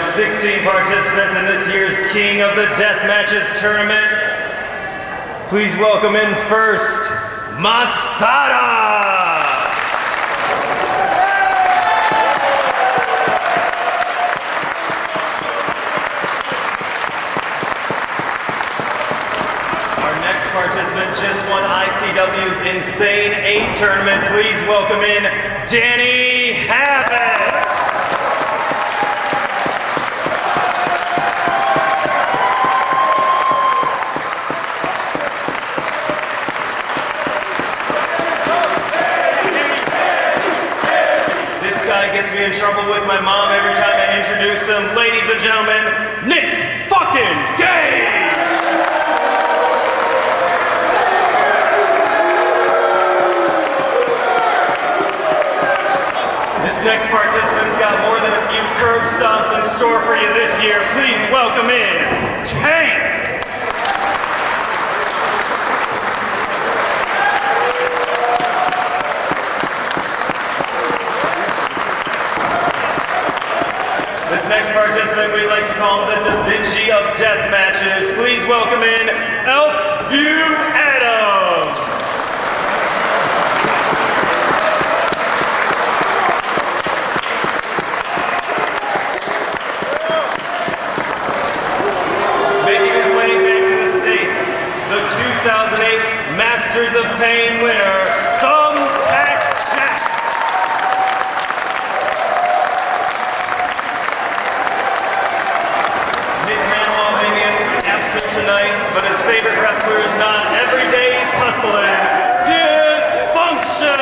16 participants in this year's King of the Deathmatches tournament. Please welcome in first, Masada! Participant just won ICW's Insane 8 tournament. Please welcome in Danny Havoc. This guy gets me in trouble with my mom every time I introduce him. Ladies and gentlemen, Nick fucking Gage! This next participant's got more than a few curb stomps in store for you this year. Please welcome in Tank! This next participant we like to call the Da Vinci of Deathmatches. Please welcome in Elk View Adam! The 2008 Masters of Payne winner, Thumbtack Jack. Nick Manuel may be absent tonight, but his favorite wrestler is not. Every day he's hustling. Dysfunction.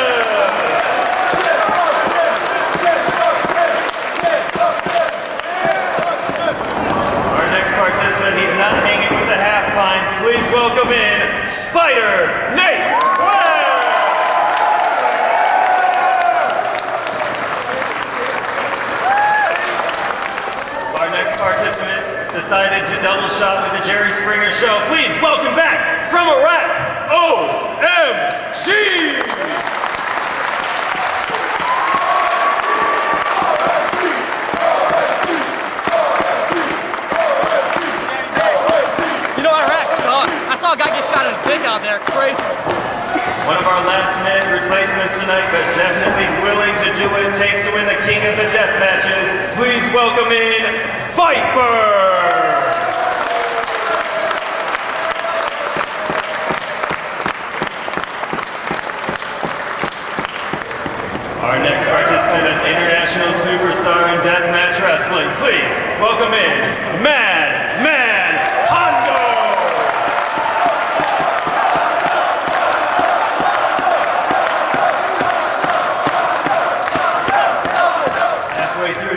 Our next participant, he's not hanging with the half pints. Please welcome in Spider Nate Webb! Our next participant decided to double shot with the Jerry Springer Show. Please welcome back from Iraq, OMG! I saw a guy get shot in the dick out there, crazy. One of our last minute replacements tonight, but definitely willing to do what it takes to win the King of the Deathmatches. Please welcome in Viper! Our next participant is international superstar in deathmatch wrestling. Please welcome in Mad Man Pondo!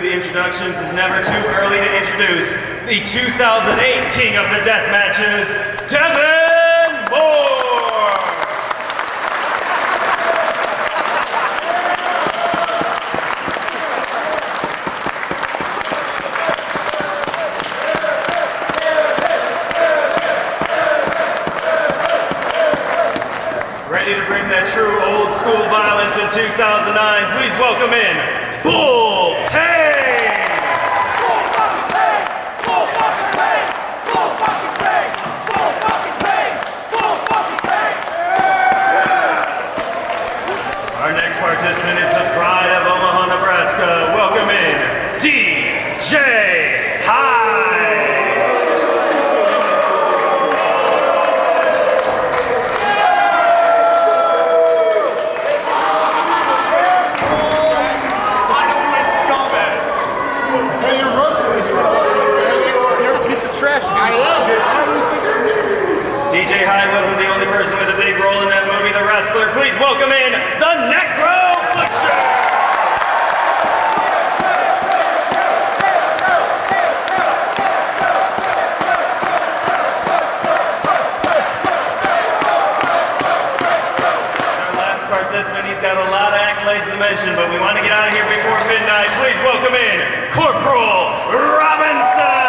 Introductions is never too early to introduce the 2008 King of the Deathmatches, Devin Moore! Ready to bring that true old school violence in 2009, please welcome in Bull Payne! Participant is the pride of Omaha, Nebraska. Welcome in DJ Hyde. IWA scumbags. Hey, you're wrestling. You're a piece of trash. DJ Hyde wasn't the only person with a big role in that movie, The Wrestler. Please welcome in the Necro Butcher! Our last participant, he's got a lot of accolades to mention, but we want to get out of here before midnight. Please welcome in Corporal Robinson!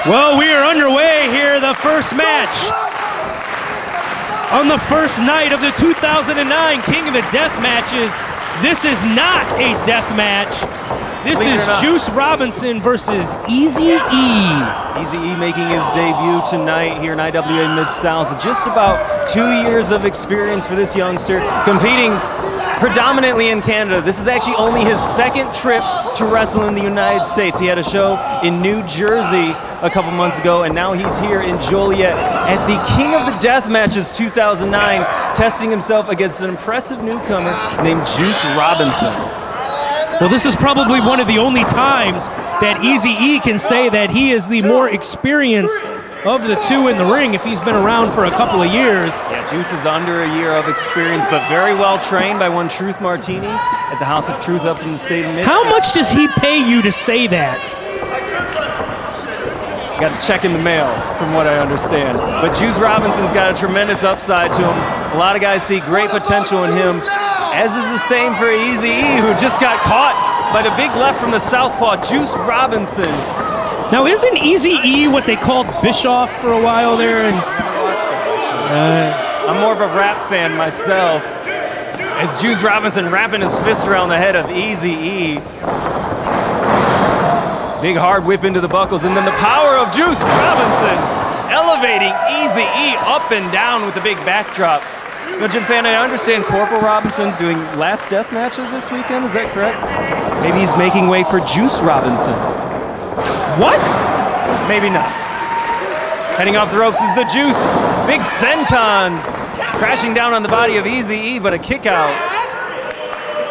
Well, we are underway here, the first match on the first night of the 2009 King of the Deathmatches. This is not a death match. This is Juice Robinson versus Eazy-E. Eazy-E making his debut tonight here in IWA Mid-South. Just about 2 years of experience for this youngster, competing predominantly in Canada. This is actually only his second trip to wrestle in the United States. He had a show in New Jersey a couple months ago, and now he's here in Joliet at the King of the Deathmatches 2009, testing himself against an impressive newcomer named Juice Robinson. Well, this is probably one of the only times that Eazy-E can say that he is the more experienced of the two in the ring if he's been around for a couple of years. Yeah, Juice is under a year of experience, but very well trained by one Truth Martini at the House of Truth up in the state of Michigan. How much does he pay you to say that? Got to check in the mail, from what I understand. But Juice Robinson's got a tremendous upside to him. A lot of guys see great potential in him, as is the same for Eazy-E, who just got caught by the big left from the southpaw, Juice Robinson. Now, isn't Eazy-E what they called Bischoff for a while there? And I'm more of a rap fan myself. As Juice Robinson wrapping his fist around the head of Eazy-E. Big hard whip into the buckles, and then the power of Juice Robinson elevating Eazy-E up and down with the big backdrop. Now, Jim Fan, I understand Corporal Robinson's doing last death matches this weekend, is that correct? Maybe he's making way for Juice Robinson. what? Maybe not. Heading off the ropes is the Juice. Big senton. Crashing down on the body of Eazy-E, but a kick out.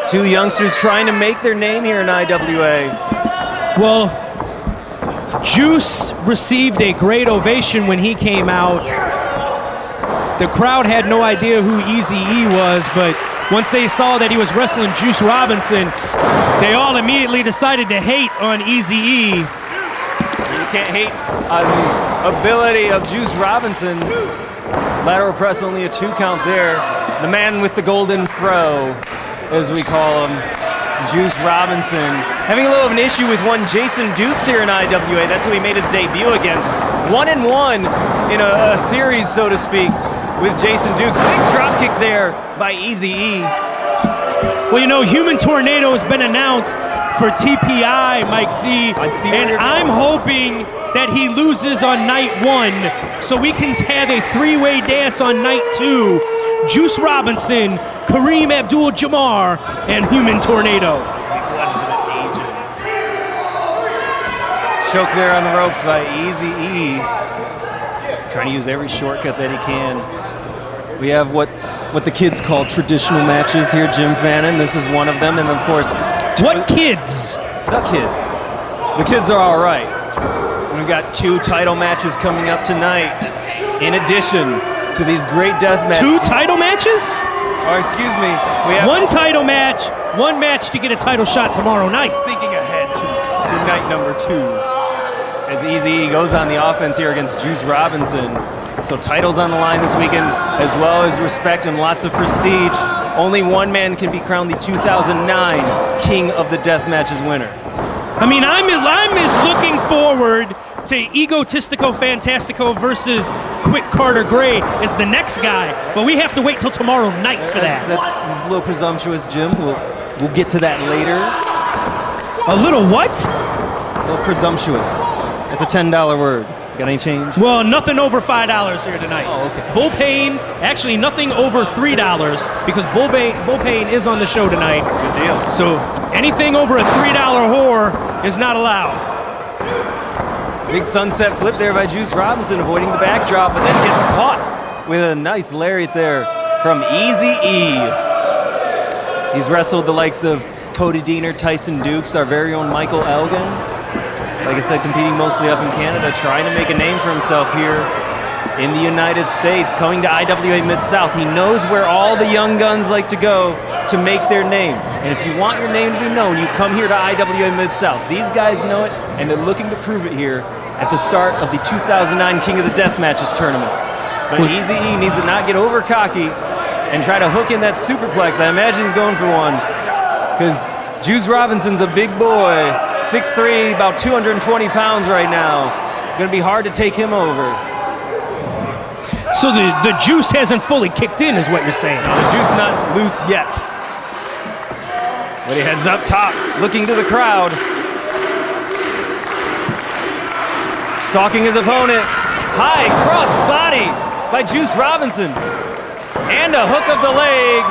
Two youngsters trying to make their name here in IWA. Well, Juice received a great ovation when he came out. The crowd had no idea who Eazy-E was, but once they saw that he was wrestling Juice Robinson, they all immediately decided to hate on Eazy-E. You can't hate on the ability of Juice Robinson. Lateral press, only a 2 count there. The man with the golden fro, as we call him, Juice Robinson. Having a little of an issue with one Jason Dukes here in IWA. That's who he made his debut against. 1-1 in a series, so to speak, with Jason Dukes. Big drop kick there by Eazy-E. Well, you know, Human Tornado has been announced for TPI, Mike Z. And I'm hoping that he loses on night 1 so we can have a 3-way dance on night 2. Juice Robinson, Kareem Abdul-Jabbar, and Human Tornado. Big one for the ages. Choke there on the ropes by Eazy-E. Trying to use every shortcut that he can. We have what the kids call traditional matches here, Jim Fannin. This is one of them, and of course... What kids? The kids. The kids are all right. And we've got 2 title matches coming up tonight, in addition to these great death matches. 2 title matches? Or excuse me, we have 1 title match, 1 match to get a title shot tomorrow night. thinking ahead to night number 2. As Eazy-E goes on the offense here against Juice Robinson. So titles on the line this weekend, as well as respect and lots of prestige. Only one man can be crowned the 2009 King of the Deathmatches winner. I mean, I'm as looking forward to Egotistico Fantastico versus Quick Carter Gray as the next guy, but we have to wait till tomorrow night for that. That's a little presumptuous, Jim. We'll get to that later. A little what? A little presumptuous. It's a $10 word. Got any change? Well, nothing over $5 here tonight. Oh, okay. Bull Payne, actually nothing over $3 because Bull Payne is on the show tonight. Good deal. So anything over a $3 whore is not allowed. Big sunset flip there by Juice Robinson, avoiding the backdrop, but then gets caught with a nice lariat there from Eazy-E. He's wrestled the likes of Cody Deaner, Tyson Dukes, our very own Michael Elgin. Like I said, competing mostly up in Canada, trying to make a name for himself here in the United States, coming to IWA Mid-South. He knows where all the young guns like to go to make their name. And if you want your name to be known, you come here to IWA Mid-South. These guys know it, and they're looking to prove it here at the start of the 2009 King of the Deathmatches tournament. But Eazy-E needs to not get over cocky and try to hook in that superplex. I imagine he's going for one, because Juice Robinson's a big boy, 6'3", about 220 pounds right now. Going to be hard to take him over. So the juice hasn't fully kicked in, is what you're saying. No, the juice not loose yet. But he heads up top, looking to the crowd. Stalking his opponent. High cross body by Juice Robinson. And a hook of the leg.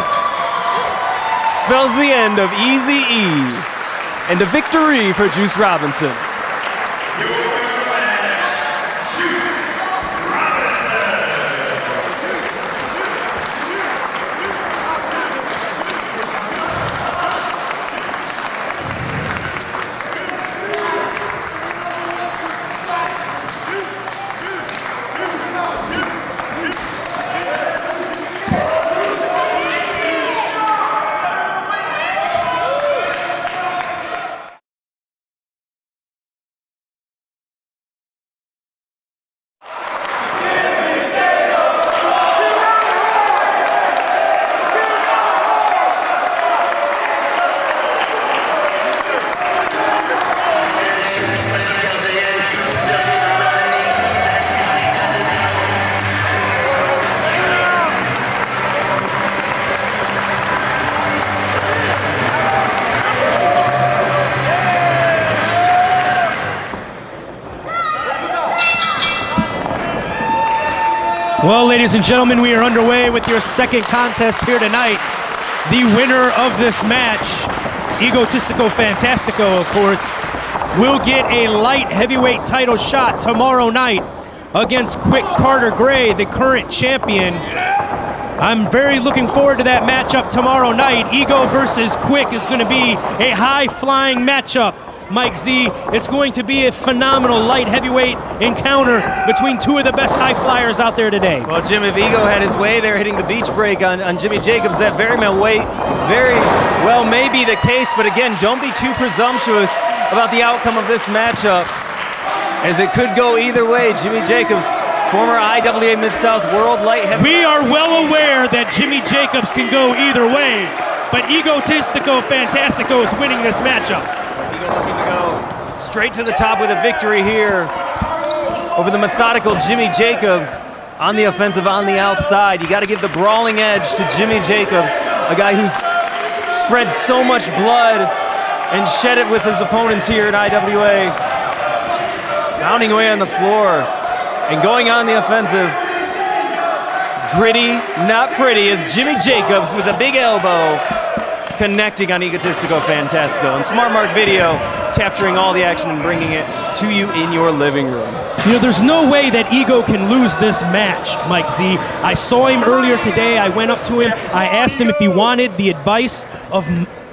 Spells the end of Eazy-E. And a victory for Juice Robinson. Well, ladies and gentlemen, we are underway with your second contest here tonight. The winner of this match, Egotistico Fantastico, of course, will get a light heavyweight title shot tomorrow night against Quick Carter Gray, the current champion. I'm very looking forward to that matchup tomorrow night. Ego versus Quick is going to be a high-flying matchup. Mike Z, it's going to be a phenomenal light heavyweight encounter between two of the best high flyers out there today. Well, Jim, if Ego had his way there hitting the beach break on Jimmy Jacobs, that very well may be the case, but again, don't be too presumptuous about the outcome of this matchup, as it could go either way. Jimmy Jacobs, former IWA Mid-South World Light Heavyweight. We are well aware that Jimmy Jacobs can go either way, but Egotistico Fantastico is winning this matchup. Looking to go straight to the top with a victory here over the methodical Jimmy Jacobs on the offensive, on the outside. You got to give the brawling edge to Jimmy Jacobs, a guy who's spread so much blood and shed it with his opponents here at IWA. Pounding away on the floor and going on the offensive. Gritty, not pretty, is Jimmy Jacobs with a big elbow, connecting on Egotistico Fantastico, and Smart Mark Video capturing all the action and bringing it to you in your living room. You know, there's no way that Ego can lose this match, Mike Z. I saw him earlier today. I went up to him. I asked him if he wanted the advice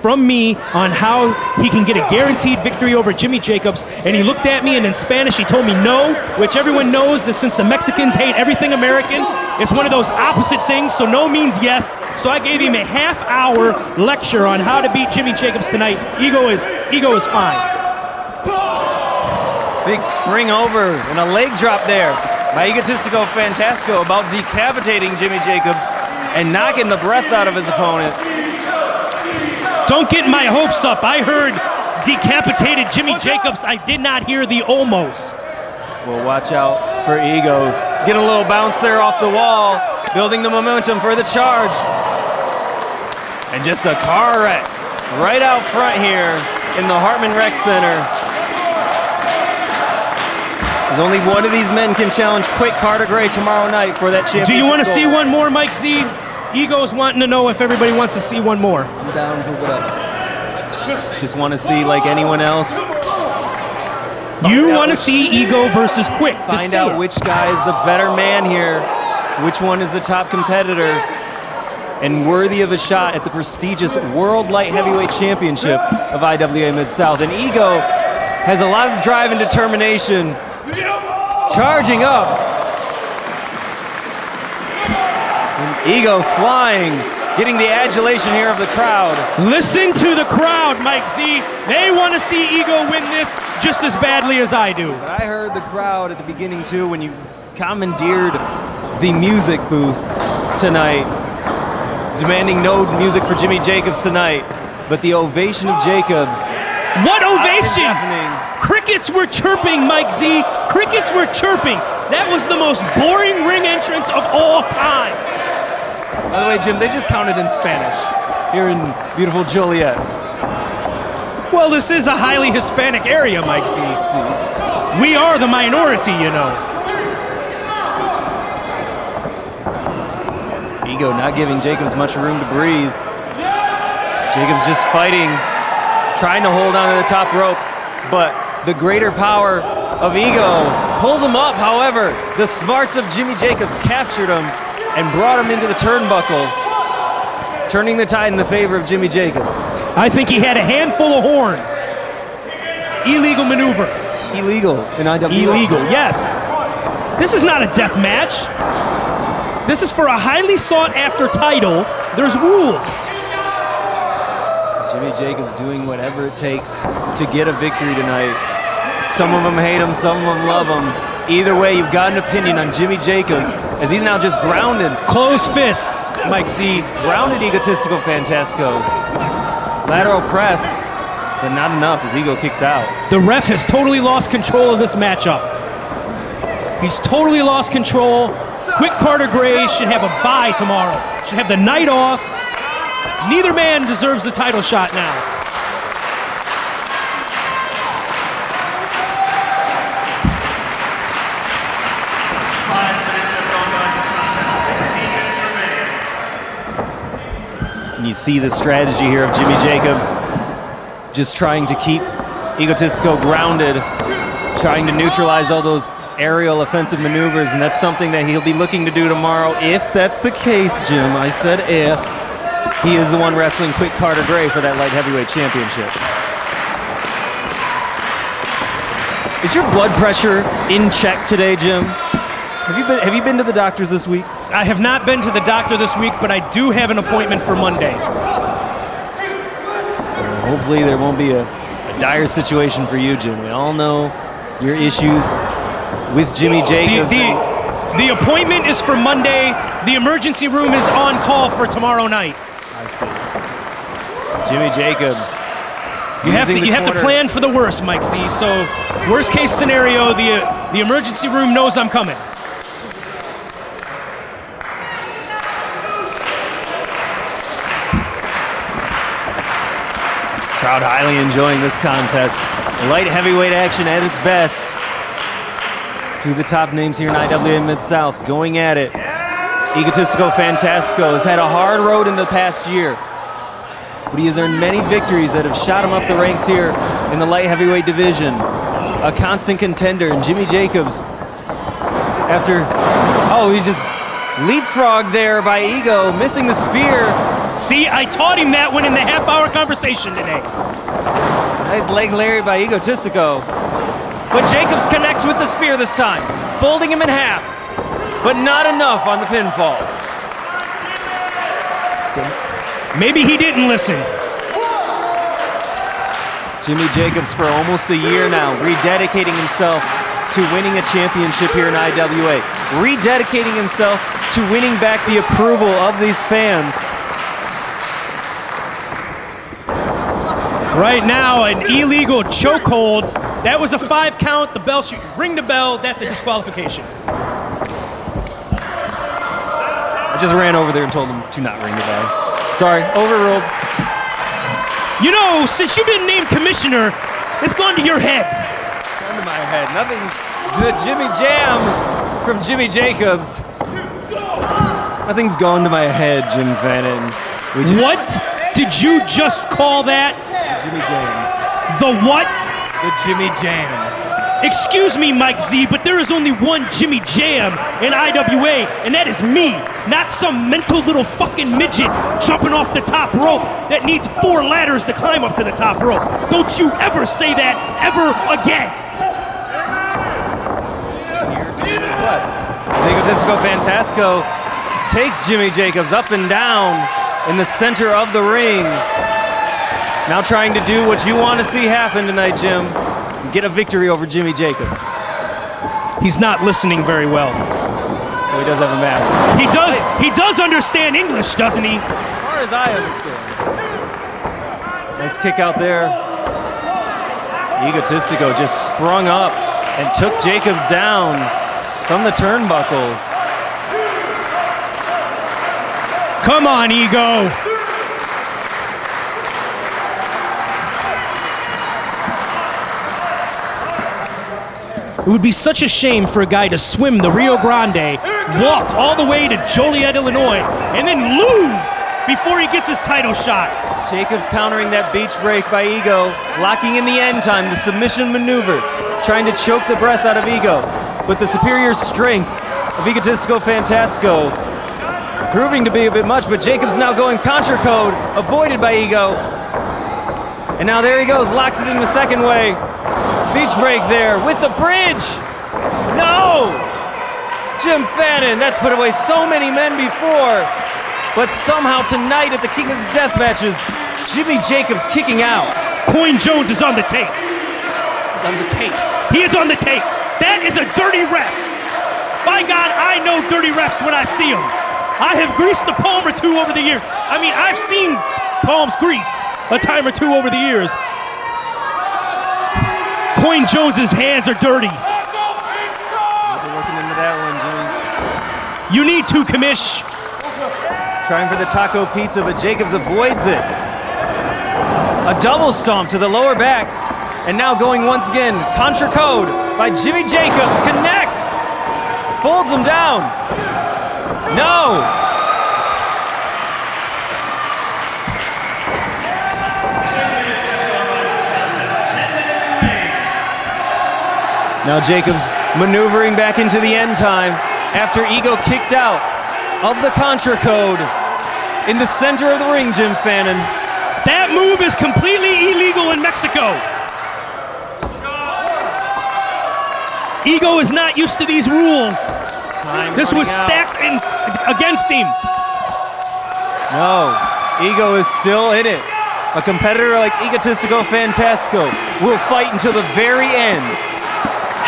from me on how he can get a guaranteed victory over Jimmy Jacobs, and he looked at me, and in Spanish he told me no, which everyone knows that since the Mexicans hate everything American, it's one of those opposite things, so no means yes. So I gave him a half-hour lecture on how to beat Jimmy Jacobs tonight. Ego is fine. Big spring over and a leg drop there by Egotistico Fantastico, about decapitating Jimmy Jacobs and knocking the breath out of his opponent. Don't get my hopes up. I heard decapitated Jimmy Jacobs. I did not hear the almost. Well, watch out for Ego. Get a little bounce there off the wall, building the momentum for the charge. And just a car wreck right out front here in the Hartman Rec Center. There's only one of these men can challenge Quick Carter Gray tomorrow night for that championship. Do you want to goal. see one more, Mike Z? Ego's wanting to know if everybody wants to see one more. I'm down for whatever. Just want to see, like anyone else. You want to see Ego versus Quick. Find out which guy is the better man here, which one is the top competitor, and worthy of a shot at the prestigious World Light Heavyweight Championship of IWA Mid-South. And Ego has a lot of drive and determination, charging up. And Ego flying, getting the adulation here of the crowd. Listen to the crowd, Mike Z. They want to see Ego win this just as badly as I do. But I heard the crowd at the beginning too when you commandeered the music booth tonight, demanding no music for Jimmy Jacobs tonight, but the ovation of Jacobs. What ovation? Happening. Cricket Crickets were chirping, Mike Z. Crickets were chirping. That was the most boring ring entrance of all time. By the way, Jim, they just counted in Spanish here in beautiful Joliet. Well, this is a highly Hispanic area, Mike Z. We are the minority, you know. Ego not giving Jacobs much room to breathe. Jacobs just fighting, trying to hold on to the top rope, but the greater power of Ego pulls him up. However, the smarts of Jimmy Jacobs captured him and brought him into the turnbuckle, turning the tide in the favor of Jimmy Jacobs. I think he had a handful of horn. Illegal maneuver. Illegal in IWA. Illegal, yes. This is not a death match. This is for a highly sought after title. There's rules. Jimmy Jacobs doing whatever it takes to get a victory tonight. Some of them hate him, some of them love him. Either way, you've got an opinion on Jimmy Jacobs, as he's now just grounded. Closed fists, Mike Z. He's grounded Egotistico Fantasco. Lateral press, but not enough as Ego kicks out. The ref has totally lost control of this matchup. He's totally lost control. Quick Carter Gray should have a bye tomorrow. Should have the night off. Neither man deserves the title shot now. And you see the strategy here of Jimmy Jacobs, just trying to keep Egotistico grounded, trying to neutralize all those aerial offensive maneuvers, and that's something that he'll be looking to do tomorrow, if that's the case, Jim. I said if. He is the one wrestling Quick Carter Gray for that light heavyweight championship. Is your blood pressure in check today, Jim? Have you been to the doctors this week? I have not been to the doctor this week, but I do have an appointment for Monday. Hopefully there won't be a dire situation for you, Jim. We all know your issues with Jimmy Jacobs. The appointment is for Monday. The emergency room is on call for tomorrow night. I see. Jimmy Jacobs. You have to plan for the worst, Mike Z. So, worst case scenario, the emergency room knows I'm coming. Crowd highly enjoying this contest. Light heavyweight action at its best. Two of the top names here in IWA Mid-South going at it. Egotistico Fantasco has had a hard road in the past year, but he has earned many victories that have shot him up the ranks here in the light heavyweight division. A constant contender, and Jimmy Jacobs, he just leapfrogged there by Ego, missing the spear. See, I taught him that one in the half-hour conversation today. Nice leg lariat by Egotistico. But Jacobs connects with the spear this time, folding him in half, but not enough on the pinfall. Maybe he didn't listen. Jimmy Jacobs for almost a year now, rededicating himself to winning a championship here in IWA, rededicating himself to winning back the approval of these fans. Right now, an illegal chokehold. That was a 5 count. The bell should ring the bell. That's a disqualification. I just ran over there and told him to not ring the bell. Sorry, overruled. You know, since you've been named commissioner, it's gone to your head. Gone to my head. Nothing. The Jimmy Jam from Jimmy Jacobs. Nothing's gone to my head, Jim Fannin. What did you just call that? Jimmy Jam. The what? The Jimmy Jam. Excuse me, Mike Z, but there is only one Jimmy Jam in IWA, and that is me, not some mental little fucking midget jumping off the top rope that needs 4 ladders to climb up to the top rope. Don't you ever say that ever again. Here to request. Egotistico Fantasco takes Jimmy Jacobs up and down in the center of the ring. Now trying to do what you want to see happen tonight, Jim. Get a victory over Jimmy Jacobs. He's not listening very well. Well, he does have a mask. He does understand English, doesn't he? As far as I understand. Nice kick out there. Egotistico just sprung up and took Jacobs down from the turnbuckles. Come on, Ego. It would be such a shame for a guy to swim the Rio Grande, walk all the way to Joliet, Illinois, and then lose before he gets his title shot. Jacobs countering that beach break by Ego, locking in the end time, the submission maneuver, trying to choke the breath out of Ego. But the superior strength of Egotistico Fantastico proving to be a bit much, but Jacobs now going contra code, avoided by Ego. And now there he goes, locks it in the second way. Beach break there with the bridge. No! Jim Fannin, that's put away so many men before. But somehow tonight at the King of the Deathmatches, Jimmy Jacobs kicking out. Coin Jones is on the tape. He's on the tape. He is on the tape. That is a dirty ref. By God, I know dirty refs when I see them. I have greased a palm or two over the years. I mean, I've seen palms greased a time or two over the years. Coin Jones's hands are dirty. We'll be looking into that one, Jimmy. You need to, Commish. Trying for the taco pizza, but Jacobs avoids it. A double stomp to the lower back. And now going once again, contra code by Jimmy Jacobs, connects. Folds him down. No. Now Jacobs maneuvering back into the end time after Ego kicked out of the contra code in the center of the ring, Jim Fannin. That move is completely illegal in Mexico. Ego is not used to these rules. This was stacked against him. No, Ego is still in it. A competitor like Egotistico Fantastico will fight until the very end.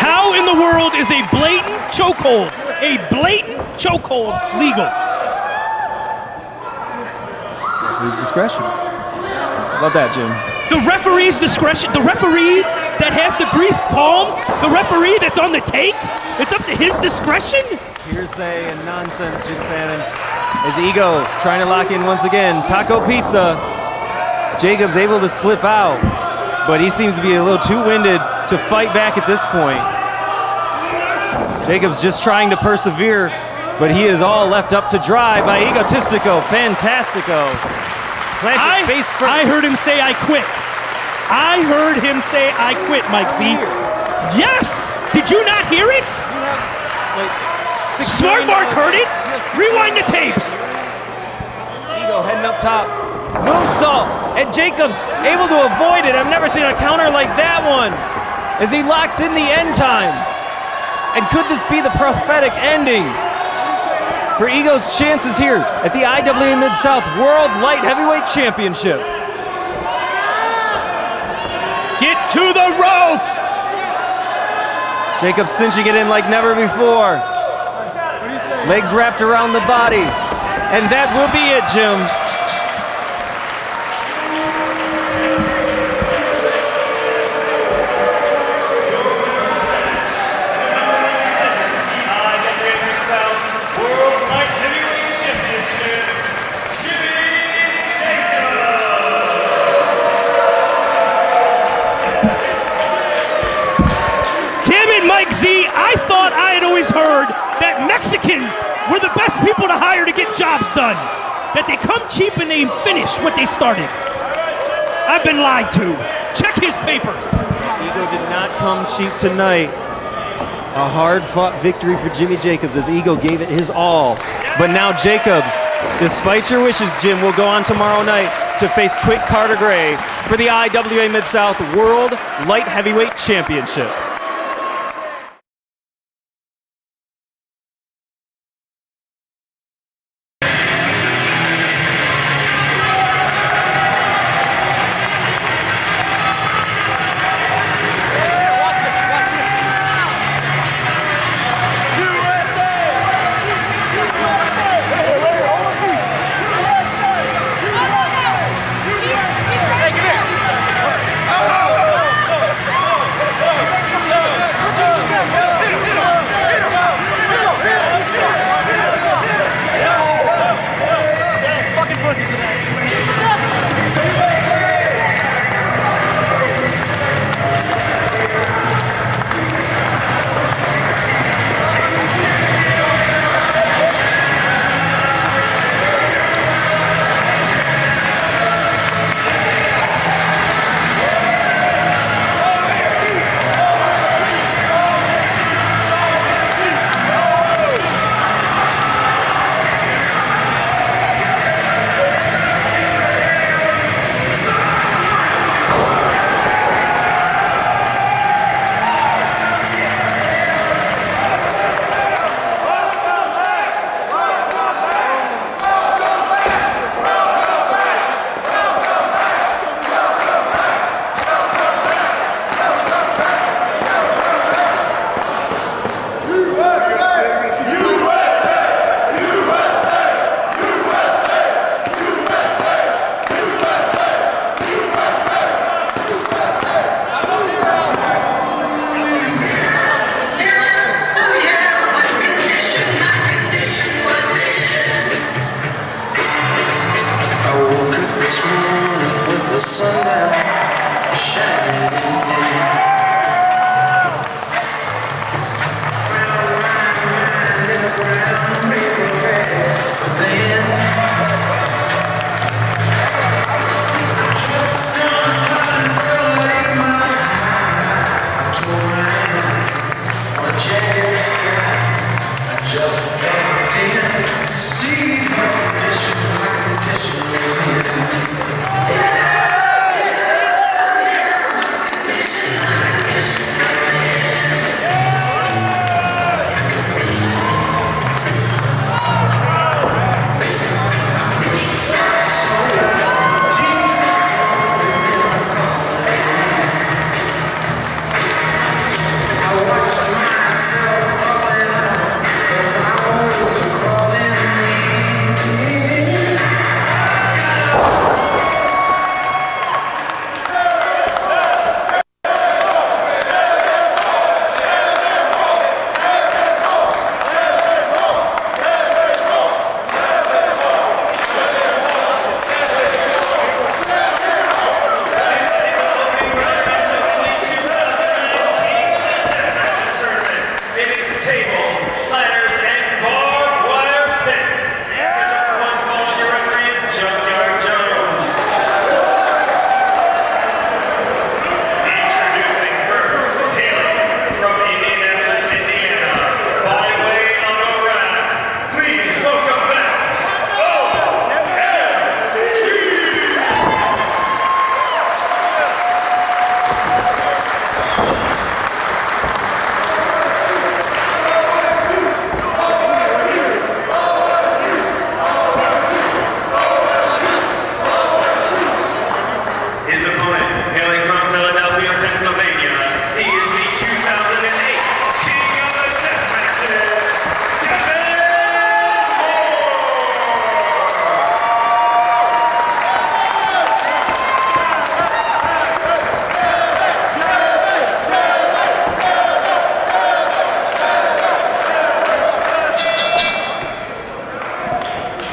How in the world is a blatant chokehold legal? Referee's discretion. How about that, Jim? The referee's discretion, the referee that has the greased palms, the referee that's on the take, it's up to his discretion? It's hearsay and nonsense, Jim Fannin. As Ego trying to lock in once again. Taco pizza. Jacobs able to slip out, but he seems to be a little too winded to fight back at this point. Jacobs just trying to persevere, but he is all left up to dry by Egotistico Fantastico. I heard him say I quit. I heard him say I quit, Mike Z. Yes! Did you not hear it? Smart Mark heard it. Rewind the tapes. Ego heading up top. Moonsault, and Jacobs able to avoid it. I've never seen a counter like that one. As he locks in the end time. And could this be the prophetic ending for Ego's chances here at the IWA Mid-South World Light Heavyweight Championship? Get to the ropes! Jacobs cinching it in like never before. Legs wrapped around the body. And that will be it, Jim. Heard that Mexicans were the best people to hire to get jobs done. That they come cheap and they finish what they started. I've been lied to. Check his papers. Ego did not come cheap tonight. A hard-fought victory for Jimmy Jacobs as Ego gave it his all. But now Jacobs, despite your wishes, Jim, will go on tomorrow night to face Quick Carter Gray for the IWA Mid-South World Light Heavyweight Championship.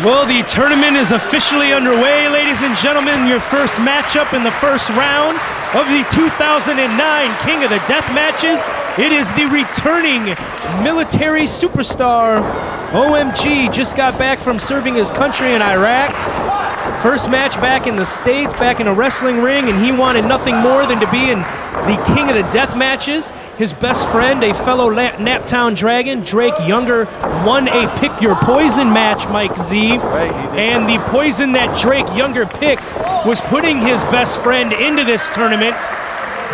Well, the tournament is officially underway, ladies and gentlemen. Your first matchup in the first round of the 2009 King of the Deathmatches. It is the returning military superstar, OMG, just got back from serving his country in Iraq. First match back in the States, back in a wrestling ring, and he wanted nothing more than to be in the King of the Deathmatches. His best friend, a fellow Naptown Dragon, Drake Younger, won a Pick Your Poison match, Mike Z. That's right, he did. And the poison that Drake Younger picked was putting his best friend into this tournament.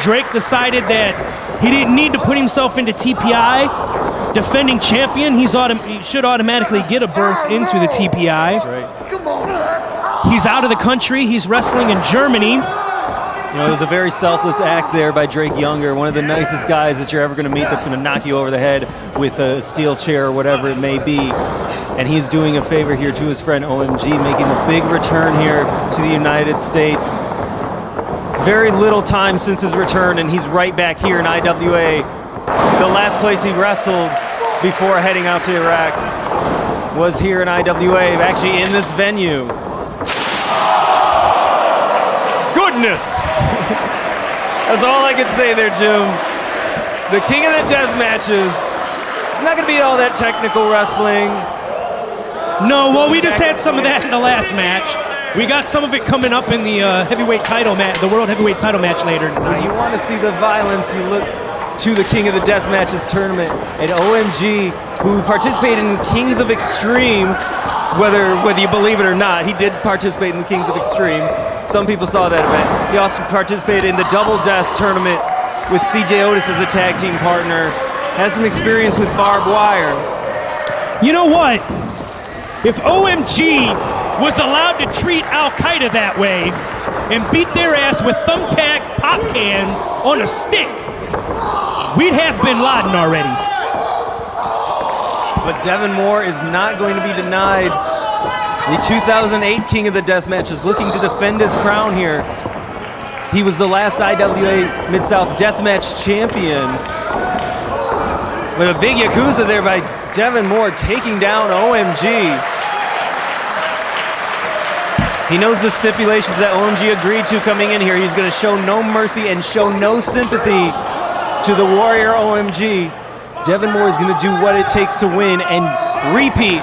Drake decided that he didn't need to put himself into TPI. Defending champion, he should automatically get a berth into the TPI. That's right. He's out of the country. He's wrestling in Germany. You know, it was a very selfless act there by Drake Younger, one of the nicest guys that you're ever going to meet that's going to knock you over the head with a steel chair or whatever it may be. And he's doing a favor here to his friend OMG, making a big return here to the United States. Very little time since his return, and he's right back here in IWA. The last place he wrestled before heading out to Iraq was here in IWA, actually in this venue. Goodness! That's all I can say there, Jim. The King of the Deathmatches. It's not going to be all that technical wrestling. No, well, we just had some of that in the last match. We got some of it coming up in the heavyweight title match, the World Heavyweight title match later tonight. If you want to see the violence, you look to the King of the Deathmatches tournament. And OMG, who participated in the Kings of Extreme, whether you believe it or not, he did participate in the Kings of Extreme. Some people saw that event. He also participated in the Double Death tournament with CJ Otis as a tag team partner. Has some experience with barbed wire. You know what? If OMG was allowed to treat Al-Qaeda that way and beat their ass with thumbtack pop cans on a stick, we'd have Bin Laden already. But Devin Moore is not going to be denied. The 2008 King of the Deathmatch is looking to defend his crown here. He was the last IWA Mid-South Deathmatch champion. With a big Yakuza there by Devin Moore taking down OMG. He knows the stipulations that OMG agreed to coming in here. He's going to show no mercy and show no sympathy to the warrior OMG. Devin Moore is going to do what it takes to win and repeat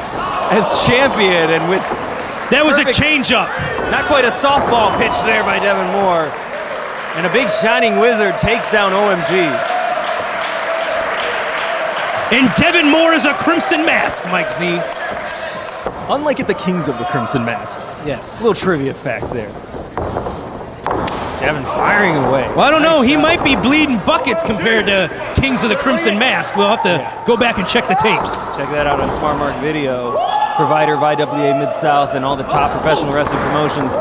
as champion. And with that was a change-up. Not quite a softball pitch there by Devin Moore. And a big Shining Wizard takes down OMG. And Devin Moore is a Crimson Mask, Mike Z. Unlike at the Kings of the Crimson Mask. Yes. A little trivia fact there. Devin firing away. Well, I don't know. He might be bleeding buckets compared to Kings of the Crimson Mask. We'll have to go back and check the tapes. Check that out on Smart Mark Video, provider of IWA Mid-South and all the top professional wrestling promotions,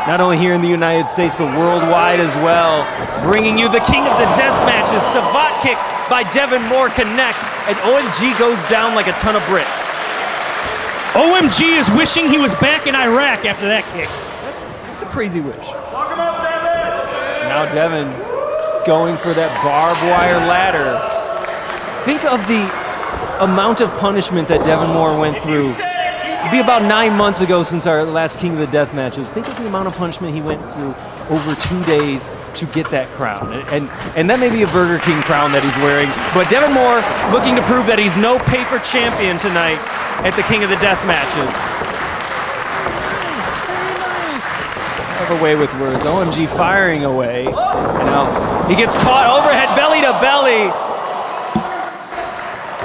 not only here in the United States, but worldwide as well. Bringing you the King of the Deathmatches. Savate kick by Devin Moore connects, and OMG goes down like a ton of bricks. OMG is wishing he was back in Iraq after that kick. That's a crazy wish. Now Devin going for that barbed wire ladder. Think of the amount of punishment that Devin Moore went through. It'd be about 9 months ago since our last King of the Deathmatches. Think of the amount of punishment he went through over 2 days to get that crown. And that may be a Burger King crown that he's wearing. But Devin Moore looking to prove that he's no paper champion tonight at the King of the Deathmatches. Have a way with words. OMG firing away. And now he gets caught overhead belly to belly.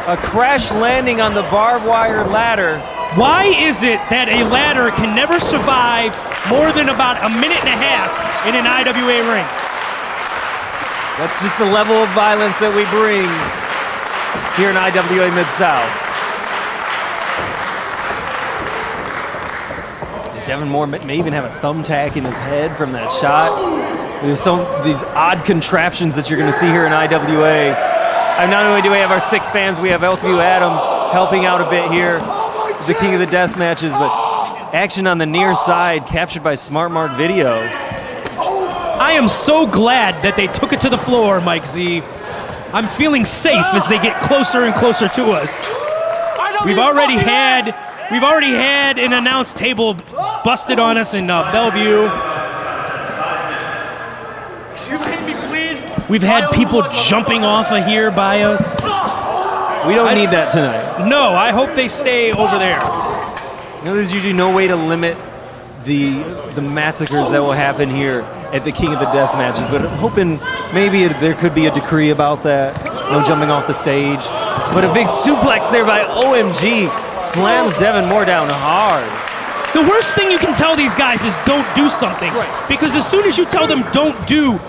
A crash landing on the barbed wire ladder. Why is it that a ladder can never survive more than about a minute and a half in an IWA ring? That's just the level of violence that we bring here in IWA Mid-South. Devin Moore may even have a thumbtack in his head from that shot. There's these odd contraptions that you're going to see here in IWA. Not only do we have our sick fans, we have LTU Adam helping out a bit here. He's the King of the Deathmatches, but action on the near side captured by Smart Mark Video. I am so glad that they took it to the floor, Mike Z. I'm feeling safe as they get closer and closer to us. We've already had We've already had an announced table busted on us in Bellevue. You made me bleed. We've had people jumping off of here by us. We don't need that tonight. No, I hope they stay over there. You know, there's usually no way to limit the massacres that will happen here at the King of the Death Matches, but I'm hoping maybe there could be a decree about that. No jumping off the stage. But a big suplex there by OMG slams Devin Moore down hard. The worst thing you can tell these guys is don't do something. Right. Because as soon as you tell them don't do,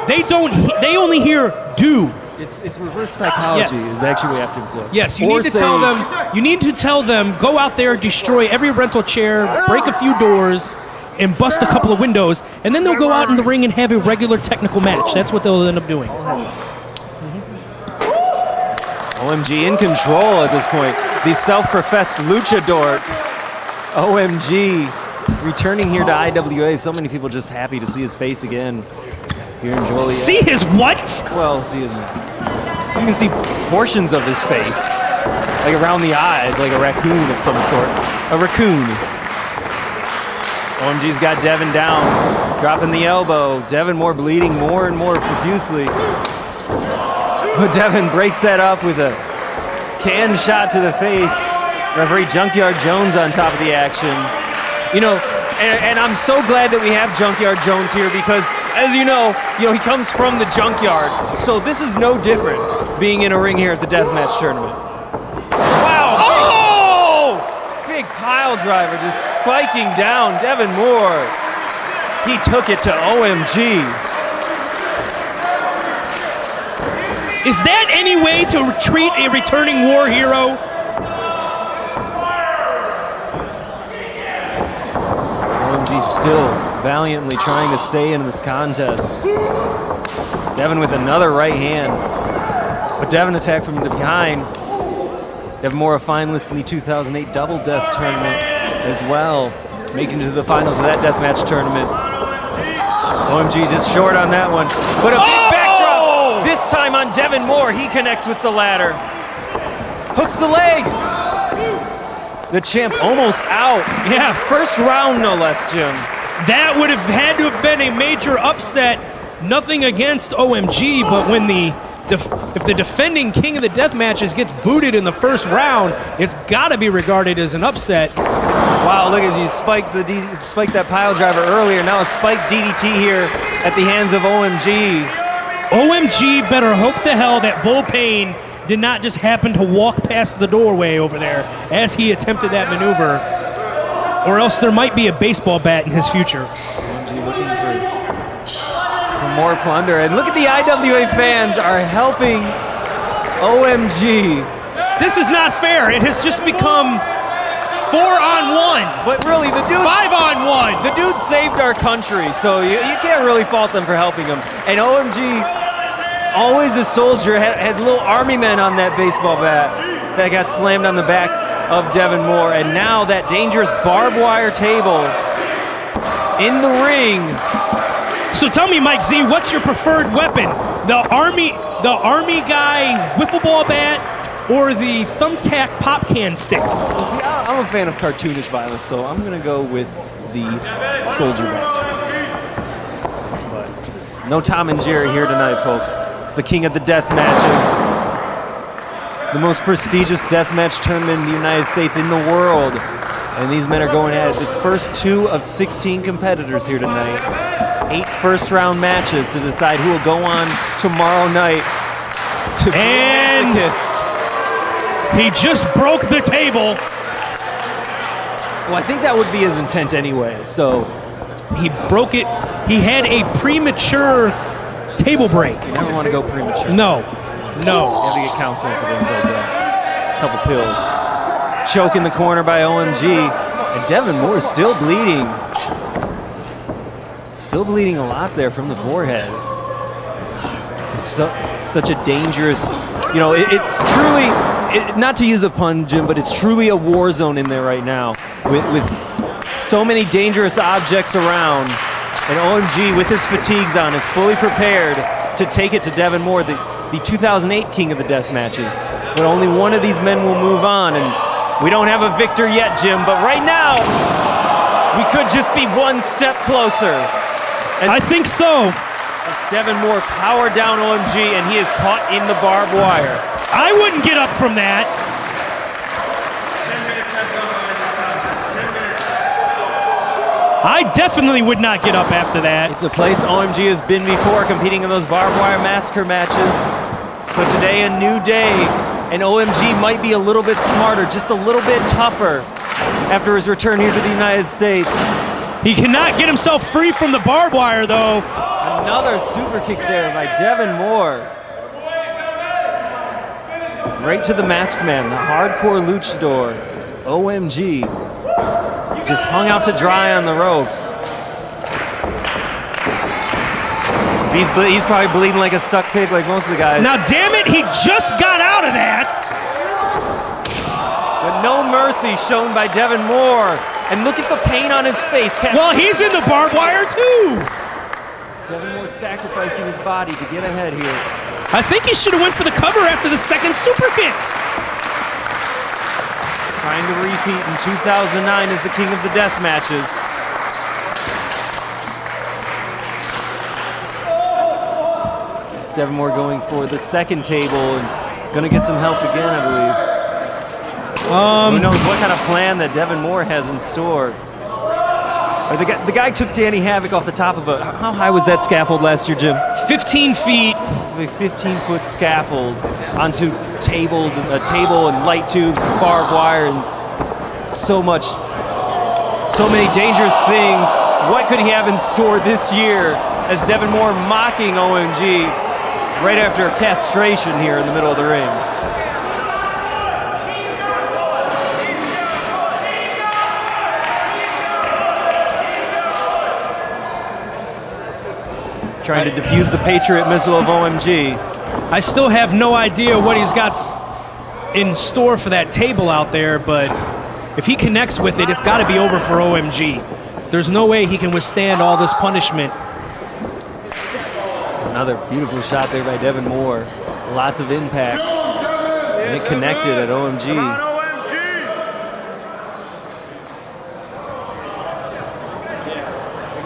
they only hear do. It's reverse psychology is actually what you have to employ. Yes, you Or need to say- tell them, go out there, destroy every rental chair, break a few doors, and bust a couple of windows, and then they'll go out in the ring and have a regular technical match. That's what they'll end up doing. OMG in control at this point. The self-professed luchador. OMG returning here to IWA. So many people just happy to see his face again here in Joliet. See his what? Well, see his mask. You can see portions of his face, like around the eyes, like a raccoon of some sort. A raccoon. OMG's got Devin down, dropping the elbow. Devin Moore bleeding more and more profusely. But Devin breaks that up with a can shot to the face. Referee Junkyard Jones on top of the action. You know, and I'm so glad that we have Junkyard Jones here because, as you know, he comes from the junkyard. So this is no different being in a ring here at the Deathmatch tournament. Wow! Oh! Big pile driver just spiking down Devin Moore. He took it to OMG. Is that any way to treat a returning war hero? OMG still valiantly trying to stay in this contest. Devin with another right hand. But Devin attacked from the behind. Devin Moore a finalist in the 2008 Double Death Tournament as well, making it to the finals of that deathmatch tournament. OMG just short on that one. But a big backdrop. This time on Devin Moore, he connects with the ladder. Hooks the leg. The champ almost out. Yeah. First round, no less, Jim. That would have had to have been a major upset. Nothing against OMG, but when if the defending King of the Death Matches gets booted in the first round, it's got to be regarded as an upset. Wow, look at you spiked that pile driver earlier. Now a spiked DDT here at the hands of OMG. OMG better hope to hell that Bull Payne did not just happen to walk past the doorway over there as he attempted that maneuver, or else there might be a baseball bat in his future. OMG looking for more plunder. And look at the IWA fans are helping OMG. This is not fair. It has just become 4-on-1. But really, the dude 5-on-1. The dude saved our country, so you can't really fault them for helping him. And OMG, always a soldier, had little army men on that baseball bat that got slammed on the back of Devin Moore. And now that dangerous barbed wire table in the ring. So tell me, Mike Z, what's your preferred weapon? The army guy wiffle ball bat, or the thumbtack pop can stick? Well, see, I'm a fan of cartoonish violence, so I'm going to go with the soldier bat. But no Tom and Jerry here tonight, folks. It's the King of the Death Matches. The most prestigious deathmatch tournament in the United States, in the world. And these men are going at it. The first 2 of 16 competitors here tonight. 8 first-round matches to decide who will go on tomorrow night to be a masochist. He just broke the table. Well, I think that would be his intent anyway, so. He broke it. He had a premature table break. You never want to go premature. No. You have to get counseling for things like that. A couple pills. Choke in the corner by OMG. And Devin Moore is still bleeding. Still bleeding a lot there from the forehead. Such a dangerous, it's truly, not to use a pun, Jim, but it's truly a war zone in there right now with so many dangerous objects around. And OMG, with his fatigues on, is fully prepared to take it to Devin Moore, the 2008 King of the Death Matches. But only one of these men will move on, and We don't have a victor yet, Jim, but right now, we could just be one step closer. I think so. As Devin Moore powered down OMG, and he is caught in the barbed wire. I wouldn't get up from that. 10 minutes have gone by in this contest. 10 minutes. I definitely would not get up after that. It's a place OMG has been before, competing in those barbed wire massacre matches. But today, a new day, and OMG might be a little bit smarter, just a little bit tougher after his return here to the United States. He cannot get himself free from the barbed wire, though. Another super kick there by Devin Moore. Right to the masked man, the hardcore luchador, OMG. Just hung out to dry on the ropes. He's probably bleeding like a stuck pig like most of the guys. Now, damn it, he just got out of that. But no mercy shown by Devin Moore. And look at the pain on his face. Well, he's in the barbed wire, too. Devin Moore sacrificing his body to get ahead here. I think he should have went for the cover after the second super kick. Trying to repeat in 2009 as the king of the death matches. Devin Moore going for the second table and gonna get some help again, I believe. Who knows what kind of plan that Devin Moore has in store. Or the guy took Danny Havoc off the top of how high was that scaffold last year, Jim? 15 feet. A 15-foot scaffold onto tables and a table and light tubes and barbed wire and so many dangerous things. What could he have in store this year as Devin Moore mocking OMG right after castration here in the middle of the ring? Trying to defuse the Patriot missile of OMG. I still have no idea what he's got in store for that table out there, but if he connects with it, it's got to be over for OMG. There's no way he can withstand all this punishment. Another beautiful shot there by Devin Moore. Lots of impact. And it connected at OMG.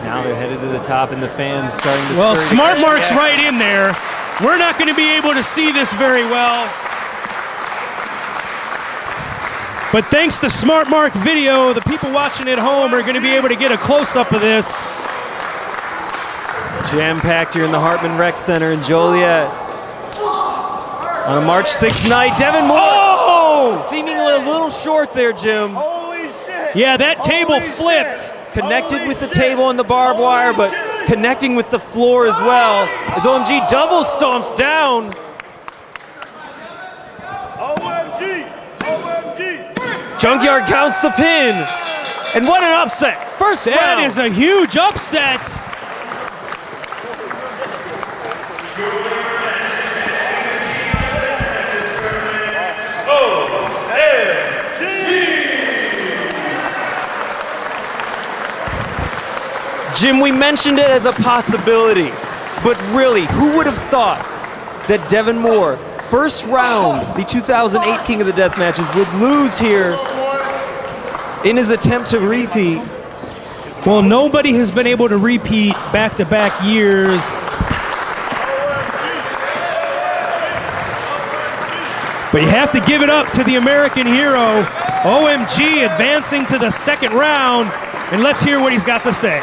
Now they're headed to the top and the fans starting to Well, scurry. Smart Mark's right in there. We're not going to be able to see this very well. But thanks to Smart Mark Video, the people watching at home are going to be able to get a close-up of this. Jam-packed here in the Hartman Rec Center in Joliet. On a March 6th night, Devin Moore seemingly a little short there, Jim. Holy shit! Yeah, that table flipped. Connected with the table and the barbed wire, but connecting with the floor as well. As OMG double stomps down. OMG! OMG! Junkyard counts the pin. And what an upset. First round. That is a huge upset. Jim, we mentioned it as a possibility, but really, who would have thought that Devin Moore, first round, the 2008 King of the Death Matches, would lose here in his attempt to repeat? Well, nobody has been able to repeat back-to-back years. But you have to give it up to the American hero, OMG, advancing to the second round. And let's hear what he's got to say.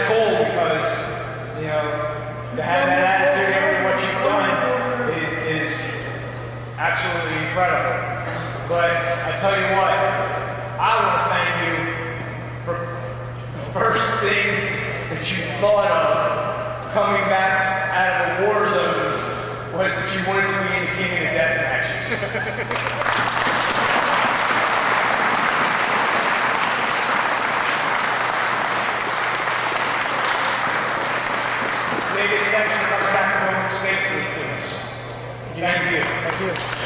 it's cool because, you know, to have that attitude after what you've done is absolutely incredible. But I tell you what, I want to thank you for the first thing that you thought of coming back out of the war zone was that you wanted to be the king of the Deathmatches. Thanks for coming back home safely to us. Thank you. Thank you.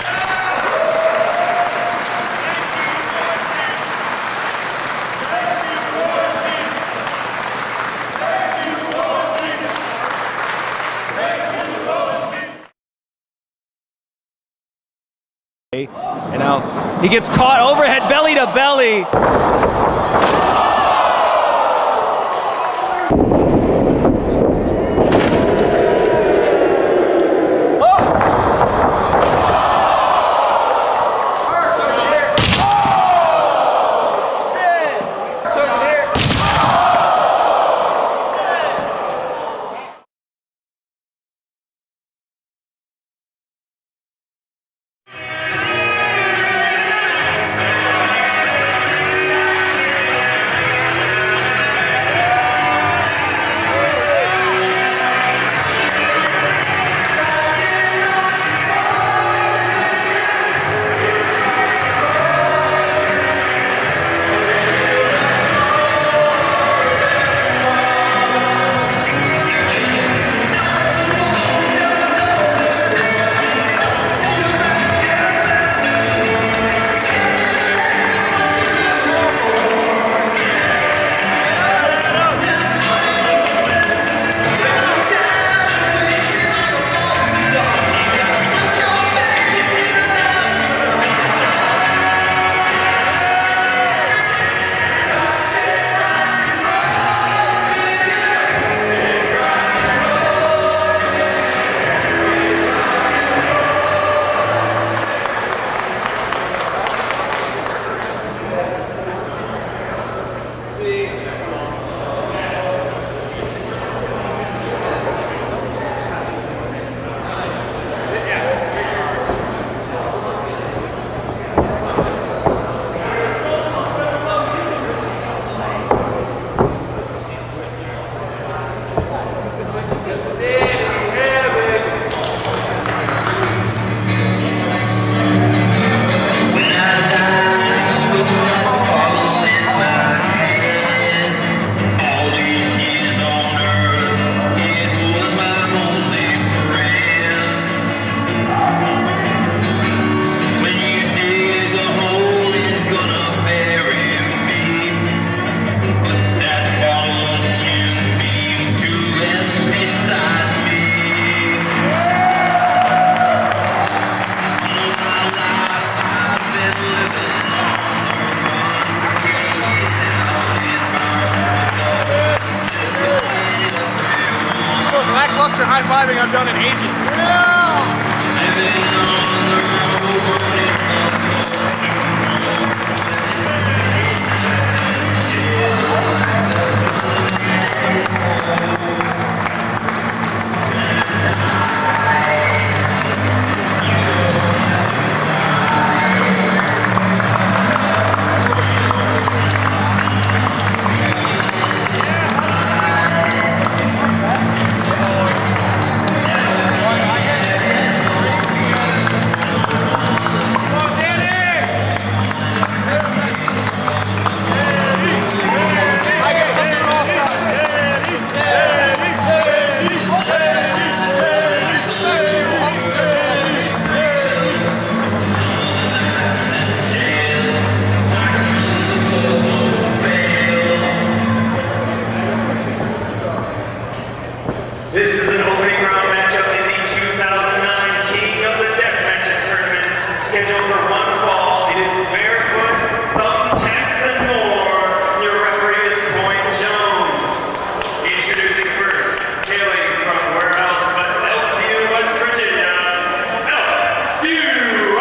And now he gets caught overhead, belly to belly. high-fiving I've done in ages. This is an opening round matchup in the 2009 King of the Deathmatches tournament, scheduled for one fall. It is barefoot, thumbtacks, and more. Your referee is Coin Jones. Introducing first, hailing from where else but Elkview, West Virginia, Elkview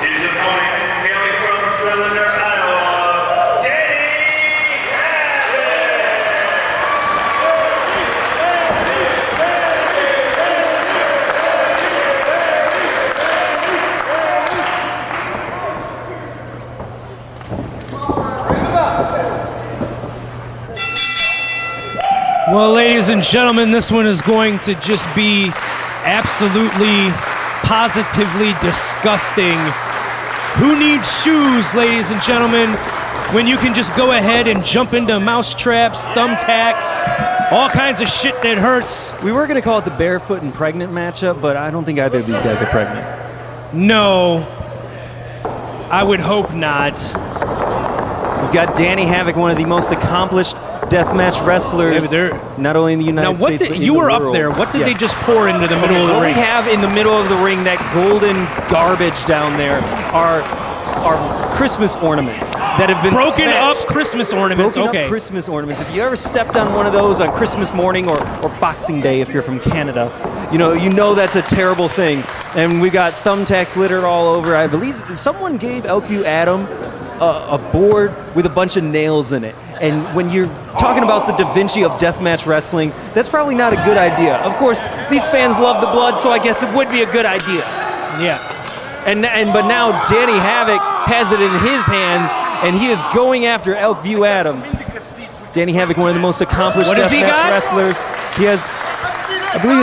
His opponent, hailing from Cylinder, Iowa, Danny Well, ladies and gentlemen, this one is going to just be absolutely, positively disgusting. Who needs shoes, ladies and gentlemen, when you can just go ahead and jump into mousetraps, thumbtacks, all kinds of shit that hurts? We were going to call it the barefoot and pregnant matchup, but I don't think either of these guys are pregnant. No, I would hope not. We've got Danny Havoc, one of the most accomplished deathmatch wrestlers, not only in the United States, but in the you were world. up there. What did Yes. they just pour into the middle of the What ring? we have in the middle of the ring, that golden garbage down there, are Christmas ornaments that have been Broken up smashed. Christmas ornaments. Broken Okay. up Christmas ornaments. If you ever stepped on one of those on Christmas morning or Boxing Day, if you're from Canada, you know that's a terrible thing. And we got thumbtacks littered all over. I believe someone gave Elkview Adam a board with a bunch of nails in it. And when you're talking about the Da Vinci of deathmatch wrestling, that's probably not a good idea. Of course, these fans love the blood, so I guess it would be a good idea. Yeah. But now Danny Havoc has it in his hands, and he is going after Elkview Adam. Danny Havoc, one of the most accomplished What has he deathmatch got? wrestlers. He has, I believe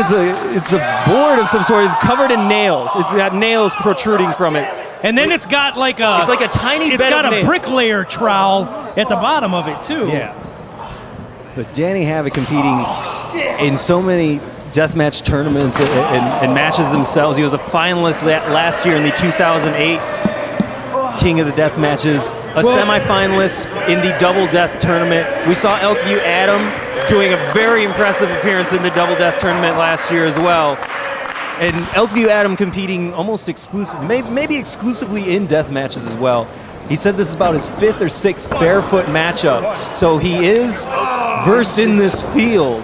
it's a board of some sort. It's covered in nails. It's got nails protruding from it. And then it's got like a... It's like a tiny bed got of a nails. bricklayer trowel at the bottom of it, too. Yeah. But Danny Havoc competing in so many deathmatch tournaments and matches themselves. He was a finalist last year in the 2008 King of the Death Matches, a semifinalist in the Double Death tournament. We saw Elkview Adam doing a very impressive appearance in the Double Death tournament last year as well. And Elkview Adam competing almost maybe exclusively in death matches as well. He said this is about his 5th or 6th barefoot matchup, so he is versed in this field.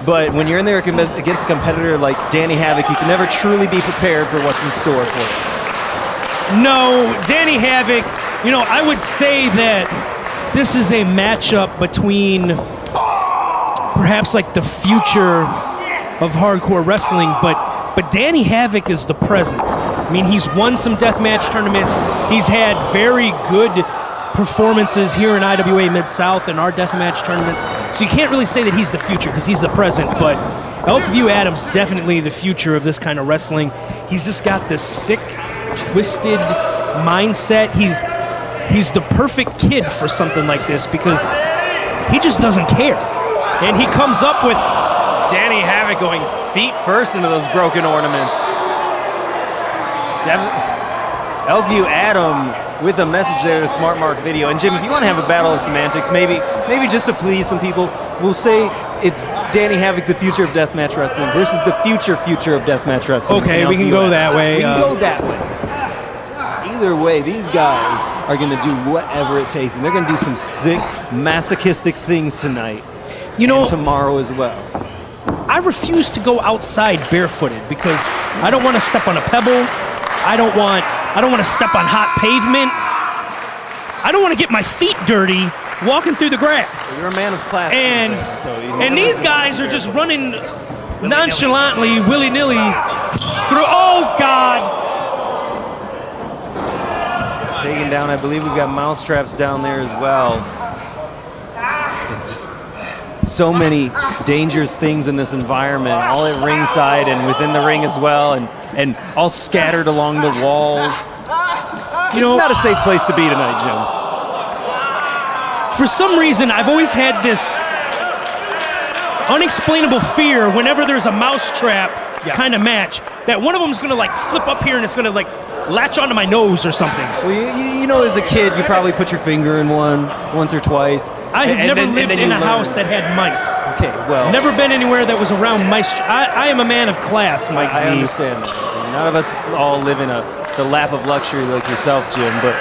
But when you're in there against a competitor like Danny Havoc, you can never truly be prepared for what's in store for you. No, Danny Havoc, I would say that this is a matchup between perhaps like the future of hardcore wrestling, but Danny Havoc is the present. I mean, he's won some deathmatch tournaments. He's had very good performances here in IWA Mid-South and our deathmatch tournaments. So you can't really say that he's the future because he's the present, but Elkview Adam's definitely the future of this kind of wrestling. He's just got this sick, twisted mindset. He's the perfect kid for something like this because he just doesn't care. And he comes up with Danny Havoc going feet first into those broken ornaments. Elkview Adam with a message there to Smart Mark Video. And Jim, if you want to have a battle of semantics, maybe just to please some people, we'll say it's Danny Havoc, the future of deathmatch wrestling, versus the future of deathmatch wrestling. Okay, we can go that way. We can go that way. Either way, these guys are going to do whatever it takes, and they're going to do some sick, masochistic things tonight. And tomorrow as well. I refuse to go outside barefooted because I don't want to step on a pebble. I don't want to step on hot pavement. I don't want to get my feet dirty walking through the grass. You're a man of class. And these guys are just running nonchalantly, willy-nilly through. Oh God! Taken down. I believe we've got mousetraps down there as well. It's just so many dangerous things in this environment, all at ringside and within the ring as well, and all scattered along the walls. It's not a safe place to be tonight, Jim. For some reason, I've always had this unexplainable fear whenever there's a mousetrap kind of match that one of them's gonna like flip up here and it's gonna like latch onto my nose or something. Well, as a kid, you probably put your finger in once or twice. I have never lived in a house that had mice. Okay, well. Never been anywhere that was around mice. I am a man of class, Mike Z. I understand that. None of us all live in the lap of luxury like yourself, Jim, but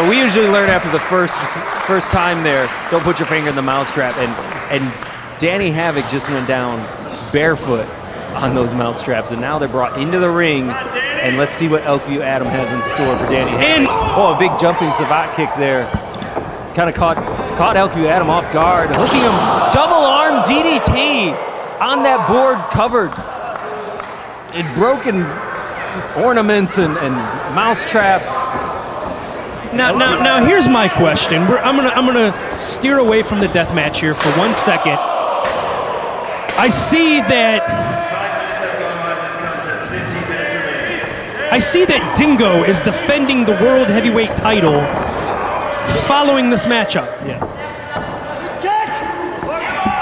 we usually learn after the first time there, don't put your finger in the mousetrap, and Danny Havoc just went down barefoot on those mousetraps, and now they're brought into the ring, And let's see what Elkview Adam has in store for Danny Havoc. Oh, a big jumping savate kick there. Kind of caught Elkview Adam off guard, hooking him, double arm DDT on that board covered in broken ornaments and mouse traps. Now here's my question. I'm gonna steer away from the death match here for 1 second. I see that 5 minutes have gone by this contest, 15 minutes remaining. I see that Dingo is defending the World Heavyweight title following this matchup. Yes.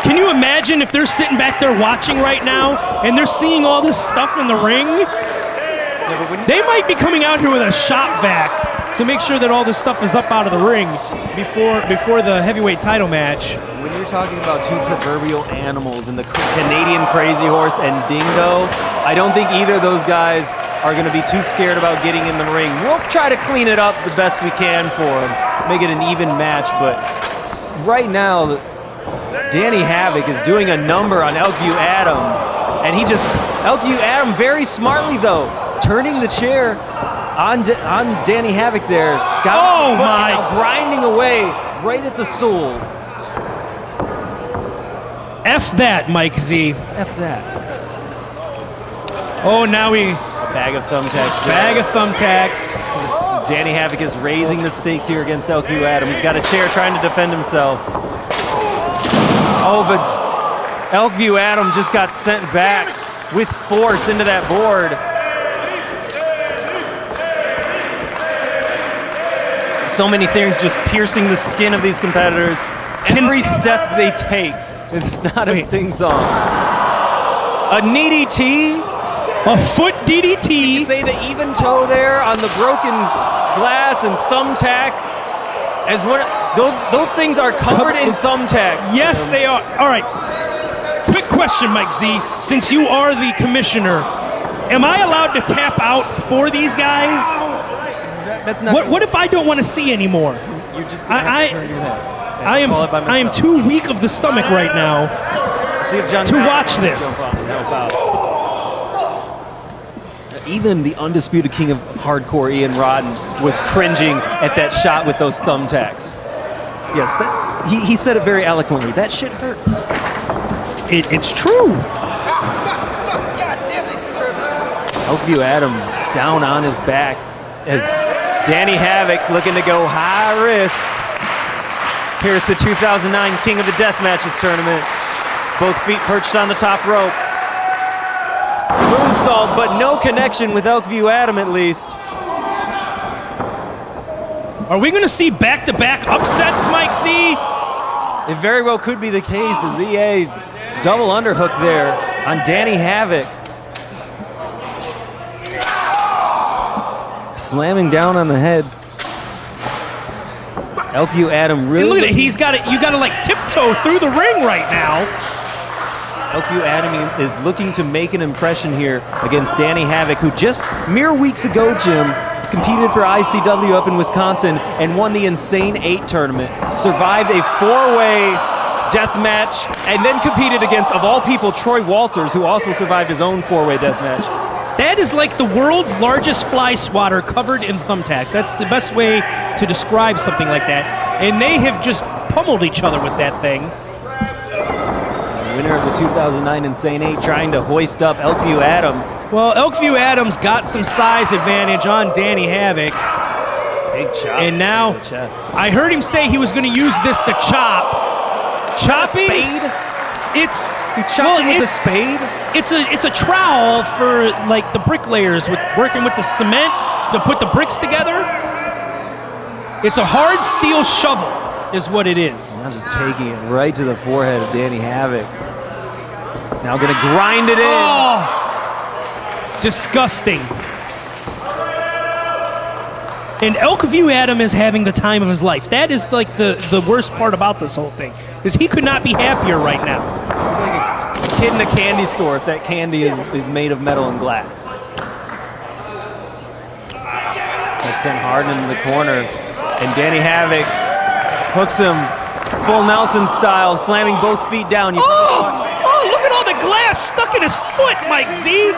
Can you imagine if they're sitting back there watching right now and they're seeing all this stuff in the ring? They might be coming out here with a shop vac to make sure that all this stuff is up out of the ring before the heavyweight title match. When you're talking about two proverbial animals in the Canadian Crazy Horse and Dingo, I don't think either of those guys are going to be too scared about getting in the ring. We'll try to clean it up the best we can for them, make it an even match, but right now, Danny Havoc is doing a number on Elkview Adam, and Elkview Adam very smartly though, turning the chair on Danny Havoc there. Now grinding away right at the soul. F that, Mike Z. F that. Oh, now a bag of thumbtacks there. Bag of thumbtacks. Danny Havoc is raising the stakes here against Elkview Adam. He's got a chair trying to defend himself. Oh, but Elkview Adam just got sent back with force into that board. So many things just piercing the skin of these competitors. Every step they take, it's not a sting song. A knee DDT. A foot DDT. You say the even toe there on the broken glass and thumbtacks. As one, those things are covered in thumbtacks. Yes, they are. All right. Quick question, Mike Z. Since you are the commissioner, am I allowed to tap out for these guys? That's not. What if I don't want to see anymore? You're just gonna have to turn your head. I am too weak of the stomach right now See if John to Madden watch wants to this. jump on and help out. Even the undisputed king of hardcore, Ian Rodden, was cringing at that shot with those thumbtacks. Yes, he said it very eloquently. That shit hurts. It's true. Elkview Adam down on his back as Danny Havoc looking to go high risk here at the 2009 King of the Deathmatches tournament. Both feet perched on the top rope. Moonsault, but no connection with Elkview Adam at least. Are we going to see back-to-back upsets, Mike Z? It very well could be the case as EA double underhook there on Danny Havoc. Slamming down on the head. Elkview Adam really. And look at it. You got to like tiptoe through the ring right now. Elkview Adam is looking to make an impression here against Danny Havoc, who just mere weeks ago, Jim, competed for ICW up in Wisconsin and won the Insane 8 tournament. Survived a 4-way death match and then competed against, of all people, Troy Walters, who also survived his own 4-way death match. That is like the world's largest fly swatter covered in thumbtacks. That's the best way to describe something like that. And they have just pummeled each other with that thing. Winner of the 2009 Insane 8 trying to hoist up Elkview Adam. Well, Elkview Adams got some size advantage on Danny Havoc. Big chops And now, to the chest. I heard him say he was going to use this to chop. Chopping? Spade? It's He chopped him with a spade? It's a trowel for like the bricklayers with working with the cement to put the bricks together. It's a hard steel shovel, is what it is. Now just taking it right to the forehead of Danny Havoc. Now gonna grind it in. Oh, disgusting. And Elkview Adam is having the time of his life. That is like the worst part about this whole thing, is he could not be happier right now. He's like a kid in a candy store if that candy is made of metal and glass. That's sent hard into the corner. And Danny Havoc hooks him full Nelson style, slamming both feet down. Oh, look at all the glass stuck in his foot, Mike Z.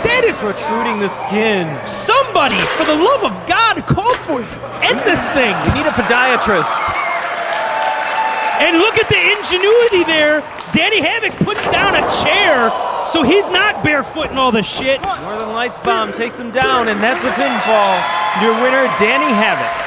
That is protruding the skin. somebody, for the love of God, call for it. End this thing. We need a podiatrist. And look at the ingenuity there. Danny Havoc puts down a chair, so he's not barefoot and all the shit. Northern Lights Bomb takes him down, and that's a pinfall. Your winner, Danny Havoc.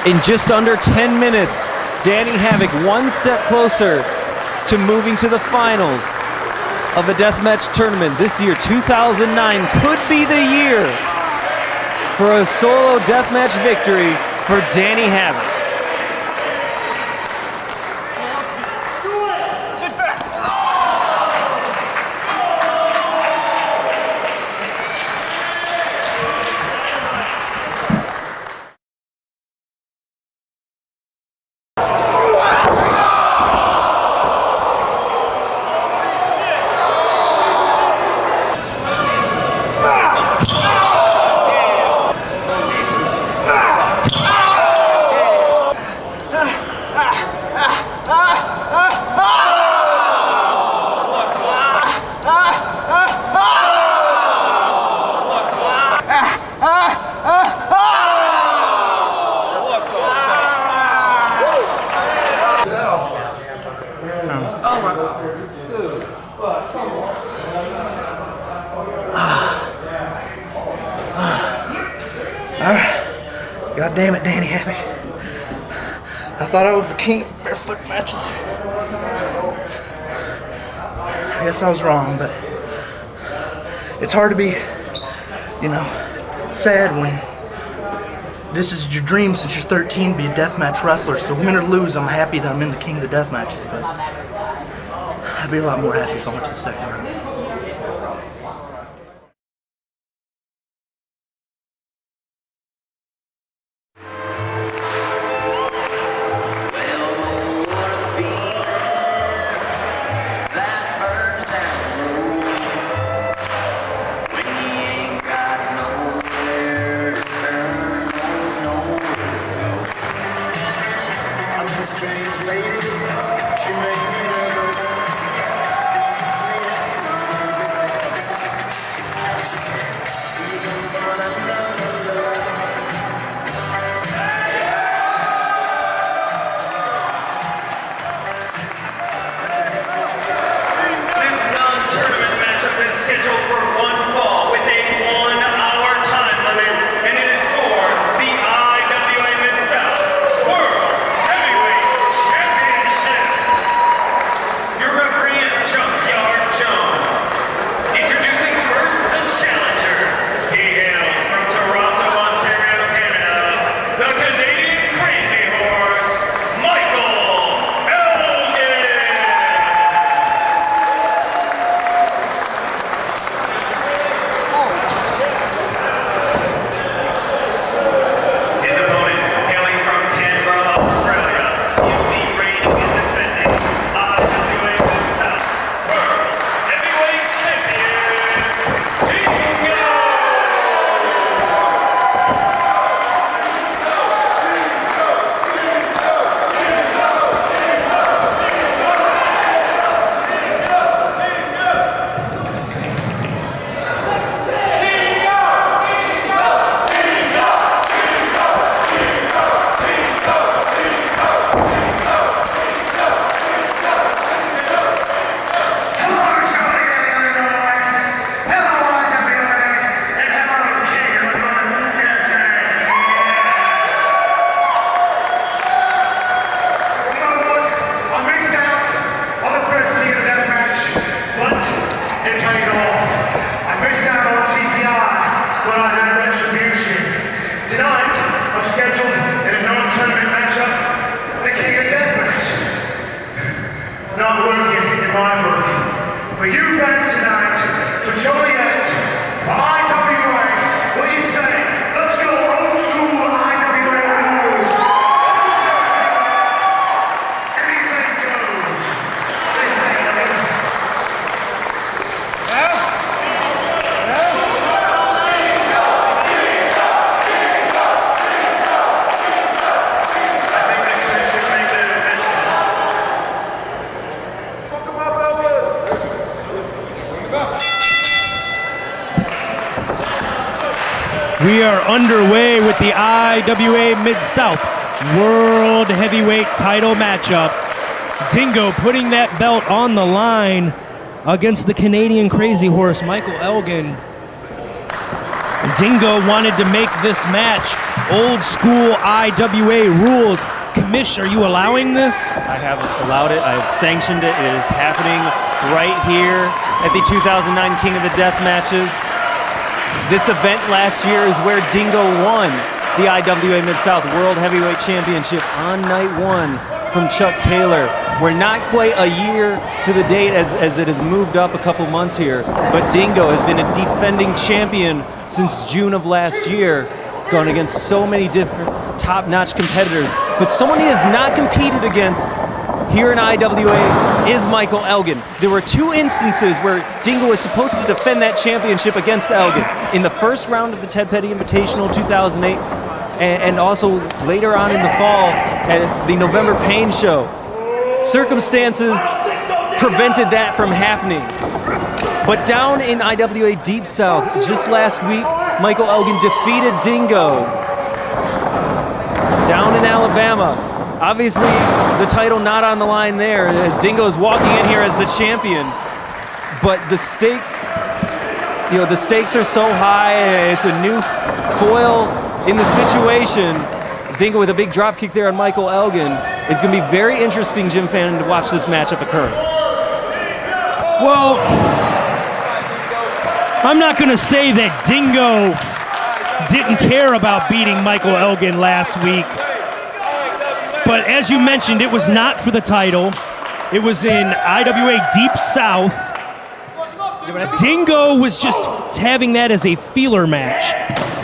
In just under 10 minutes, Danny Havoc one step closer to moving to the finals of the Deathmatch tournament. This year, 2009, could be the year for a solo Deathmatch victory for Danny Havoc. God damn it, Danny Havoc. I thought I was the king of barefoot matches. I guess I was wrong, but it's hard to be, sad when this is your dream since you're 13 to be a deathmatch wrestler. So win or lose, I'm happy that I'm in the king of the deathmatches, but I'd be a lot more happy if I went to the second round. We are underway with the IWA Mid-South World Heavyweight title matchup. Dingo putting that belt on the line against the Canadian Crazy Horse, Michael Elgin. Dingo wanted to make this match old school IWA rules. Commish, are you allowing this? I have allowed it. I have sanctioned it. It is happening right here at the 2009 King of the Deathmatches. This event last year is where Dingo won the IWA Mid-South World Heavyweight Championship on night one from Chuck Taylor. We're not quite a year to the date as it has moved up a couple months here, but Dingo has been a defending champion since June of last year, going against so many different top-notch competitors. But someone he has not competed against here in IWA is Michael Elgin. There were two instances where Dingo was supposed to defend that championship against Elgin. In the first round of the Ted Petty Invitational 2008, and also later on in the fall at the November Payne show. Circumstances prevented that from happening. But down in IWA Deep South, just last week, Michael Elgin defeated Dingo down in Alabama. Obviously, the title not on the line there, as Dingo is walking in here as the champion. But the stakes, the stakes are so high. It's a new foil in the situation. As Dingo with a big drop kick there on Michael Elgin. It's going to be very interesting, Jim Fannin, to watch this matchup occur. Well, I'm not going to say that Dingo didn't care about beating Michael Elgin last week. But as you mentioned, it was not for the title. It was in IWA Deep South. Dingo was just having that as a feeler match.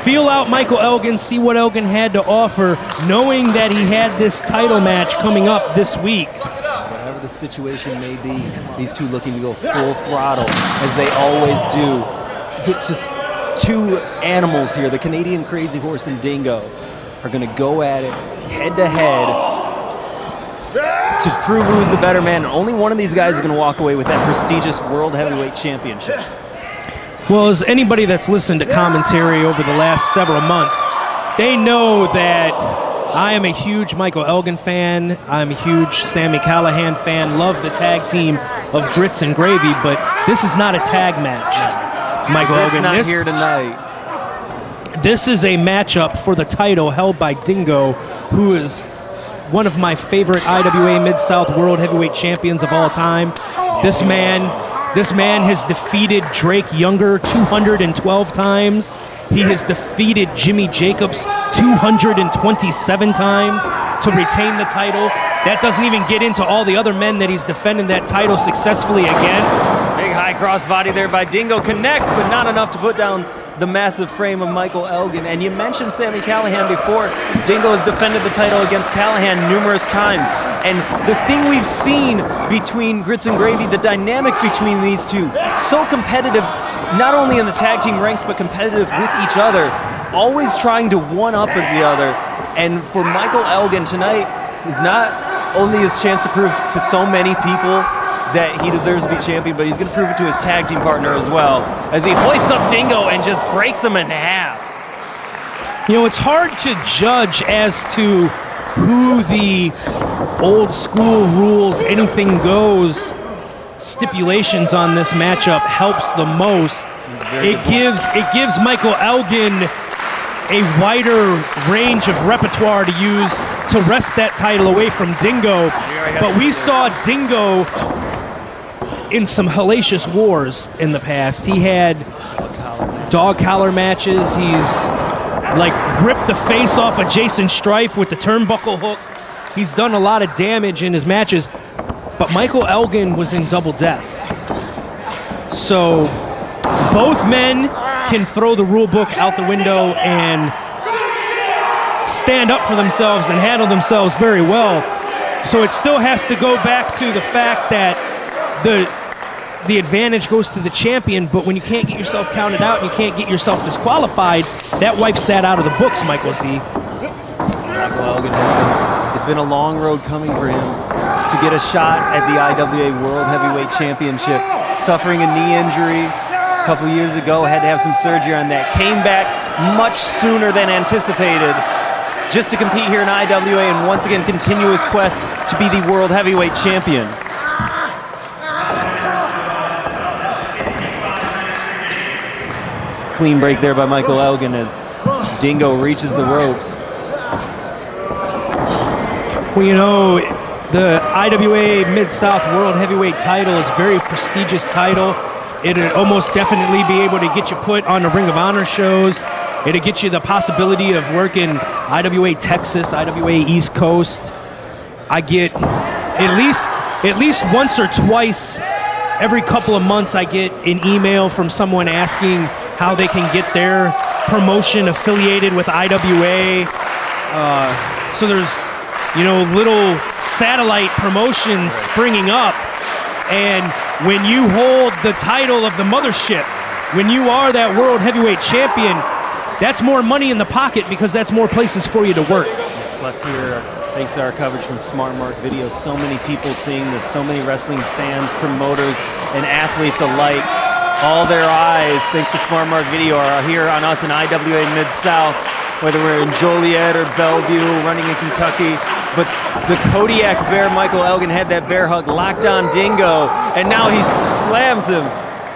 Feel out Michael Elgin, see what Elgin had to offer, knowing that he had this title match coming up this week. Whatever the situation may be, these two looking to go full throttle, as they always do. It's just two animals here. The Canadian Crazy Horse and Dingo are going to go at it head-to-head to prove who's the better man. And only one of these guys is going to walk away with that prestigious World Heavyweight Championship. Well, as anybody that's listened to commentary over the last several months, they know that I am a huge Michael Elgin fan. I'm a huge Sami Callihan fan. Love the tag team of Grits and Gravy, but this is not a tag match. Michael Elgin, not here tonight. This is a matchup for the title held by Dingo, who is one of my favorite IWA Mid-South World Heavyweight Champions of all time. This man has defeated Drake Younger 212 times. He has defeated Jimmy Jacobs 227 times to retain the title. That doesn't even get into all the other men that he's defended that title successfully against. Big high crossbody there by Dingo, connects, but not enough to put down the massive frame of Michael Elgin. And you mentioned Sami Callihan before. Dingo has defended the title against Callihan numerous times. And the thing we've seen between Grits and Gravy, the dynamic between these two, so competitive, not only in the tag team ranks, but competitive with each other, always trying to one-up of the other. And for Michael Elgin tonight is not only his chance to prove to so many people that he deserves to be champion, but he's going to prove it to his tag team partner as well, as he hoists up Dingo and just breaks him in half. It's hard to judge as to who the old school rules, anything goes stipulations on this matchup helps the most. It gives Michael Elgin a wider range of repertoire to use to wrest that title away from Dingo. But we saw Dingo in some hellacious wars in the past. He had dog collar matches. He's ripped the face off of Jason Strife with the turnbuckle hook. He's done a lot of damage in his matches. But Michael Elgin was in double death. So both men can throw the rule book out the window and stand up for themselves and handle themselves very well. So it still has to go back to the fact that the advantage goes to the champion, but when you can't get yourself counted out and you can't get yourself disqualified, that wipes that out of the books, Michael Z. Michael Elgin it's been a long road coming for him to get a shot at the IWA World Heavyweight Championship. Suffering a knee injury a couple years ago, had to have some surgery on that. Came back much sooner than anticipated, just to compete here in IWA and once again continue his quest to be the World Heavyweight Champion. Clean break there by Michael Elgin as Dingo reaches the ropes. Well, you know, the IWA Mid-South World Heavyweight title is a very prestigious title. It'd almost definitely be able to get you put on the Ring of Honor shows. It'd get you the possibility of working IWA Texas, IWA East Coast. I get at least once or twice every couple of months I get an email from someone asking how they can get their promotion affiliated with IWA. So there's, you know, little satellite promotions springing up. And when you hold the title of the mothership, when you are that World Heavyweight Champion, that's more money in the pocket because that's more places for you to work. Plus here, thanks to our coverage from Smart Mark Video, so many people seeing this, so many wrestling fans, promoters, and athletes alike. All their eyes, thanks to Smart Mark Video, are here on us in IWA Mid-South, whether we're in Joliet or Bellevue, running in Kentucky. But the Kodiak Bear, Michael Elgin, had that bear hug locked on Dingo, and now he slams him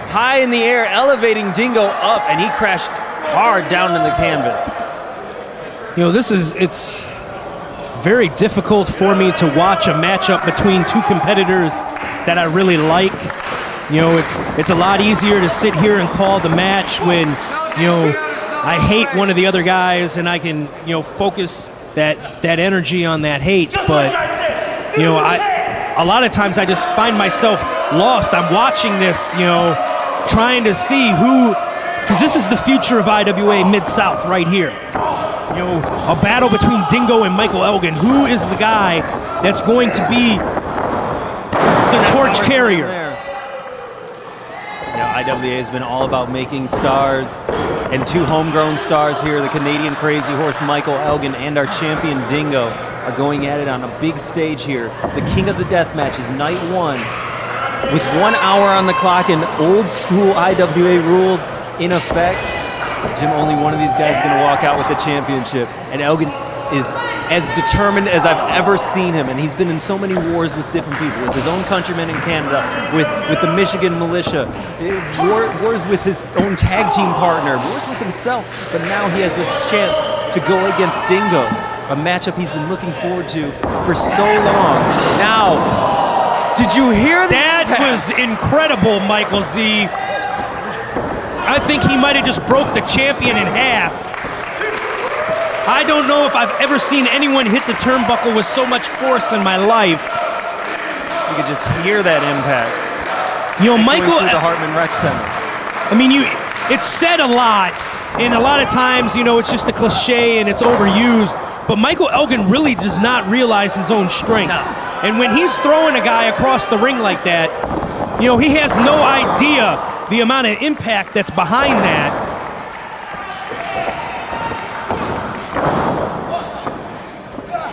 high in the air, elevating Dingo up, and he crashed hard down in the canvas. You know, it's very difficult for me to watch a matchup between two competitors that I really like. You know, it's a lot easier to sit here and call the match when, you know, I hate one of the other guys and I can, you know, focus that energy on that hate. But, you know, a lot of times I just find myself lost. I'm watching this, you know, trying to see who, because this is the future of IWA Mid-South right here. You know, a battle between Dingo and Michael Elgin. Who is the guy that's going to be the torch carrier? You know, IWA has been all about making stars, and two homegrown stars here, the Canadian Crazy Horse Michael Elgin and our champion Dingo, are going at it on a big stage here. The King of the Deathmatch is night one, with 1 hour on the clock and old school IWA rules in effect. Jim, only one of these guys is going to walk out with the championship, and Elgin is as determined as I've ever seen him, and he's been in so many wars with different people, with his own countrymen in Canada, with the Michigan militia, wars with his own tag team partner, wars with himself, but now he has this chance to go against Dingo, a matchup he's been looking forward to for so long. Now, did you hear that? That was incredible, Michael Z. I think he might have just broke the champion in half. I don't know if I've ever seen anyone hit the turnbuckle with so much force in my life. You could just hear that impact. You know, Michael, through the Hartman Rec Center. I mean, it's said a lot, and a lot of times, you know, it's just a cliche and it's overused, but Michael Elgin really does not realize his own strength. No. And when he's throwing a guy across the ring like that, you know, he has no idea the amount of impact that's behind that.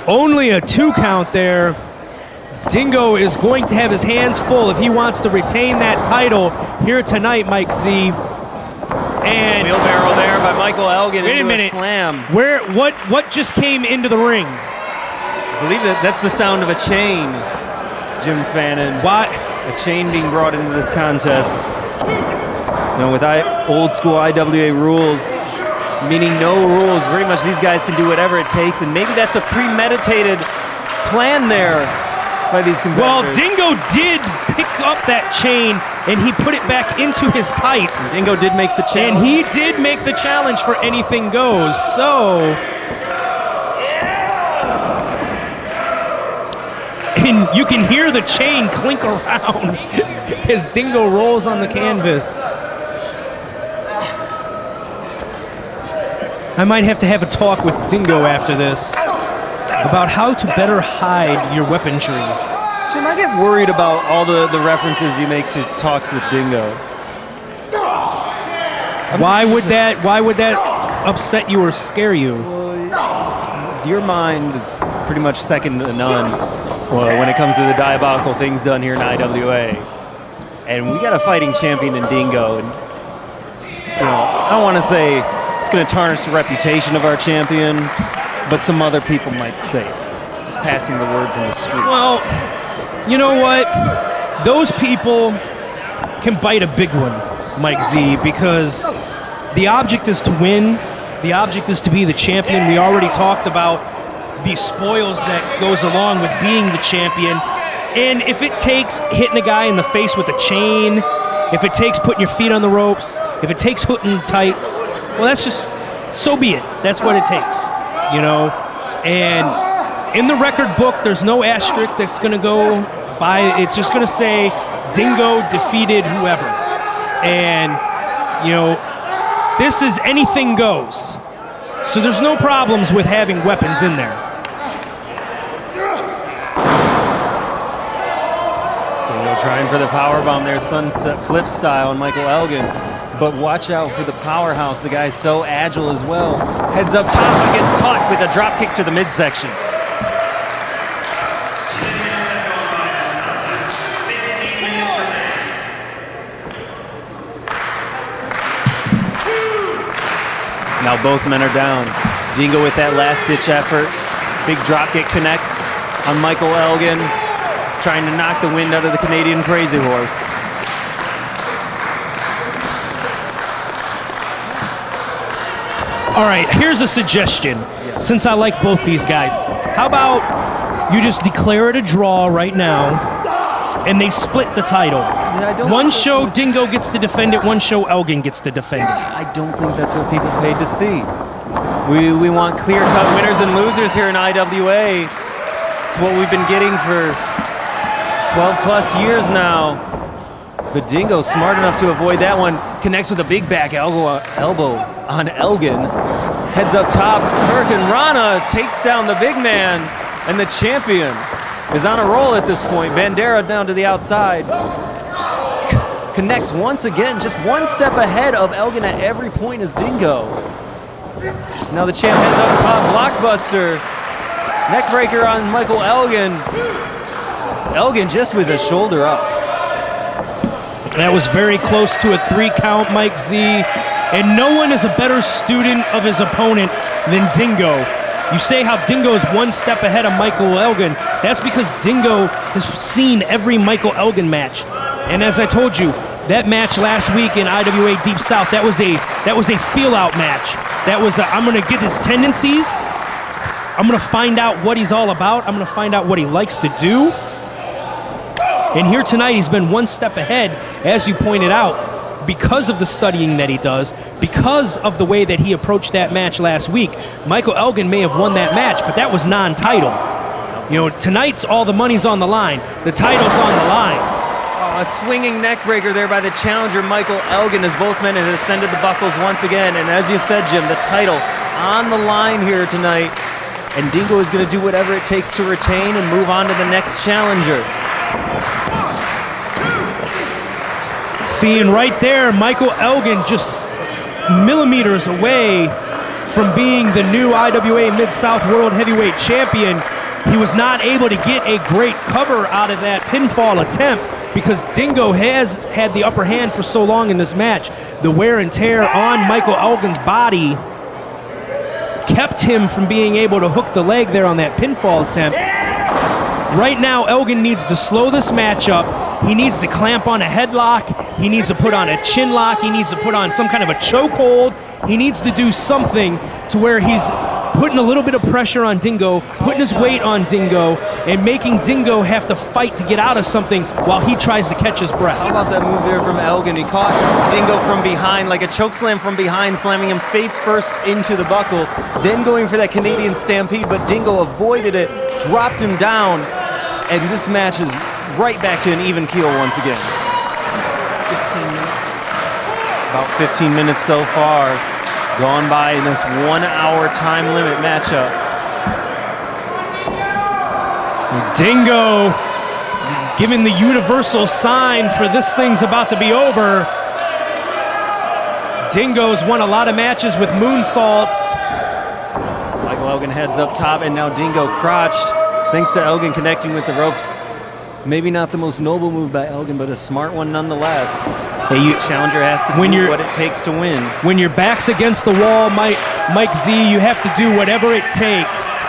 Only a 2 count there. Dingo is going to have his hands full if he wants to retain that title here tonight, Mike Z. And wheelbarrow there by Michael Elgin. Wait a minute. Slam. What just came into the ring? I believe that's the sound of a chain, Jim Fannin. What? A chain being brought into this contest. You know, with old school IWA rules, meaning no rules, pretty much these guys can do whatever it takes, and maybe that's a premeditated plan there by these competitors. Well, Dingo did pick up that chain, and he put it back into his tights. Dingo did make the challenge. And he did make the challenge for anything goes, so... And you can hear the chain clink around as Dingo rolls on the canvas. I might have to have a talk with Dingo after this about how to better hide your weaponry. Jim, I get worried about all the references you make to talks with Dingo. Why would that upset you or scare you? Your mind is pretty much second to none when it comes to the diabolical things done here in IWA. And we got a fighting champion in Dingo. And, you know, I don't want to say It's going to tarnish the reputation of our champion, but some other people might say it. Just passing the word from the street. Well, you know what? Those people can bite a big one, Mike Z, because the object is to win. The object is to be the champion. We already talked about the spoils that goes along with being the champion. And if it takes hitting a guy in the face with a chain, if it takes putting your feet on the ropes, if it takes hooking the tights, well, that's just, so be it. That's what it takes, you know? And in the record book, there's no asterisk that's going to go by. It's just going to say Dingo defeated whoever. And, you know, this is anything goes. So there's no problems with having weapons in there. Dingo trying for the powerbomb there, sunset flip style on Michael Elgin. But watch out for the powerhouse. The guy's so agile as well. Heads up top, but gets caught with a drop kick to the midsection. Now both men are down. Dingo with that last-ditch effort. Big drop kick connects on Michael Elgin, trying to knock the wind out of the Canadian Crazy Horse. All right, here's a suggestion. Since I like both these guys, how about you just declare it a draw right now, and they split the title. One show Dingo gets to defend it, one show Elgin gets to defend it. I don't think that's what people paid to see. We want clear-cut winners and losers here in IWA. It's what we've been getting for 12-plus years now. But Dingo's smart enough to avoid that one. Connects with a big back elbow on Elgin. Heads up top. Hurricane Rana takes down the big man. And the champion is on a roll at this point. Bandera down to the outside. Connects once again. Just one step ahead of Elgin at every point is Dingo. Now the champ heads up top. Blockbuster. Neckbreaker on Michael Elgin. Elgin just with his shoulder up. That was very close to a 3 count, Mike Z. And no one is a better student of his opponent than Dingo. You say how Dingo is one step ahead of Michael Elgin. That's because Dingo has seen every Michael Elgin match. And as I told you, that match last week in IWA Deep South, that was a feel-out match. That was I'm going to get his tendencies. I'm going to find out what he's all about. I'm going to find out what he likes to do. And here tonight, he's been one step ahead, as you pointed out, because of the studying that he does, because of the way that he approached that match last week. Michael Elgin may have won that match, but that was non-title. You know, tonight's all the money's on the line. The title's on the line. A swinging neckbreaker there by the challenger, Michael Elgin, as both men have ascended the buckles once again. And as you said, Jim, the title on the line here tonight. And Dingo is going to do whatever it takes to retain and move on to the next challenger. Seeing right there, Michael Elgin just millimeters away from being the new IWA Mid-South World Heavyweight Champion. He was not able to get a great cover out of that pinfall attempt because Dingo has had the upper hand for so long in this match. The wear and tear on Michael Elgin's body kept him from being able to hook the leg there on that pinfall attempt. Right now, Elgin needs to slow this match up. He needs to clamp on a headlock. He needs to put on a chin lock. He needs to put on some kind of a chokehold. He needs to do something to where he's putting a little bit of pressure on Dingo, putting his weight on Dingo, and making Dingo have to fight to get out of something while he tries to catch his breath. How about that move there from Elgin? He caught Dingo from behind, like a choke slam from behind, slamming him face first into the buckle, then going for that Canadian stampede, but Dingo avoided it, dropped him down, and this match is right back to an even keel once again. 15 minutes. About 15 minutes so far gone by in this 1 hour time limit matchup. Dingo giving the universal sign for this thing's about to be over. Dingo's won a lot of matches with moonsaults. Michael Elgin heads up top, and now Dingo crotched. Thanks to Elgin connecting with the ropes. Maybe not the most noble move by Elgin, but a smart one nonetheless. Challenger has to do what it takes to win. When your back's against the wall, Mike Z, you have to do whatever it takes.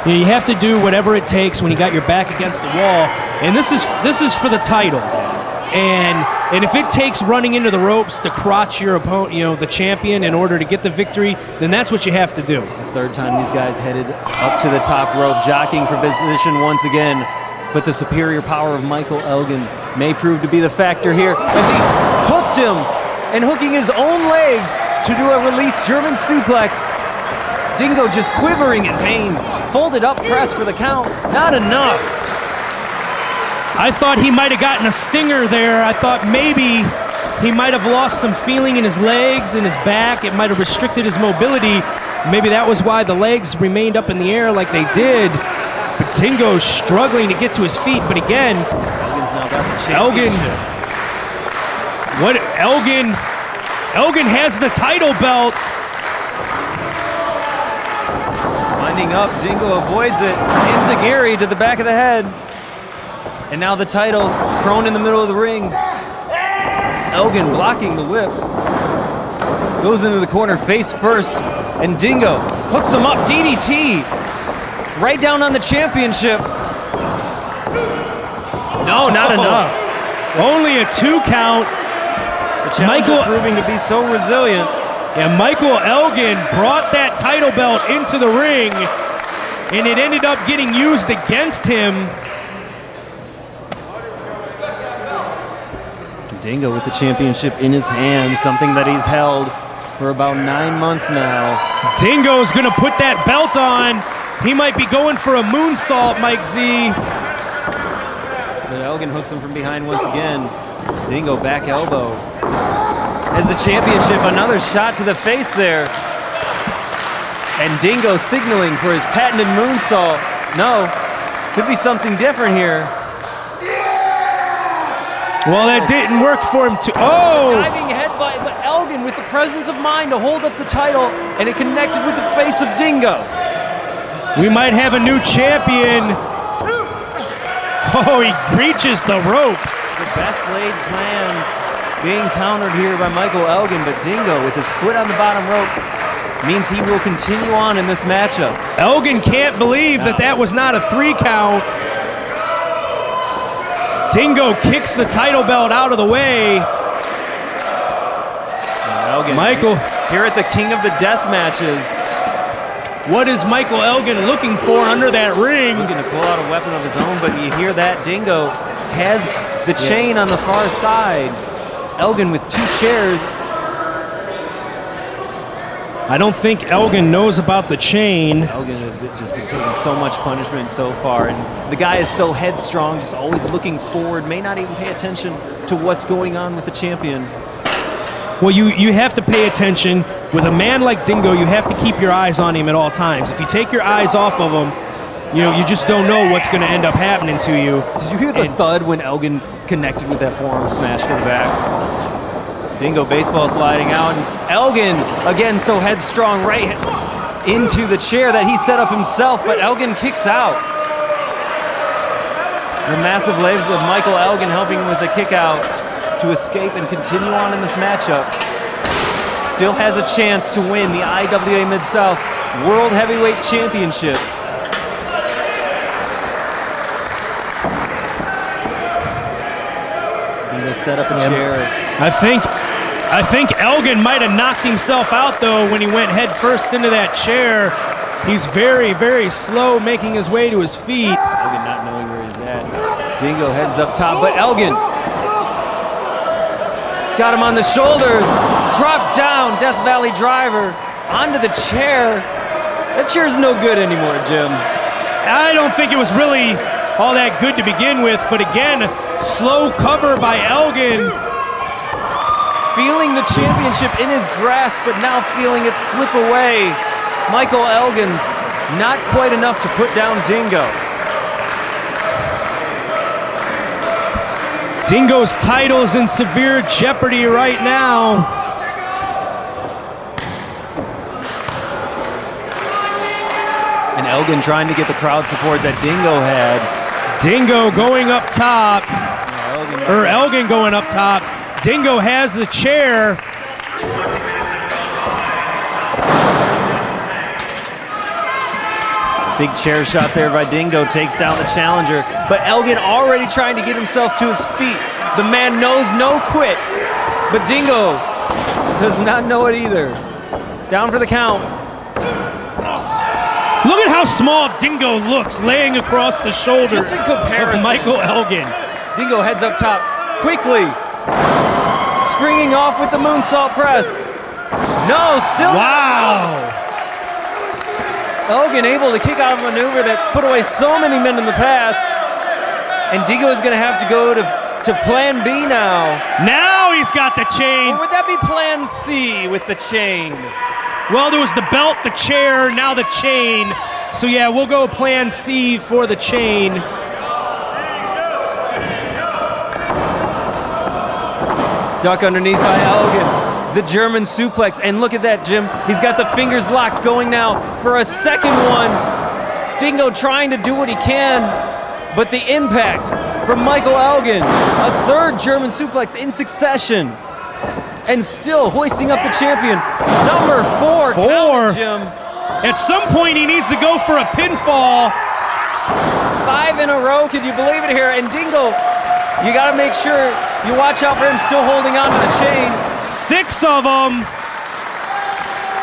You have to do whatever it takes when you got your back against the wall, and this is for the title. And if it takes running into the ropes to crotch your opponent, the champion, in order to get the victory, then that's what you have to do. The third time these guys headed up to the top rope, jockeying for position once again. But the superior power of Michael Elgin may prove to be the factor here as he hooked him and hooking his own legs to do a release German suplex. Dingo just quivering in pain. Folded up press for the count. Not enough. I thought he might have gotten a stinger there. I thought maybe he might have lost some feeling in his legs, in his back. It might have restricted his mobility. Maybe that was why the legs remained up in the air like they did. But Dingo's struggling to get to his feet. But again, Elgin's now got the championship. Elgin has the title belt. Winding up, Dingo avoids it. Enziguri to the back of the head. And now the title prone in the middle of the ring. Elgin blocking the whip. Goes into the corner face first. And Dingo hooks him up. DDT. Right down on the championship. No, not enough. Only a 2 count. The challenger proving to be so resilient. And Michael Elgin brought that title belt into the ring, and it ended up getting used against him. Dingo with the championship in his hands, something that he's held for about 9 months now. Dingo's gonna put that belt on. He might be going for a moonsault, Mike Z. But Elgin hooks him from behind once again. Dingo back elbow. As the championship, another shot to the face there. And Dingo signaling for his patented moonsault. No, could be something different here. Well, that didn't work for him too. Oh! Diving headbutt, but Elgin with the presence of mind to hold up the title, and it connected with the face of Dingo. We might have a new champion. Oh, he reaches the ropes. The best laid plans being countered here by Michael Elgin, but Dingo with his foot on the bottom ropes means he will continue on in this matchup. Elgin can't believe that was not a 3 count. Dingo kicks the title belt out of the way. Elgin, Michael, here at the King of the Deathmatches. What is Michael Elgin looking for under that ring? Looking to pull out a weapon of his own, but you hear that Dingo has the chain on the far side. Elgin with 2 chairs. I don't think Elgin knows about the chain. Elgin has just been taking so much punishment so far, and the guy is so headstrong, just always looking forward, may not even pay attention to what's going on with the champion. Well, you have to pay attention. With a man like Dingo, you have to keep your eyes on him at all times. If you take your eyes off of him, you just don't know what's going to end up happening to you. Did you hear the thud when Elgin connected with that forearm smash to the back? Dingo baseball sliding out, and Elgin, again, so headstrong, right into the chair that he set up himself, but Elgin kicks out. The massive legs of Michael Elgin helping him with the kick out to escape and continue on in this matchup. Still has a chance to win the IWA Mid-South World Heavyweight Championship. Dingo set up a chair. I think Elgin might have knocked himself out, though, when he went head first into that chair. He's very, very slow making his way to his feet. Elgin not knowing where he's at. Dingo heads up top, but Elgin, he's got him on the shoulders. Drop down, Death Valley driver onto the chair. That chair's no good anymore, Jim. I don't think it was really all that good to begin with, but again, slow cover by Elgin. Feeling the championship in his grasp, but now feeling it slip away. Michael Elgin, not quite enough to put down Dingo. Dingo's title's in severe jeopardy right now. And Elgin trying to get the crowd support that Dingo had. Dingo going up top, or Elgin going up top. Dingo has the chair. 20 minutes and Big chair shot there by Dingo takes down the challenger, but Elgin already trying to get himself to his feet. The man knows no quit, but Dingo does not know it either. Down for the count. Look at how small Dingo looks laying across the shoulders Just in comparison. of Michael Elgin. Dingo heads up top quickly, springing off with the moonsault press. No, still. Wow. Elgin able to kick out of a maneuver that's put away so many men in the past. And Dingo is going to have to go to plan B now. Now he's got the chain. Or would that be plan C with the chain? Well, there was the belt, the chair, now the chain. So yeah, we'll go plan C for the chain. Duck underneath by Elgin. The German suplex. And look at that, Jim. He's got the fingers locked going now for a second one. Dingo trying to do what he can, but the impact from Michael Elgin. A third German suplex in succession. And still hoisting up the champion. Number 4. Count it, Jim. At some point, he needs to go for a pinfall. 5 in a row. Can you believe it here? And Dingo, you got to make sure you watch out for him still holding on to the chain. 6 of them.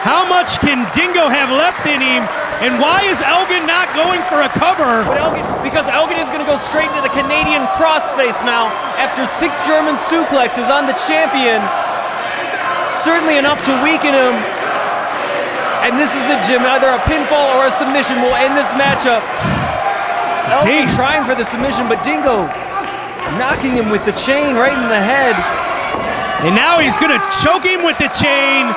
How much can Dingo have left in him? And why is Elgin not going for a cover? But because Elgin is going to go straight into the Canadian crossface now after 6 German suplexes on the champion. Certainly enough to weaken him. And this is it, Jim. Either a pinfall or a submission will end this matchup. Elgin trying for the submission, but Dingo knocking him with the chain right in the head. And now he's going to choke him with the chain.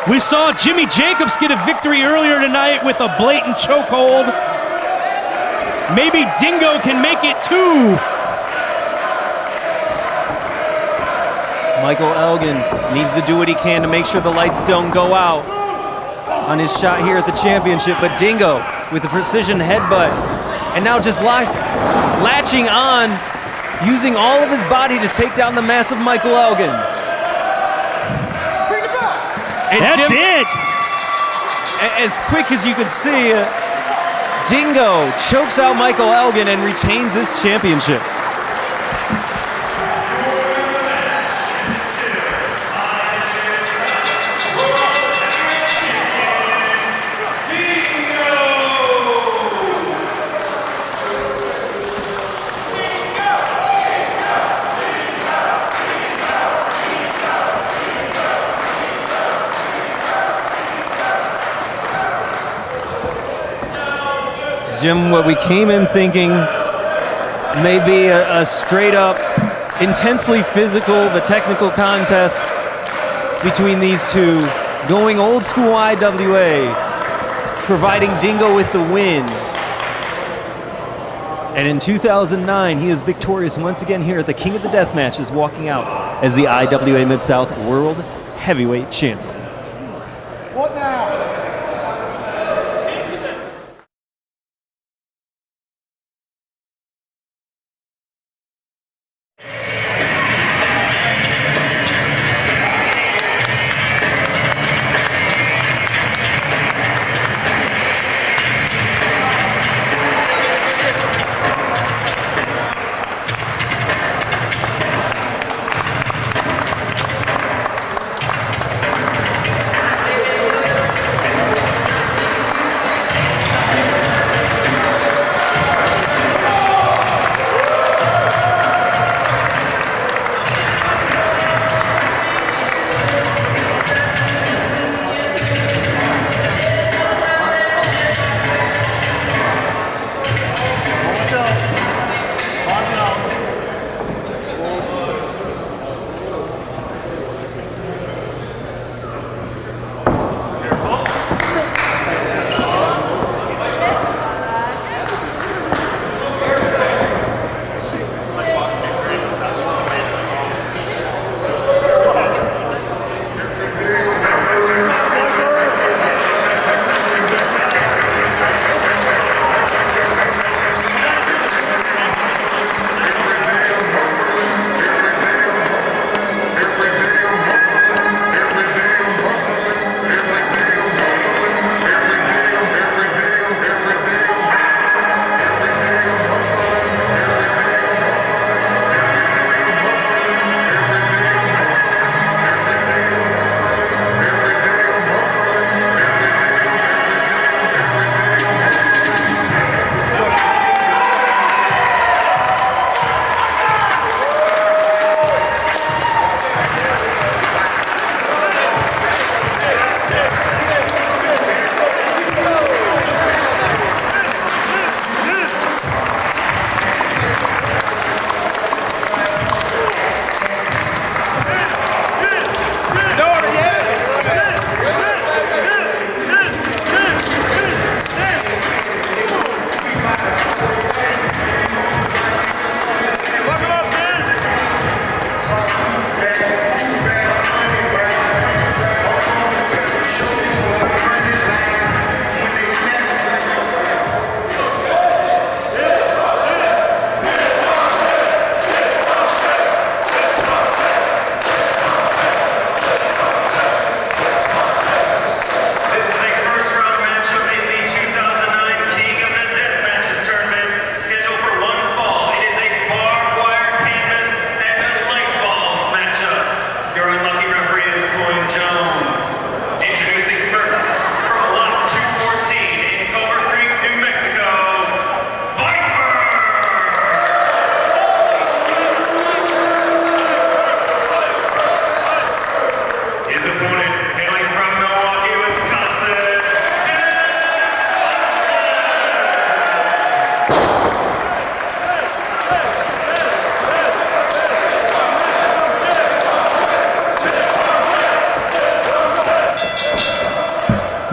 We saw Jimmy Jacobs get a victory earlier tonight with a blatant chokehold. Maybe Dingo can make it too. Michael Elgin needs to do what he can to make sure the lights don't go out on his shot here at the championship, but Dingo with the precision headbutt, and now just latching on, using all of his body to take down the massive Michael Elgin. And that's it! As quick as you could see, Dingo chokes out Michael Elgin and retains this championship. Jim, what we came in thinking may be a straight-up, intensely physical but technical contest between these two, going old school IWA, providing Dingo with the win. And in 2009, he is victorious once again here at the King of the Deathmatches, walking out as the IWA Mid-South World Heavyweight Champion. What now?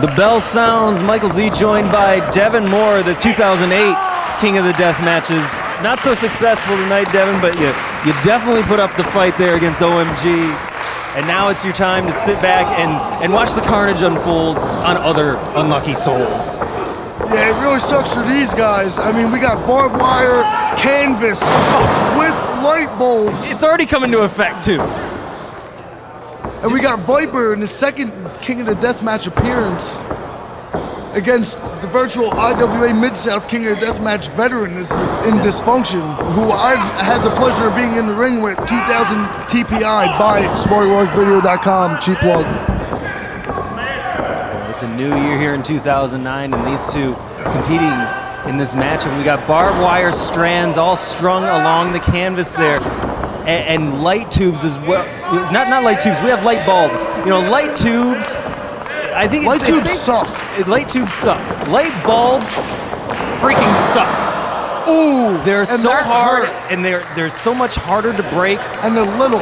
The bell sounds. Michael Z joined by Devin Moore, the 2008 King of the Deathmatches. Not so successful tonight, Devin, but you definitely put up the fight there against OMG. And now it's your time to sit back and watch the carnage unfold on other unlucky souls. Yeah, it really sucks for these guys. I mean, we got barbed wire, canvas, with light bulbs. It's already come into effect, too. And we got Viper in his second King of the Deathmatch appearance against the virtual IWA Mid-South King of the Deathmatch veteran in Dysfunction, who I've had the pleasure of being in the ring with. 2000 TPI by SmartyWorkVideo.com. Cheap plug. It's a new year here in 2009, and these two competing in this match. And we got barbed wire strands all strung along the canvas there, and light tubes as well. Not light tubes. We have light bulbs. You know, light tubes. I think light tubes suck. Light tubes suck. Light bulbs freaking suck. Ooh, they're so hard, hurt. and they're so much harder to break. And they're little,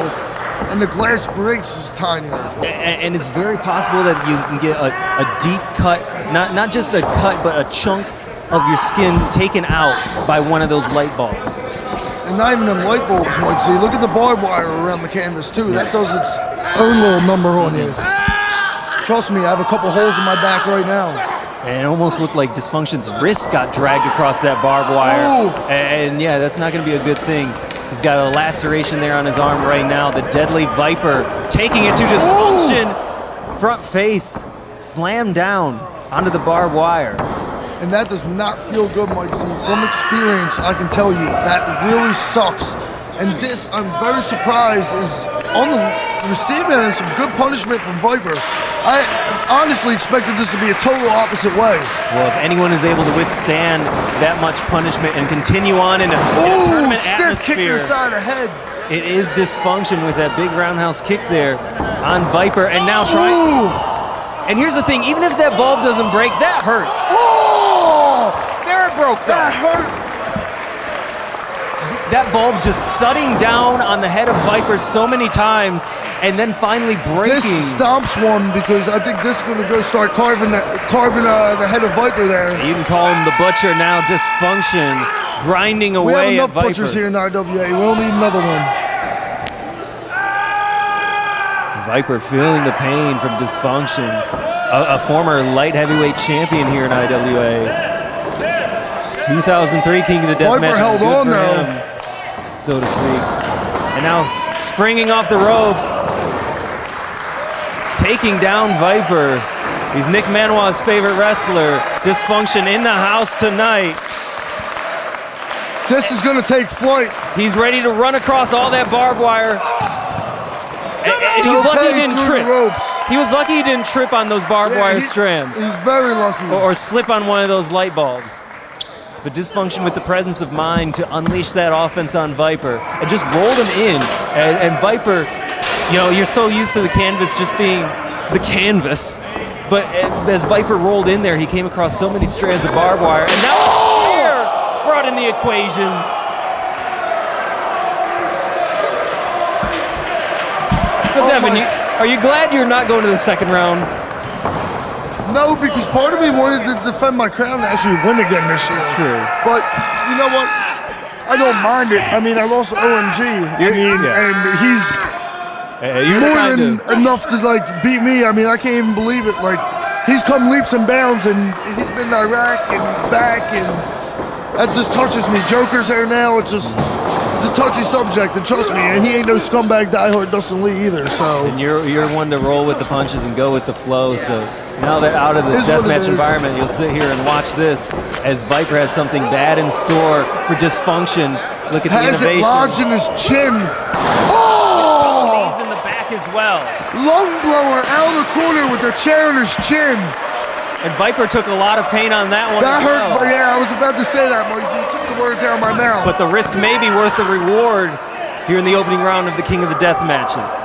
and the glass breaks is tinier. And it's very possible that you can get a deep cut, not just a cut, but a chunk of your skin taken out by one of those light bulbs. And not even them light bulbs, Mike. See, look at the barbed wire around the canvas too. That does its own little number on you. Trust me, I have a couple holes in my back right now. And it almost looked like Dysfunction's wrist got dragged across that barbed wire. Ooh. And yeah, that's not going to be a good thing. He's got a laceration there on his arm right now. The deadly Viper taking it to Dysfunction. Ooh. Front face slammed down onto the barbed wire. And that does not feel good, Mike Z. From experience, I can tell you, that really sucks. And this, I'm very surprised, is on the receiving end some good punishment from Viper. I honestly expected this to be a total opposite way. Well, if anyone is able to withstand that much punishment and continue on in a tournament stiff kick to atmosphere, the side of the head. It is Dysfunction with that big roundhouse kick there on Viper, and now trying. And here's the thing, even if that bulb doesn't break, that hurts. Oh! There it broke, though. That hurt. That bulb just thudding down on the head of Viper so many times, and then finally breaking. This stomps one because I think this is going to go start carving the head of Viper there. You can call him the Butcher now, Dysfunction, grinding away at Viper. We have enough Viper. butchers here in IWA. We don't need another one. Viper feeling the pain from Dysfunction, a former light heavyweight champion here in IWA. 2003 King of the Deathmatch. Viper held on though, so to speak. And now springing off the ropes, taking down Viper. He's Nick Manoir's favorite wrestler. Dysfunction in the house tonight. This is going to take flight. He's ready to run across all that barbed wire. And he's lucky he didn't trip. He was lucky he didn't trip on those barbed wire strands. He's very lucky. Or slip on one of those light bulbs. But Dysfunction with the presence of mind to unleash that offense on Viper and just rolled him in. And Viper, you know, you're so used to the canvas just being the canvas. But as Viper rolled in there, he came across so many strands of barbed wire. And now fear brought in the equation. So Devin, are you glad you're not going to the second round? No, because part of me wanted to defend my crown and actually win again this year. It's true. But you know what? I don't mind it. I mean, I lost to OMG. And he's more than enough to like beat me. I mean, I can't even believe it. Like, he's come leaps and bounds, and he's been to Iraq and back, and that just touches me. Joker's here now. It's a touchy subject, and trust me, and he ain't no scumbag diehard Dustin Lee either. So. And you're one to roll with the punches and go with the flow. So. Now that out of the deathmatch environment, you'll sit here and watch this as Viper has something bad in store for Dysfunction. Look at the innovation. Has it lodged in his chin. Oh! Knees in the back as well. Lung blower out of the corner with the chair in his chin. And Viper took a lot of pain on that one. That hurt, but yeah, I was about to say that, Mike. You took the words out of my mouth. But the risk may be worth the reward here in the opening round of the King of the Deathmatches.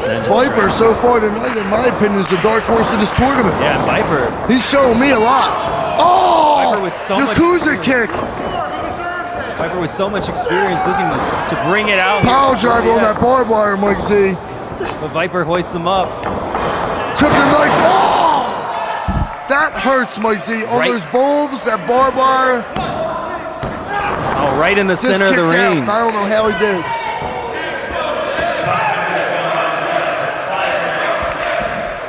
Viper so far tonight, in my opinion, is the dark horse of this tournament. Yeah, Viper. He's showing me a lot. Oh! Viper with so Yakuza kick. Viper with so much experience looking to bring it out. Power driver on that barbed wire, Mike Z. but Viper hoists him up. Kryptonite. Oh! That hurts, Mike Z. Oh, Right. there's bulbs, that barbed wire. Oh, right in the Just center of the kicked out. ring. I don't know how he did.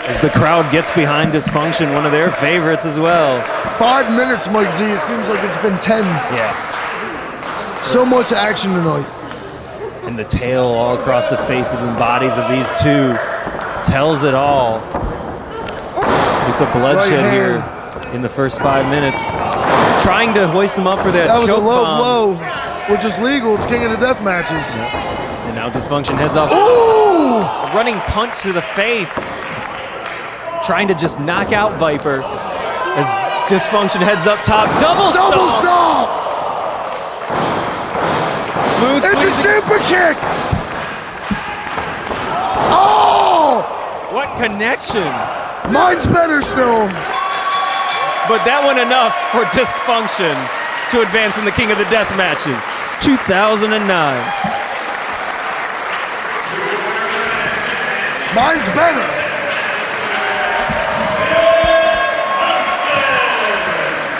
As the crowd gets behind Dysfunction, one of their favorites as well. 5 minutes, Mike Z. It seems like it's been 10. Yeah. So much action tonight. And the tail all across the faces and bodies of these two tells it all. With the bloodshed Right here in the first 5 minutes. Trying to hoist him up for that That was a choke low bomb. blow, which is legal. It's king of the death matches. And now Dysfunction heads off. Ooh! A running punch to the face. Trying to just knock out Viper. As Dysfunction heads up top. Double Double stomp! stop! Smooth It's a squeezing. super kick! Oh! What connection? Mine's better still. But that one enough for Dysfunction to advance in the King of the Death Matches 2009. Mine's better.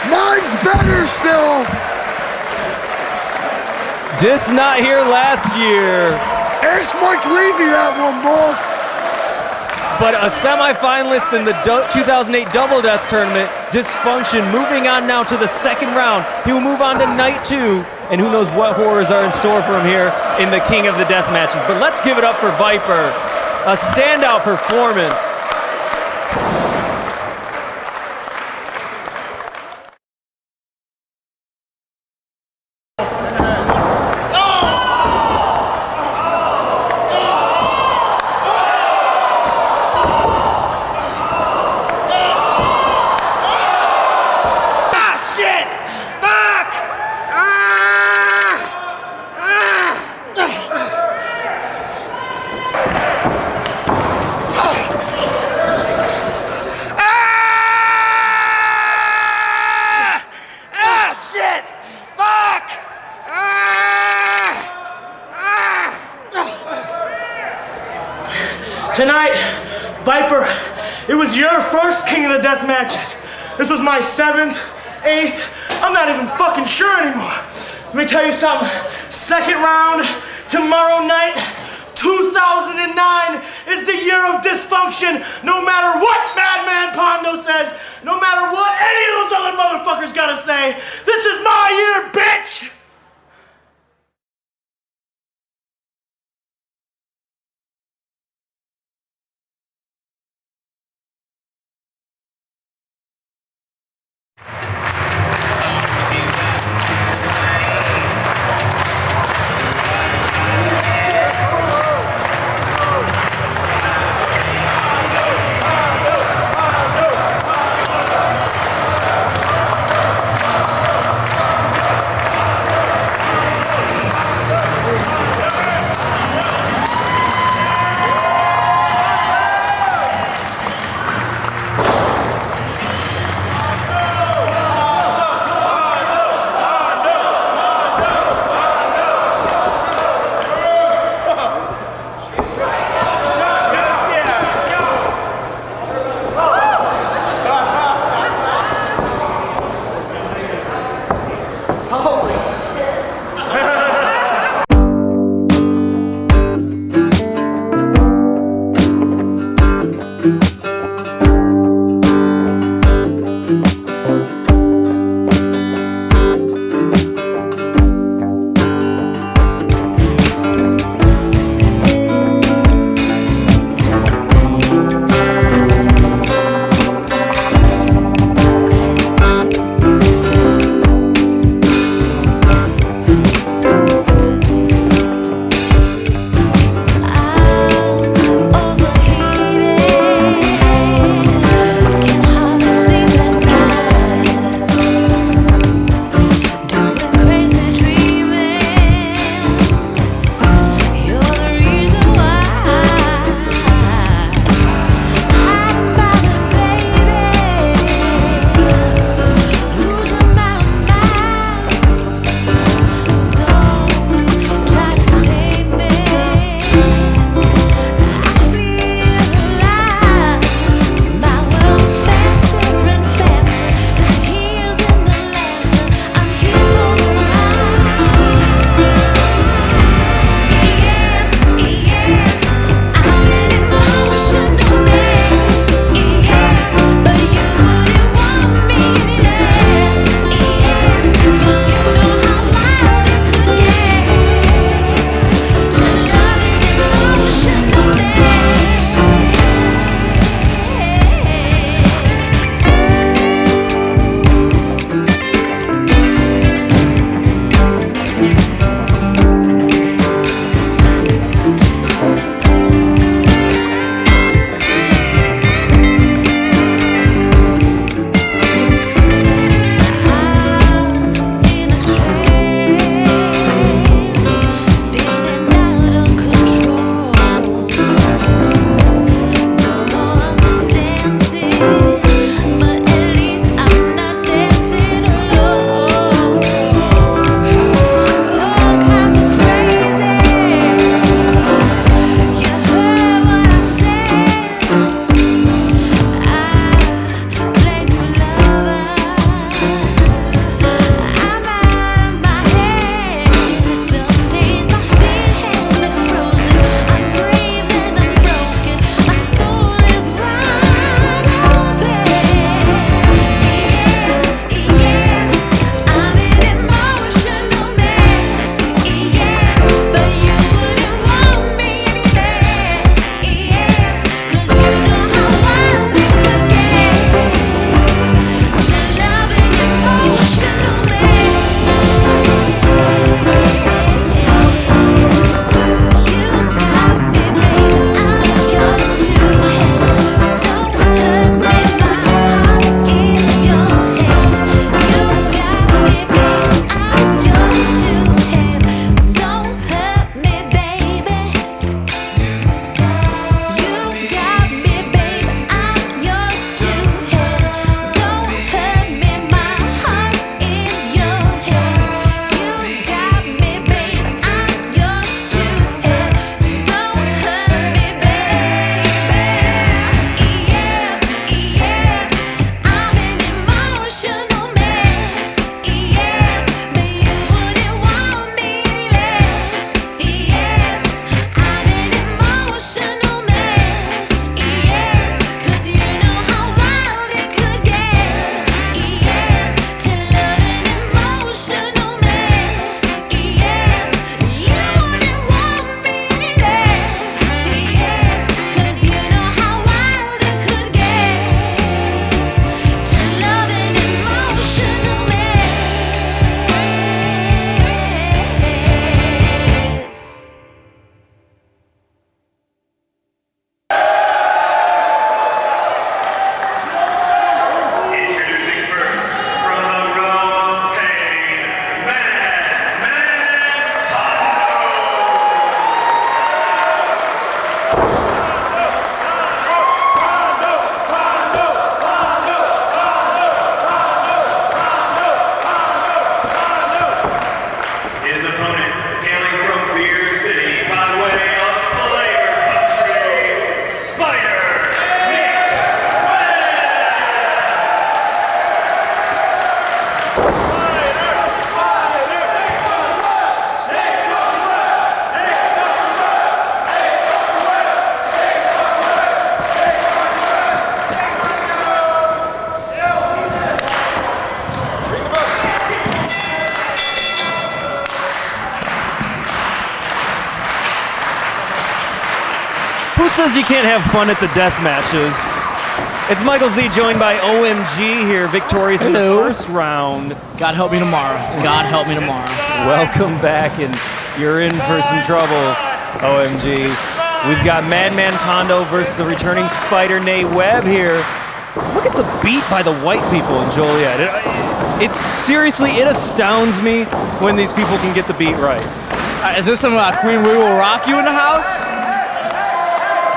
Mine's better still. Dys not here last year, Ask Mike Levy that one, boss. but a semifinalist in the 2008 Double Death Tournament. Dysfunction moving on now to the second round. He will move on to night 2, and who knows what horrors are in store for him here in the King of the Death Matches. But let's give it up for Viper. A standout performance. Tonight, Viper, it was your first King of the Death Matches. This was my 7th, 8th, I'm not even fucking sure anymore. Let me tell you something, second round, tomorrow night, 2009 is the year of Dysfunction. No matter what Madman Pondo says, no matter what any of those other motherfuckers gotta say, this is my year, bitch! Who says you can't have fun at the death matches? It's Michael Z joined by OMG here, victorious in the first round. God help me tomorrow. God help me tomorrow. Welcome back, and you're in for some trouble, OMG. We've got Madman Pondo versus the returning Spider Nate Webb here. Look at the beat by the white people in Joliet. It's seriously, it astounds me when these people can get the beat right. Is this some Queen We Will Rock You in the house?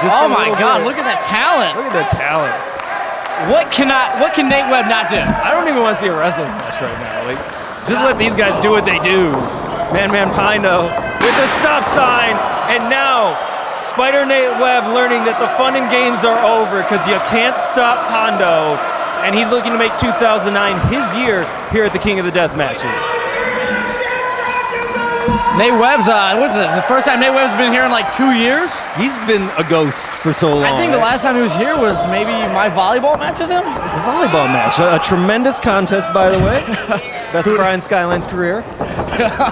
Just oh my God! Look at that talent. Look at that talent. What can Nate Webb not do? I don't even want to see a wrestling match right now. Like, just let these guys do what they do. Madman Pondo with the stop sign, and now Spider Nate Webb learning that the fun and games are over because you can't stop Pondo, and he's looking to make 2009 his year here at the King of the Death Matches. Nate Webb's, what's this, the first time Nate Webb's been here in like 2 years? He's been a ghost for so long. I think the last time he was here was maybe my volleyball match with him. The volleyball match, a tremendous contest, by the way. Best of Brian Skyline's career.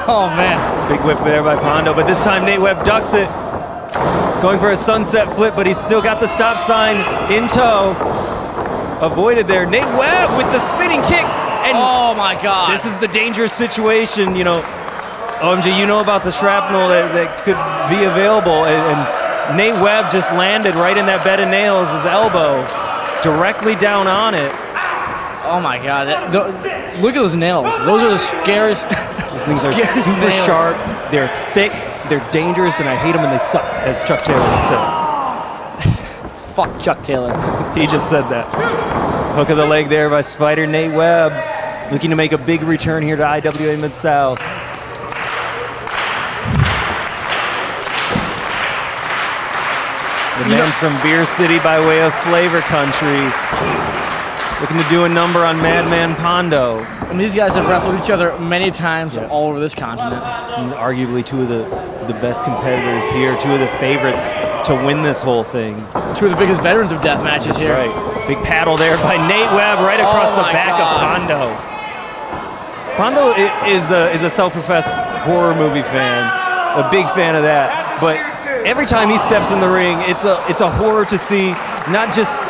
Oh, man. Big whip there by Pondo, but this time Nate Webb ducks it. Going for a sunset flip, but he's still got the stop sign in tow. Avoided there. Nate Webb with the spinning kick. And oh, my God. This is the dangerous situation, you know. OMG, you know about the shrapnel that could be available, and Nate Webb just landed right in that bed of nails, his elbow, directly down on it. Oh my God, look at those nails. Those are the scariest. Those things are super sharp, they're thick, they're dangerous, and I hate them and they suck, as Chuck Taylor would say. Fuck Chuck Taylor. He just said that. Hook of the leg there by Spider Nate Webb, looking to make a big return here to IWA Mid-South. The man from Beer City by way of Flavor Country, looking to do a number on Madman Pondo. And these guys have wrestled each other many times all over this continent. And arguably two of the best competitors here, two of the favorites to win this whole thing. Two of the biggest veterans of death matches here. Right. Big paddle there by Nate Webb right across the back of Pondo. Pondo is a self-professed horror movie fan, a big fan of that, but every time he steps in the ring, it's a horror to see, not just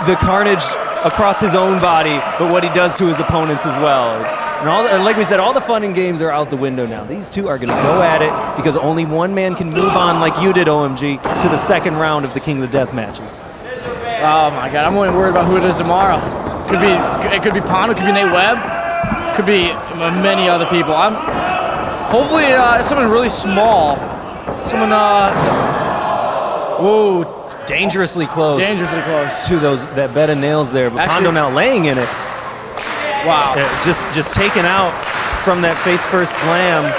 the carnage across his own body, but what he does to his opponents as well. And like we said, all the fun and games are out the window now. These two are going to go at it because only one man can move on, like you did, OMG, to the second round of the King of the Death matches. Oh my God, I'm only worried about who it is tomorrow. It could be Pondo, it could be Nate Webb, could be many other people. Hopefully someone really small. Someone, whoa. Dangerously close. Dangerously close. To that bed of nails there, but actually, Pondo now laying in it. Wow. Just taken out from that face-first slam.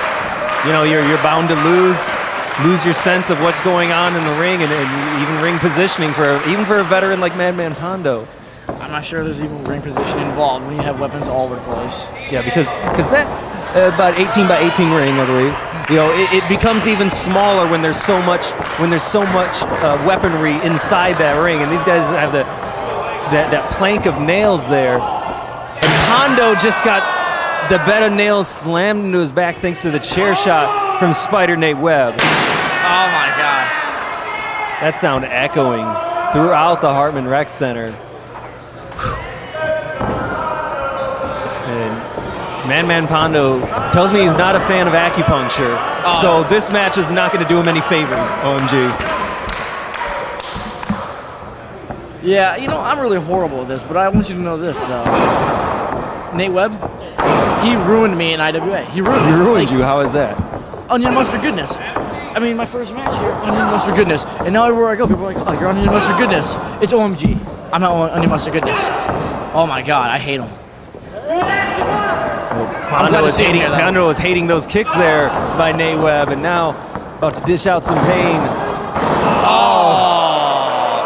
You know, you're bound to lose your sense of what's going on in the ring, and even ring positioning even for a veteran like Madman Pondo. I'm not sure there's even ring position involved when you have weapons all over the place. Yeah, because that about 18 by 18 ring, I believe. You know, it becomes even smaller when there's so much weaponry inside that ring, and these guys have that plank of nails there. And Pondo just got the bed of nails slammed into his back thanks to the chair shot from Spider Nate Webb. Oh my God! That sound echoing throughout the Hartman Rec Center. Madman Pondo tells me he's not a fan of acupuncture, so this match is not going to do him any favors, OMG. Yeah, you know, I'm really horrible at this, but I want you to know this, though. Nate Webb, he ruined me in IWA. He ruined you? How is that? Onion mustard goodness. I mean, my first match here, onion mustard goodness. And now everywhere I go, people are like, oh, you're onion mustard goodness. It's OMG. I'm not onion mustard goodness. Oh my God, I hate him. Pondo is hating those kicks there by Nate Webb, and now about to dish out some Payne. Oh!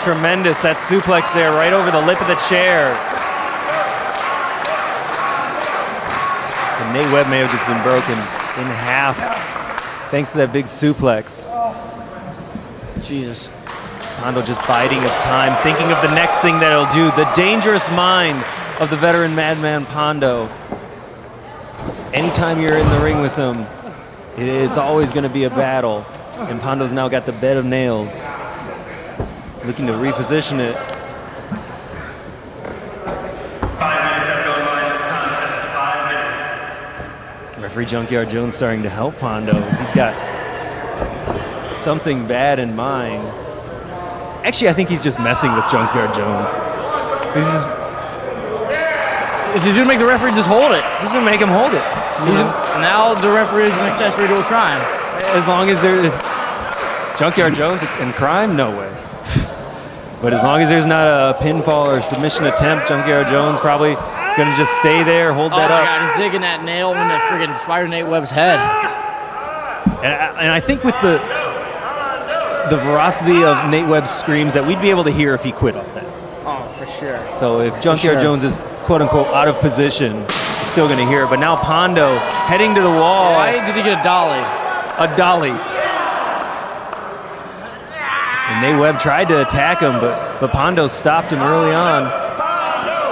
Tremendous, that suplex there right over the lip of the chair. And Nate Webb may have just been broken in half thanks to that big suplex. Jesus. Pondo just biding his time, thinking of the next thing that he'll do. The dangerous mind of the veteran Madman Pondo. Anytime you're in the ring with him, it's always going to be a battle. And Pondo's now got the bed of nails. looking to reposition it. 5 minutes have gone by in this contest. 5 minutes. Referee Junkyard Jones starting to help Pondo as he's got something bad in mind. Actually, I think he's just messing with Junkyard Jones. He's just He's gonna make the referee just hold it. gonna make him hold it. Now the referee is an accessory to a crime. As long as there's Junkyard Jones and crime, no way. But as long as there's not a pinfall or submission attempt, Junkyard Jones probably gonna just stay there, hold that Oh my up. God, he's digging that nail in the friggin' Spider Nate Webb's head. And I think with the veracity of Nate Webb's screams that we'd be able to hear if he quit off that. Oh, for sure. So if Junkyard Jones is quote-unquote out of position, he's still going to hear it. But now Pondo heading to the wall. Why did he get a dolly? A dolly. And Nate Webb tried to attack him, but Pondo stopped him early on.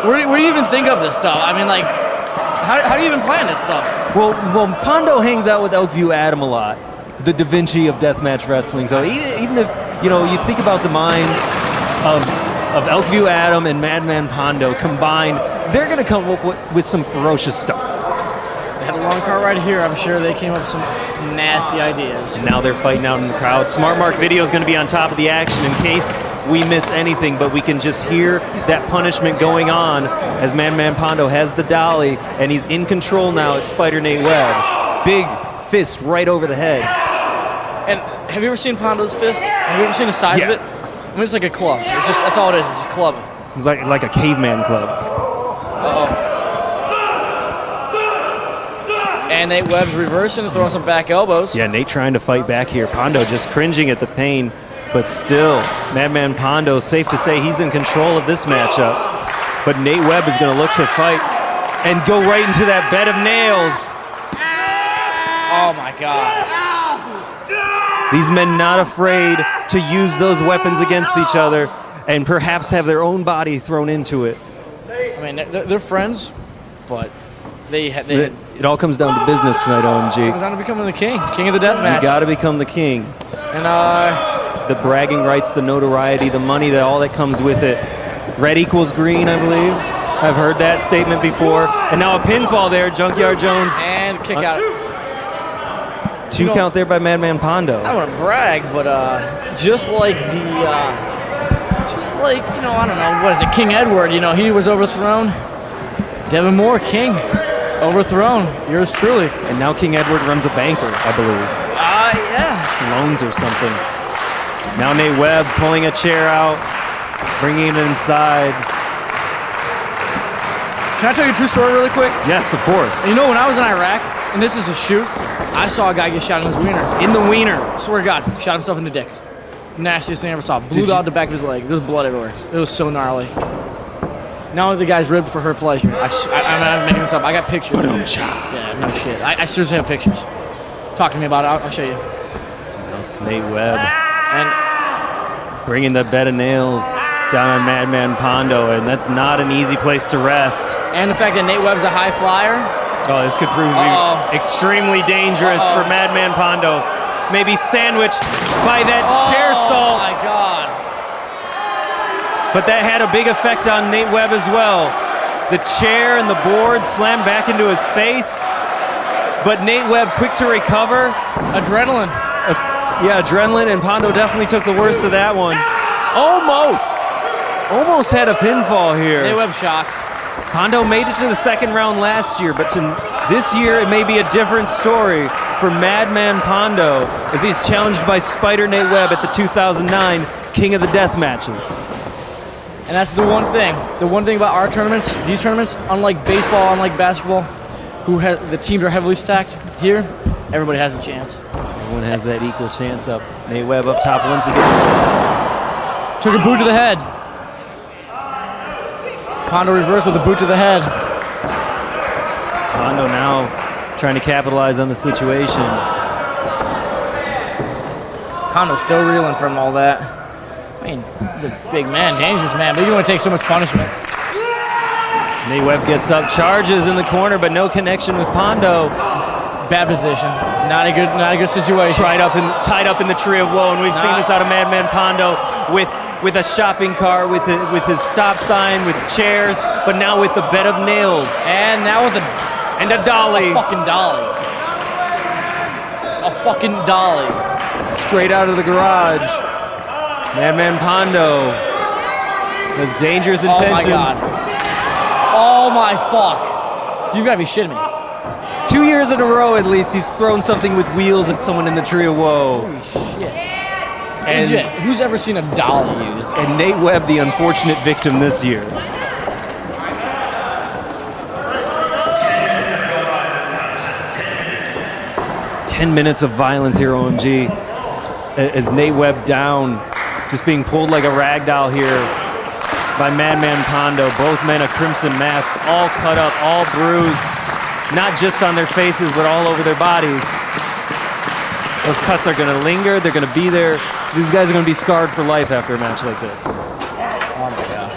Where do you even think of this stuff? I mean, like, how do you even plan this stuff? Well, Pondo hangs out with Elkview Adam a lot, the Da Vinci of deathmatch wrestling. So even if, you think about the minds of Elkview Adam and Madman Pondo combined, they're going to come up with some ferocious stuff. They had a long car right here. I'm sure they came up with some nasty ideas. And now they're fighting out in the crowd. Smart Mark Video is going to be on top of the action in case we miss anything, but we can just hear that punishment going on as Madman Pondo has the dolly, and he's in control now at Spider Nate Webb. Big fist right over the head. And have you ever seen Pondo's fist? Have you ever seen the size Yeah. of it? I mean, it's like a club. It's just, that's all it is. It's a club. It's like a caveman club. Uh-oh. And Nate Webb's reversing and throwing some back elbows. Yeah, Nate trying to fight back here. Pondo just cringing at the pain, but still, Madman Pondo, safe to say he's in control of this matchup. But Nate Webb is going to look to fight and go right into that bed of nails. Oh, my God. These men not afraid to use those weapons against each other and perhaps have their own body thrown into it. I mean, they're friends, but It all comes down to business tonight, comes OMG. down to becoming the king of the deathmatch. You got to become the king. And The bragging rights, the notoriety, the money, all that comes with it. Red equals green, I believe. I've heard that statement before. And now a pinfall there, Junkyard Jones. and kick out. Two count there by Madman Pondo. I don't want to brag, but just like I don't know, what is it, King Edward? He was overthrown. Devin Moore, king, overthrown. Yours truly. And now King Edward runs a banker, I believe. Yeah. It's loans or something. Now Nate Webb pulling a chair out, bringing it inside. Can I tell you a true story really quick? Yes, of course. When I was in Iraq, and this is a shoot, I saw a guy get shot in his wiener. In the wiener. Swear to God, shot himself in the dick. Nastiest thing I ever saw. Blew out the back of his leg. There was blood everywhere. It was so gnarly. Now the guy's ribbed for her pleasure. I'm not making this up. I got pictures. Yeah, no shit. I seriously have pictures. Talk to me about it. I'll show you. That's Nate Webb And bringing the bed of nails down on Madman Pondo, and that's not an easy place to rest. the fact that Nate Webb's a high flyer. Oh, this could prove to be extremely dangerous for Madman Pondo. Maybe sandwiched by that chair salt. Oh my God. But that had a big effect on Nate Webb as well. The chair and the board slammed back into his face. But Nate Webb quick to recover. Adrenaline. Yeah, adrenaline, and Pondo definitely took the worst of that one. Almost had a pinfall here. Nate Webb shocked. Pondo made it to the second round last year, but this year it may be a different story for Madman Pondo as he's challenged by Spider Nate Webb at the 2009 King of the Deathmatches. And that's the one thing. The one thing about our tournaments, these tournaments, unlike baseball, unlike basketball, the teams are heavily stacked. Here, everybody has a chance. Everyone has that equal chance up. Nate Webb up top once again. Took a boot to the head. Pondo reversed with a boot to the head. Pondo now trying to capitalize on the situation. Pondo's still reeling from all that. I mean, he's a big man, dangerous man, but you can only take so much punishment. Nate Webb gets up, charges in the corner, but no connection with Pondo. Bad position. Not a good situation. Tied up in the tree of woe, and we've seen this out of Madman Pondo with with a shopping cart, with his stop sign, with chairs, but now with the bed of nails. And now with a dolly. A fucking dolly. A fucking dolly. Straight out of the garage. Madman Pondo has dangerous intentions. Oh my God. Oh my fuck. You gotta be shitting me. 2 years in a row at least, he's thrown something with wheels at someone in the Tree of Woe. Holy shit. And who's ever seen a dolly used? And Nate Webb, the unfortunate victim this year. 10 minutes have gone by in this contest. 10 minutes. 10 minutes of violence here, OMG. As Nate Webb down, just being pulled like a rag doll here by Madman Pondo. Both men a crimson mask, all cut up, all bruised. Not just on their faces, but all over their bodies. Those cuts are gonna linger, they're gonna be there. These guys are gonna be scarred for life after a match like this. Oh my God.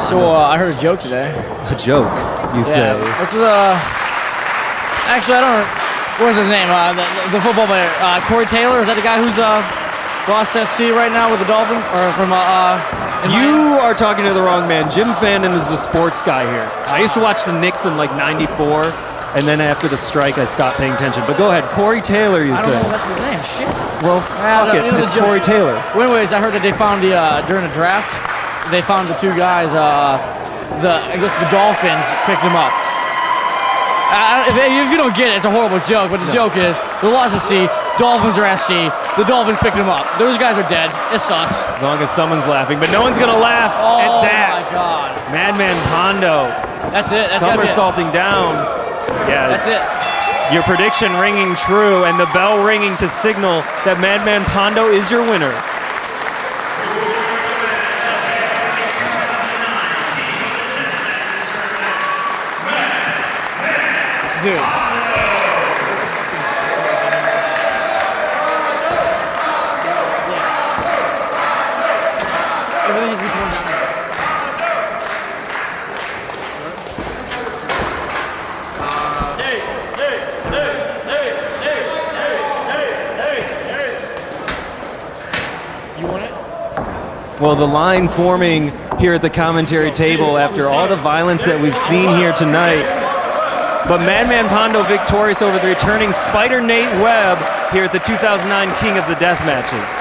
So I heard a joke today. A joke, you say? It's actually, I don't. What's his name? The football player, Corey Taylor. Is that the guy who's Boss SC right now with the Dolphins, or from You are talking to the wrong man. Jim Fannin is the sports guy here. I used to watch the Knicks in like '94, and then after the strike, I stopped paying attention. But go ahead, Corey Taylor, you I say? don't know if that's his name. Shit. Well, fuck it. It's Corey Taylor. Well, anyways, I heard that they found during the draft, they found the two guys. I guess the Dolphins picked them up. If you don't get it, it's a horrible joke. But the joke is, the lost is C, Dolphins are SC. The Dolphins picked them up. Those guys are dead. It sucks. As long as someone's laughing, but no one's gonna laugh at that. Oh my God. Madman Pondo. That's it. That's somersaulting down. Yeah. That's it. Your prediction ringing true, and the bell ringing to signal that Madman Pondo is your winner. Dude. Everything has been torn down. You want it? Well, the line forming here at the commentary table after all the violence that we've seen here tonight. But Madman Pondo victorious over the returning Spider Nate Webb here at the 2009 King of the Deathmatches.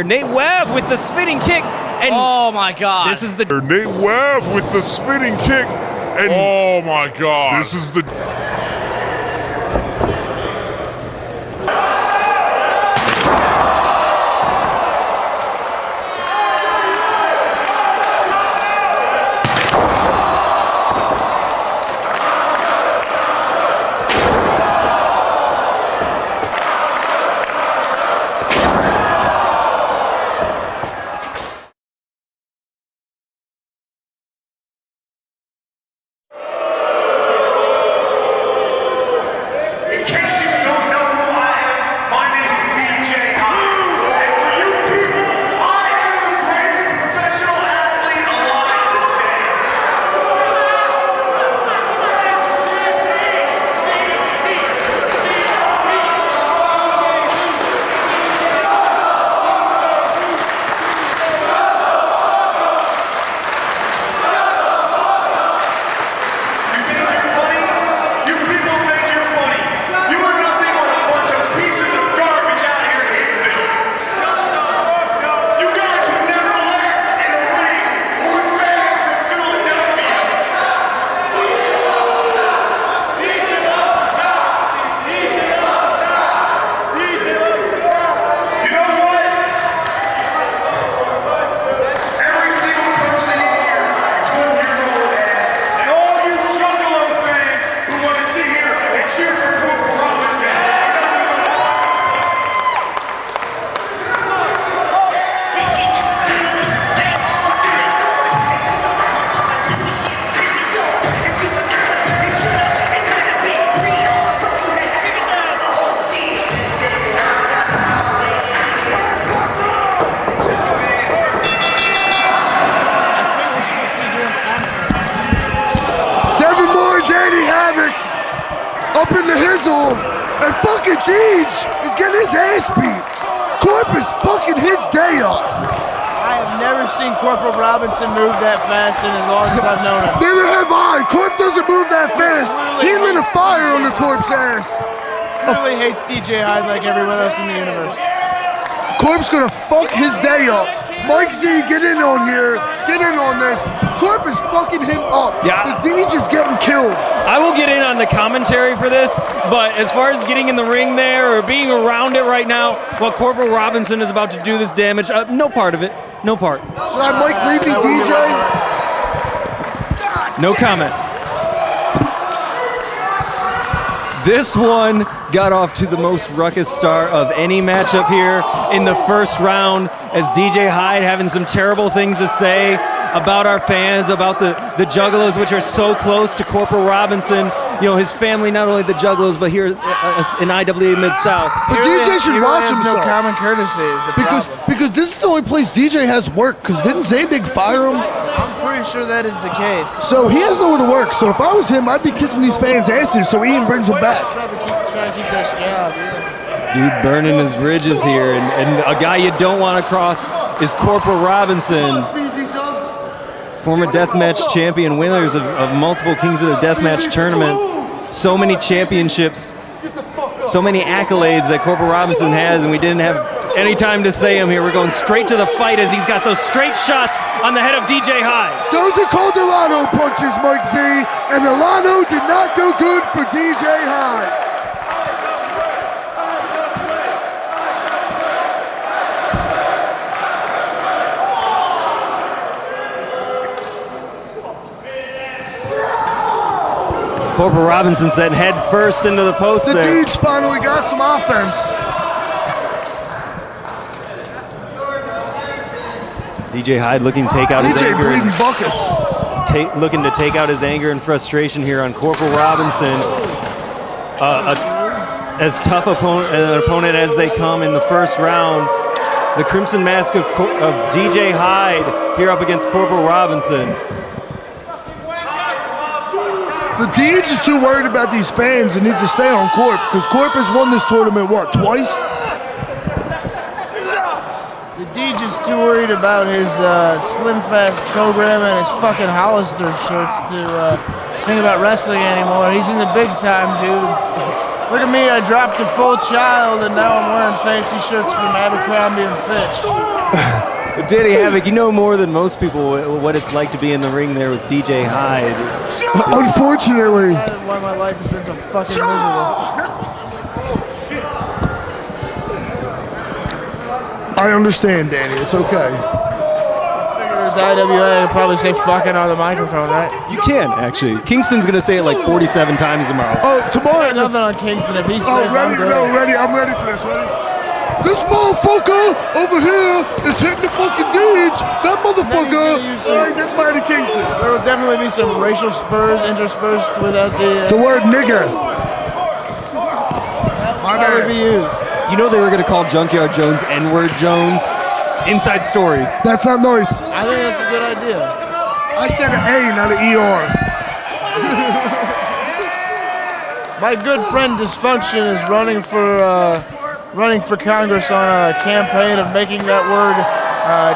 Nate Webb with the spinning kick, and oh my God! This is the Nate Webb with the spinning kick, and oh my God! This is the. hizzle, and fucking Gage is getting his ass beat. Corp is fucking his day up. I have never seen Corporal Robinson move that fast in as long as I've known him. Neither have I. Corp doesn't move that fast. He lit a fire under Corp's ass. Clearly hates DJ Hyde like everyone else in the universe. Corp's gonna fuck his day up. Mike Z, get in on here. Get in on this. Corp is fucking him up. Yeah. The Deej is getting killed. I will get in on the commentary for this, but as far as getting in the ring there or being around it right now, while Corporal Robinson is about to do this damage, no part of it. No part. Should I Mike Levy DJ? No comment. This one got off to the most ruckus start of any matchup here in the first round, as DJ Hyde having some terrible things to say about our fans, about the Juggalos, which are so close to Corporal Robinson. You know, his family, not only the Juggalos, but here in IWA Mid-South. But DJ should watch himself. No common courtesy is the because this is the only place DJ has work, because didn't Zadig fire him? I'm pretty sure that is the case. So he has nowhere to work. So if I was him, I'd be kissing these fans' asses so Ian brings them back. Trying to keep this job, yeah. Dude burning his bridges here, and a guy you don't want to cross is Corporal Robinson. Former Deathmatch champion, winners of multiple Kings of the Deathmatch tournaments. So many championships, so many accolades that Corporal Robinson has, and we didn't have any time to say them here. We're going straight to the fight as he's got those straight shots on the head of DJ Hyde. Those are called Delano punches, Mike Z, and Delano did not go good for DJ Hyde. Corporal Robinson sent head first into the post The there. Deej finally got some offense. DJ Hyde looking to take out his DJ anger. bleeding buckets. Looking to take out his anger and frustration here on Corporal Robinson. As tough an opponent as they come in the first round. The Crimson Mask of DJ Hyde here up against Corporal Robinson. The Deej is too worried about these fans and needs to stay on Corp, because Corp has won this tournament, what, twice? The Deej is too worried about his Slim Fast program and his fucking Hollister shirts to think about wrestling anymore. He's in the big time, dude. Look at me, I dropped a full child and now I'm wearing fancy shirts from Abercrombie and Fitch. Danny Havoc, you know more than most people what it's like to be in the ring there with DJ Hyde. Unfortunately. That's why my life has been so fucking miserable. I understand, Danny. It's okay. There's IWA, I'd probably say fucking on the microphone, right? You can, actually. Kingston's going to say it like 47 times tomorrow. Oh, tomorrow. Nothing on Kingston. If he's ready? No, ready. I'm ready for this. Ready? This motherfucker over here is hitting the fucking Deej. That motherfucker. Sorry, that's Mighty Kingston. There will definitely be some racial spurs interspersed without the word nigger. My bad. Would be used. You know they were going to call Junkyard Jones N-word Jones? Inside stories. That's not nice. I think that's a good idea. I said an A, not an ER. My good friend Dysfunction is running for Congress on a campaign of making that word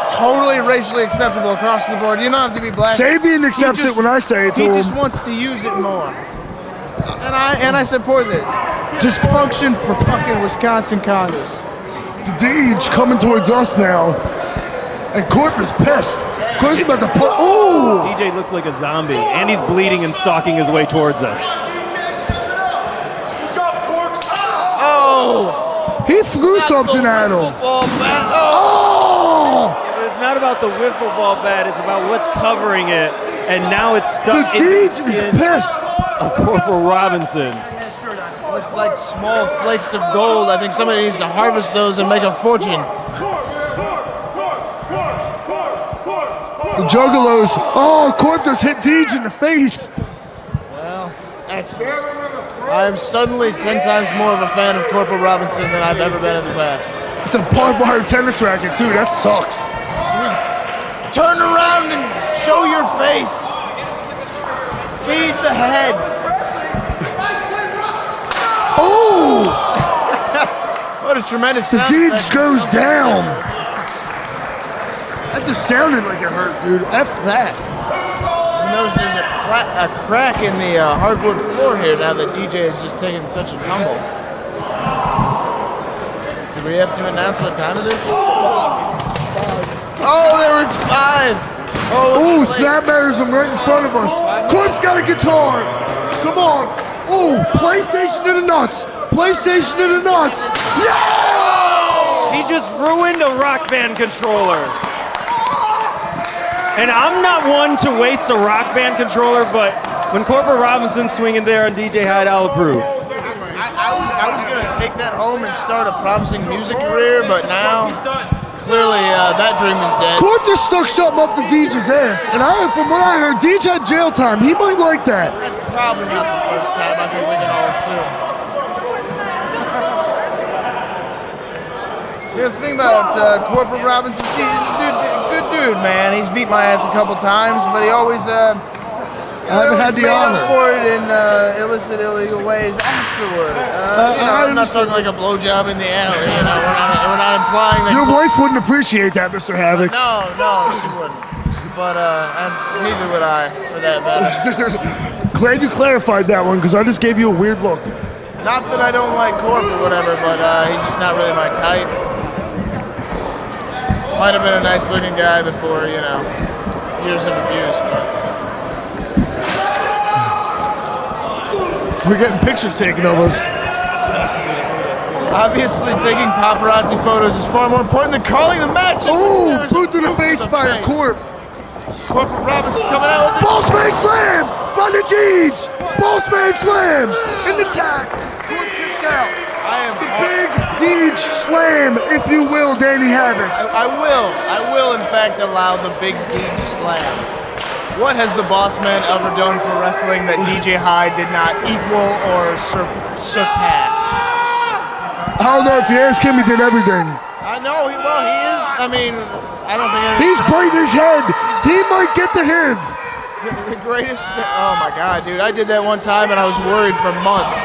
totally racially acceptable across the board. You don't have to be black. Sabian accepts it when I say it to him. He just wants to use it more. And I support this. Dysfunction for fucking Wisconsin Congress. The Deej coming towards us now. And Corp is pissed. Corp's about to put. Oh! DJ looks like a zombie, and he's bleeding and stalking his way towards us. Oh! He threw something at him. Oh! It's not about the wiffle ball bat, it's about what's covering it. And now it's stuck in the skin is pissed. of Corporal Robinson. Look like small flakes of gold. I think somebody needs to harvest those and make a fortune. The Juggalos. Oh, Corp just hit Deej in the face. Well, I am suddenly 10 times more of a fan of Corporal Robinson than I've ever been in the past. It's a barbed wire tennis racket, too. That sucks. Sweet. Turn around and show your face. Feed the head. Oh! What a tremendous The sound Deej effect. goes down. That just sounded like it hurt, dude. F that. You notice there's a crack in the hardwood floor here now that DJ is just taking such a tumble. Do we have to announce what time it is? Oh, there it's 5. Oh, Snapmatters him right in front of us. Corp's got a guitar. Come on. Oh, PlayStation to the nuts. PlayStation to the nuts. Yeah! He just ruined a Rock Band controller. And I'm not one to waste a Rock Band controller, but when Corporal Robinson's swinging there on DJ Hyde, I'll approve. I was going to take that home and start a promising music career, but now, clearly, that dream is dead. Corp just stuck something up the Deej's ass. And from what I heard, Deej had jail time. He might like that. That's probably not the first time, I think we can all assume. The thing about Corporal Robinson, he's a good dude, man. He's beat my ass a couple times, but he always I haven't had the made up honor. for it in illicit, illegal ways afterward. I'm not talking like a blowjob in the alley. You know, we're not implying that. Your wife wouldn't appreciate that, Mr. Havoc. No, she wouldn't. But and neither would I, for that matter. Glad you clarified that one, because I just gave you a weird look. Not that I don't like Corp or whatever, but he's just not really my type. Might have been a nice looking guy before, years of abuse, but. We're getting pictures taken of us. Obviously, taking paparazzi photos is far more important than calling the match. Ooh, boot to the face by a Corp. Corporal Robinson coming out with it. Bossman slam by the Deej. Bossman slam in the tax. Corp kicked out. The big Deej slam, if you will, Danny Havoc. I will, in fact, allow the big Gage slam. What has the boss man ever done for wrestling that DJ Hyde did not equal or surpass? I don't know, if you ask him, he did everything. I know, he is, I don't think He's biting his head. He might get the HIV. The greatest, oh my God, dude, I did that one time and I was worried for months.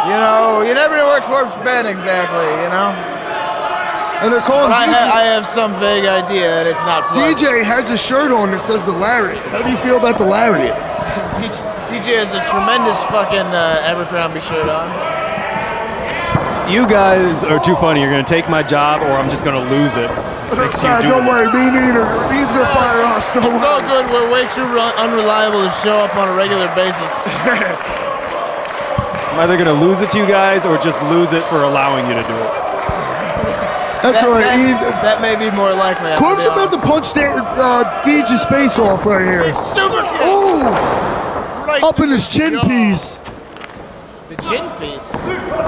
You never know where Corp's been exactly, And they're calling But DJ. I have some vague idea that it's not pleasant. DJ has a shirt on that says the Lariat. How do you feel about the Lariat? DJ has a tremendous fucking Abercrombie shirt on. You guys are too funny. You're going to take my job, or I'm just going to lose it. Next to you Don't doing worry, me neither. He's gonna fire us. Don't It's all worry. good. We're way too unreliable to show up on a regular basis. I'm either going to lose it to you guys or just lose it for allowing you to do it. That's all right. That may be more likely. I have to Corp's be about to honest. punch Deej's face off right here. Big super kick. Ooh! Right Up to in his the chin jaw. piece. The chin piece?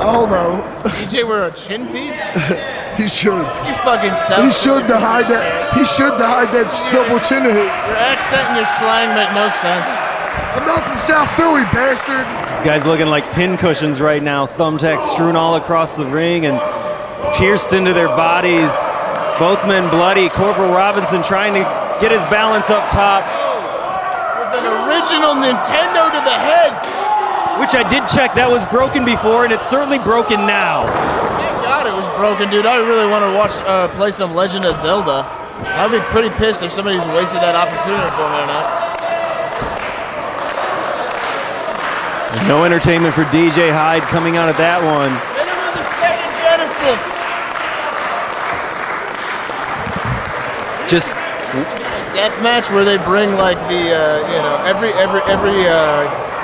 Oh no. DJ wear a chin piece? He should. You fucking South He should Philly to hide piece of that. He should to hide that double chin of his. shit. Your accent and your slang make no sense. I'm not from South Philly, bastard. These guys looking like pin cushions right now. Thumbtacks strewn all across the ring and pierced into their bodies. Both men bloody. Corporal Robinson trying to get his balance up top. With an original Nintendo to the head. Which I did check, that was broken before, and it's certainly broken now. Thank God it was broken, dude. I really want to play some Legend of Zelda. I'd be pretty pissed if somebody's wasted that opportunity for me or not. No entertainment for DJ Hyde coming out of that one. Hit him with the Sega Genesis. Just Death match where they bring like the every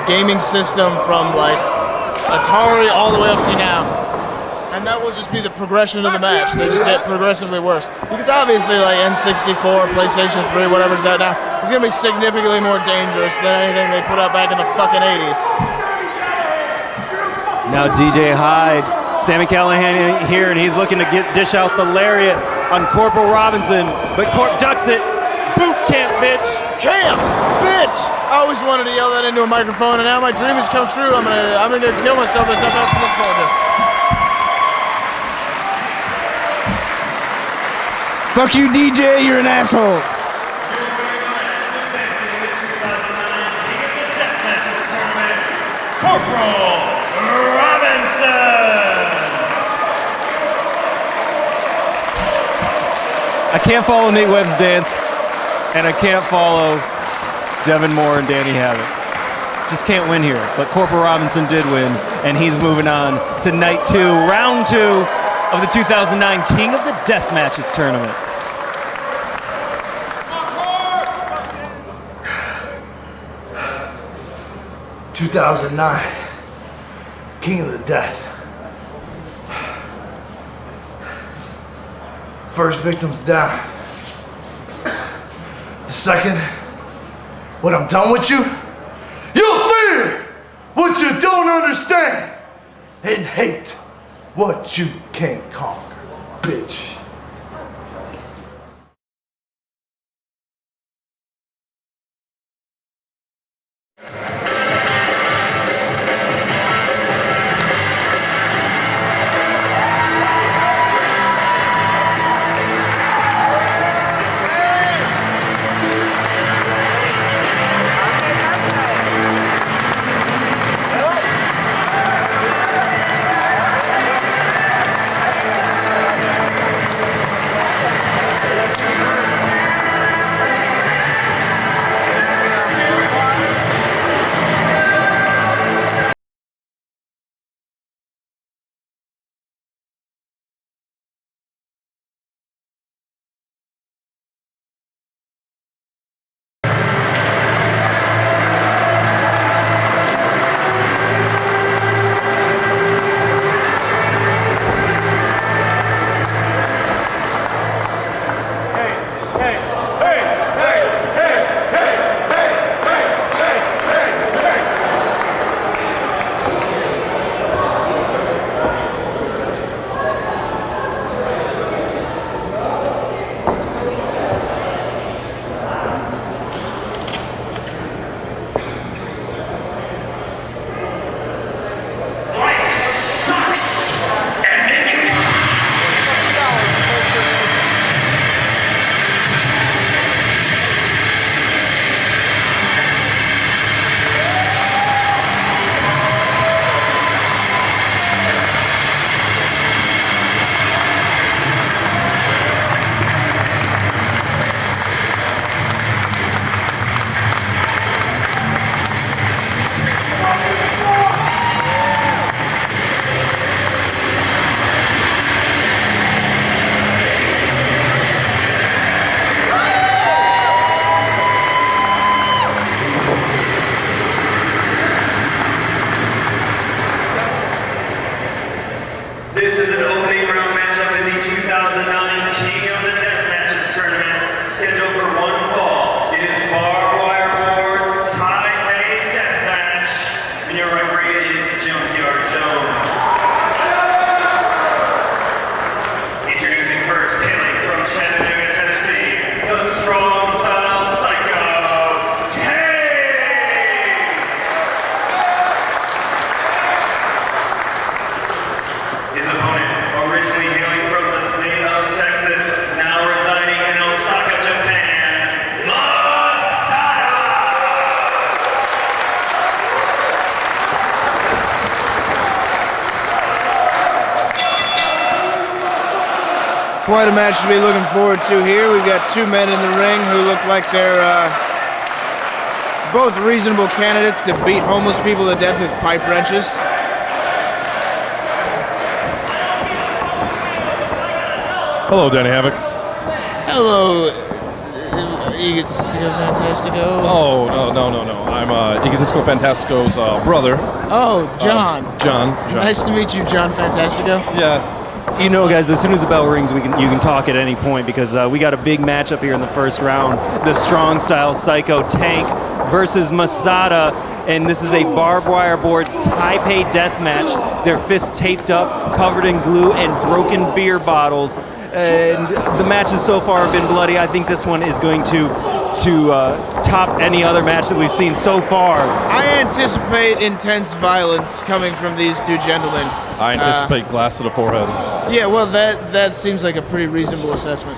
gaming system from like Atari all the way up to now, and that will just be the progression of the match. They just get progressively worse because obviously like N64, PlayStation 3, whatever's out now, it's gonna be significantly more dangerous than anything they put out back in the fucking 80s. now DJ Hyde, Sammy Callahan here, and he's looking to dish out the lariat on Corporal Robinson, but Corp ducks it. Boot camp, bitch. Camp, bitch! I always wanted to yell that into a microphone, and now my dream has come true. I'm gonna kill myself. There's nothing else to look forward to. Fuck you, DJ. You're an asshole. Corporal I can't follow Nate Webb's dance, and I can't follow Devin Moore and Danny Havoc. Just can't win here. But Corporal Robinson did win, and he's moving on to night 2, round 2 of the 2009 King of the Deathmatches tournament. '2009, King of the Death. First victim's down. The second, when I'm done with you, you'll fear what you don't understand and hate what you can't conquer, bitch. This is an opening round matchup in the 2009 King of the Deathmatches tournament, scheduled for one fall. It is barbed wire boards, tie-pay deathmatch, and your referee is Junkyard Jones. Introducing first, hailing from Chattanooga, Tennessee, the strong style psycho, Payne. His opponent, originally hailing from the state of Texas, now residing in Osaka, Japan, Masada. Quite a match to be looking forward to here. We've got two men in the ring who look like they're both reasonable candidates to beat homeless people to death with pipe wrenches. Hello, Danny Havoc. Hello, Egotistico Fantastico. Oh, no. I'm Egotistico Fantastico's brother. Oh, John. John. Nice to meet you, John Fantastico. Yes. You know, guys, as soon as the bell rings, you can talk at any point because we got a big matchup here in the first round. The strong style Psycho Tank versus Masada, and this is a barbed wire boards tie-pay death match. Their fists taped up, covered in glue, and broken beer bottles. And the matches so far have been bloody. I think this one is going to top any other match that we've seen so far. I anticipate intense violence coming from these two gentlemen. I anticipate glass to the forehead. Yeah, well, that seems like a pretty reasonable assessment.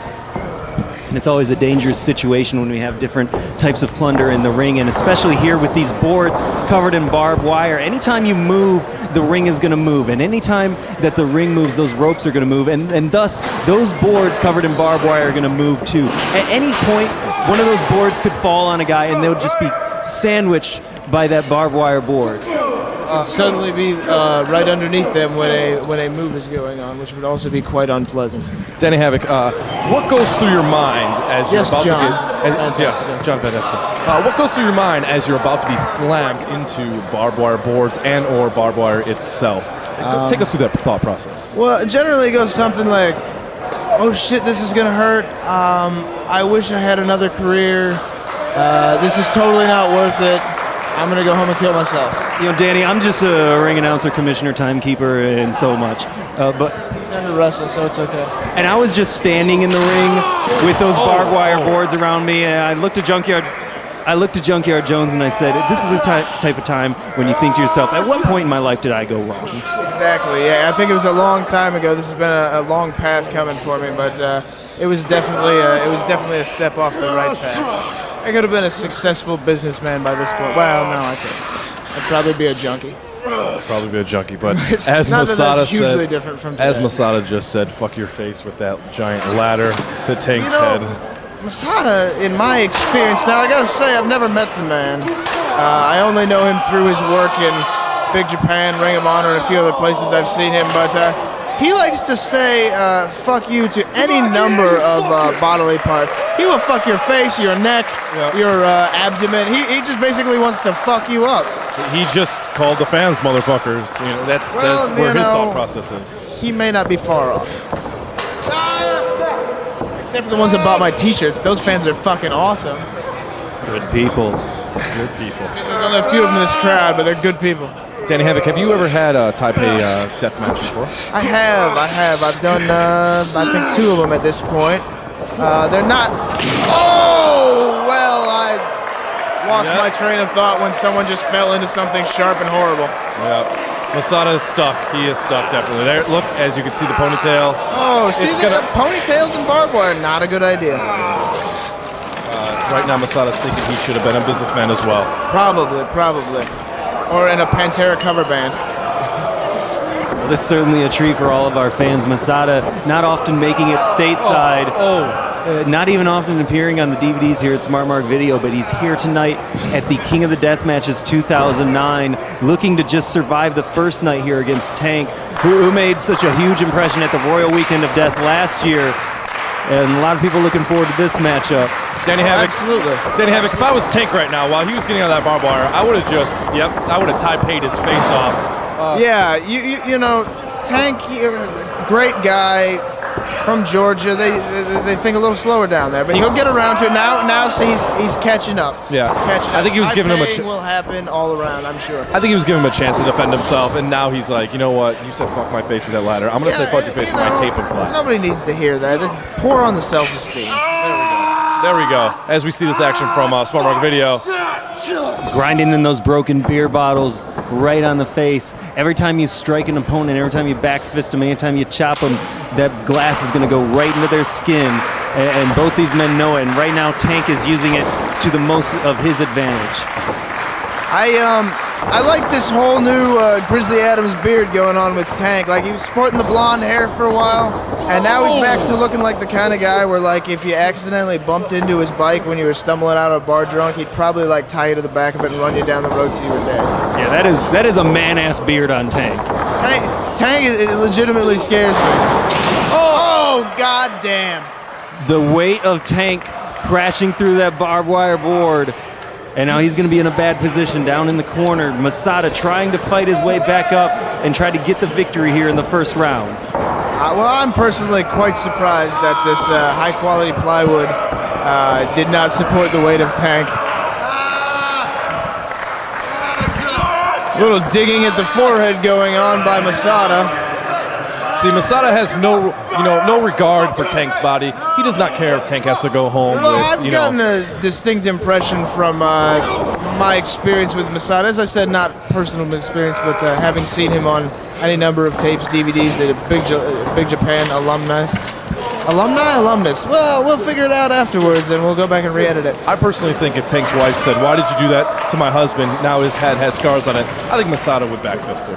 And it's always a dangerous situation when we have different types of plunder in the ring, and especially here with these boards covered in barbed wire. Anytime you move, the ring is going to move, and anytime that the ring moves, those ropes are going to move, and thus those boards covered in barbed wire are going to move too. At any point, one of those boards could fall on a guy, and they'll just be sandwiched by that barbed wire board. Suddenly be right underneath them when a move is going on, which would also be quite unpleasant. Danny Havoc, what goes through your mind as you're about John. to get... Yes, John Fantastico. What goes through your mind as you're about to be slammed into barbed wire boards and or barbed wire itself? Take us through that thought process. Well, generally it goes something like, oh shit, this is going to hurt. I wish I had another career. This is totally not worth it. I'm going to go home and kill myself. You know, Danny, I'm just a ring announcer, commissioner, timekeeper, and so much. But He's under wrestle, so it's okay. And I was just standing in the ring with those barbed wire boards around me, and I looked at Junkyard Jones and I said, this is the type of time when you think to yourself, at what point in my life did I go wrong? Exactly, yeah. I think it was a long time ago. This has been a long path coming for me, but it was definitely a step off the right path. I could have been a successful businessman by this point. Well, no, I couldn't. I'd probably be a junkie. Probably be a junkie, but It's as not that Masada that's hugely said, different from today. as Masada just said, fuck your face with that giant ladder to Tank's head. Masada, in my experience, now I gotta say, I've never met the man. I only know him through his work in Big Japan, Ring of Honor, and a few other places I've seen him, but he likes to say fuck you to any number of bodily parts. He will fuck your face, your neck, your abdomen. He just basically wants to fuck you up. He just called the fans motherfuckers. You know, that's where his thought process is. He may not be far off. Except for the ones that bought my t-shirts. Those fans are fucking awesome. Good people. Good people. There's only a few of them in this crowd, but they're good people. Danny Havoc, have you ever had a Taipei death match before? I have. I've done, I think, 2 of them at this point. They're not... Oh! Well, I lost my train of thought when someone just fell into something sharp and horrible. Yeah. Masada is stuck. He is stuck, definitely. There, look, as you can see the ponytail. Oh, see, ponytails and barbed wire, not a good idea. Right now, Masada's thinking he should have been a businessman as well. Probably. Or in a Pantera cover band. Well, this is certainly a treat for all of our fans. Masada not often making it stateside. Not even often appearing on the DVDs here at Smart Mark Video, but he's here tonight at the King of the Deathmatches 2009, looking to just survive the first night here against Tank, who made such a huge impression at the Royal Weekend of Death last year. And a lot of people looking forward to this matchup. Danny Havoc. Absolutely. Danny Havoc, if I was Tank right now, while he was getting out of that barbed wire, I would have just, I would have Taipei'd his face off. Yeah, you know, Tank, great guy from Georgia. They think a little slower down there, but he'll get around to it now. See, he's catching up. Yeah, he's catching up. I think he was giving him a chance. will happen all around, I'm sure. I think he was giving him a chance to defend himself, and now he's like, you know what? You said fuck my face with that ladder. I'm gonna say fuck your face with my tape and class. Nobody needs to hear that. It's poor on the self-esteem. There we go. As we see this action from Smart Mark Video. Grinding in those broken beer bottles right on the face. Every time you strike an opponent, every time you back fist them, every time you chop them, that glass is going to go right into their skin. And both these men know it. And right now, Tank is using it to the most of his advantage. I like this whole new Grizzly Adams beard going on with Tank. Like, he was sporting the blonde hair for a while, and now he's back to looking like the kind of guy where, like, if you accidentally bumped into his bike when you were stumbling out of a bar drunk, he'd probably, like, tie you to the back of it and run you down the road to your day. Yeah, that is a man-ass beard on Tank. Tank it legitimately scares me. Oh, god damn. The weight of Tank crashing through that barbed wire board. And now he's going to be in a bad position down in the corner. Masada trying to fight his way back up and try to get the victory here in the first round. Well, I'm personally quite surprised that this high-quality plywood did not support the weight of Tank. A little digging at the forehead going on by Masada. See, Masada has no regard for Tank's body. He does not care if Tank has to go home Well, with, I've gotten a distinct impression from my experience with Masada. As I said, not personal experience, but having seen him on any number of tapes, DVDs, that are Big Japan alumni. Alumnus. Well, we'll figure it out afterwards, and we'll go back and re-edit it. I personally think if Tank's wife said, "Why did you do that to my husband?" Now his head has scars on it. I think Masada would backfist her.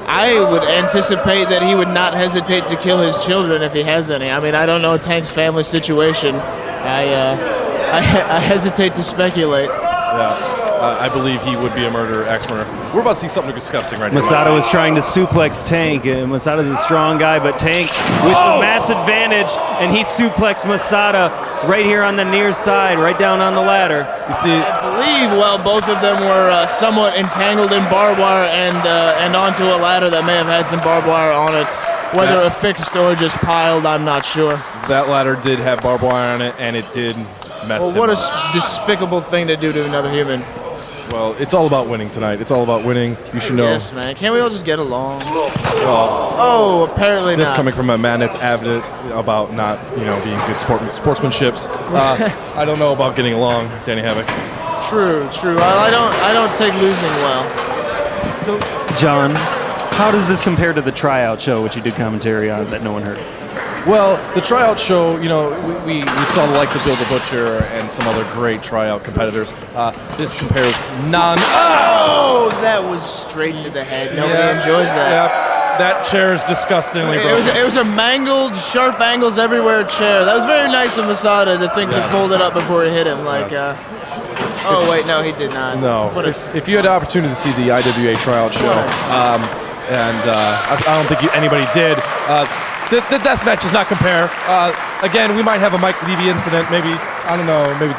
I would anticipate that he would not hesitate to kill his children if he has any. I mean, I don't know Tank's family situation. I hesitate to speculate. Yeah. I believe he would be a murderer, ex-murderer. We're about to see something disgusting right now. Masada was trying to suplex Tank, and Masada's a strong guy, but Tank with the mass advantage, and he suplexed Masada right here on the near side, right down on the ladder. You see, I believe, both of them were somewhat entangled in barbed wire and onto a ladder that may have had some barbed wire on it. Whether affixed or just piled, I'm not sure. That ladder did have barbed wire on it, and it did mess him What up. a despicable thing to do to another human. Well, it's all about winning tonight. It's all about winning. You should know. Yes, man. Can't we all just get along? Well, apparently this not. coming from a man that's avid about not, being good sportsmanships. I don't know about getting along, Danny Havoc. True. I don't take losing well. So, John, how does this compare to the tryout show, which you did commentary on that no one heard? Well, the tryout show, we saw the likes of Bill the Butcher and some other great tryout competitors. This compares Oh, that was straight to the head. Nobody enjoys that. Yeah, that chair is disgustingly broken. It was a mangled, sharp angles everywhere chair. That was very nice of Masada to think to fold it up before he hit him. Oh, wait, no, he did not. No. If you had the opportunity to see the IWA tryout show, I don't think anybody did, the death match does not compare. Again, we might have a Mike Levy incident, maybe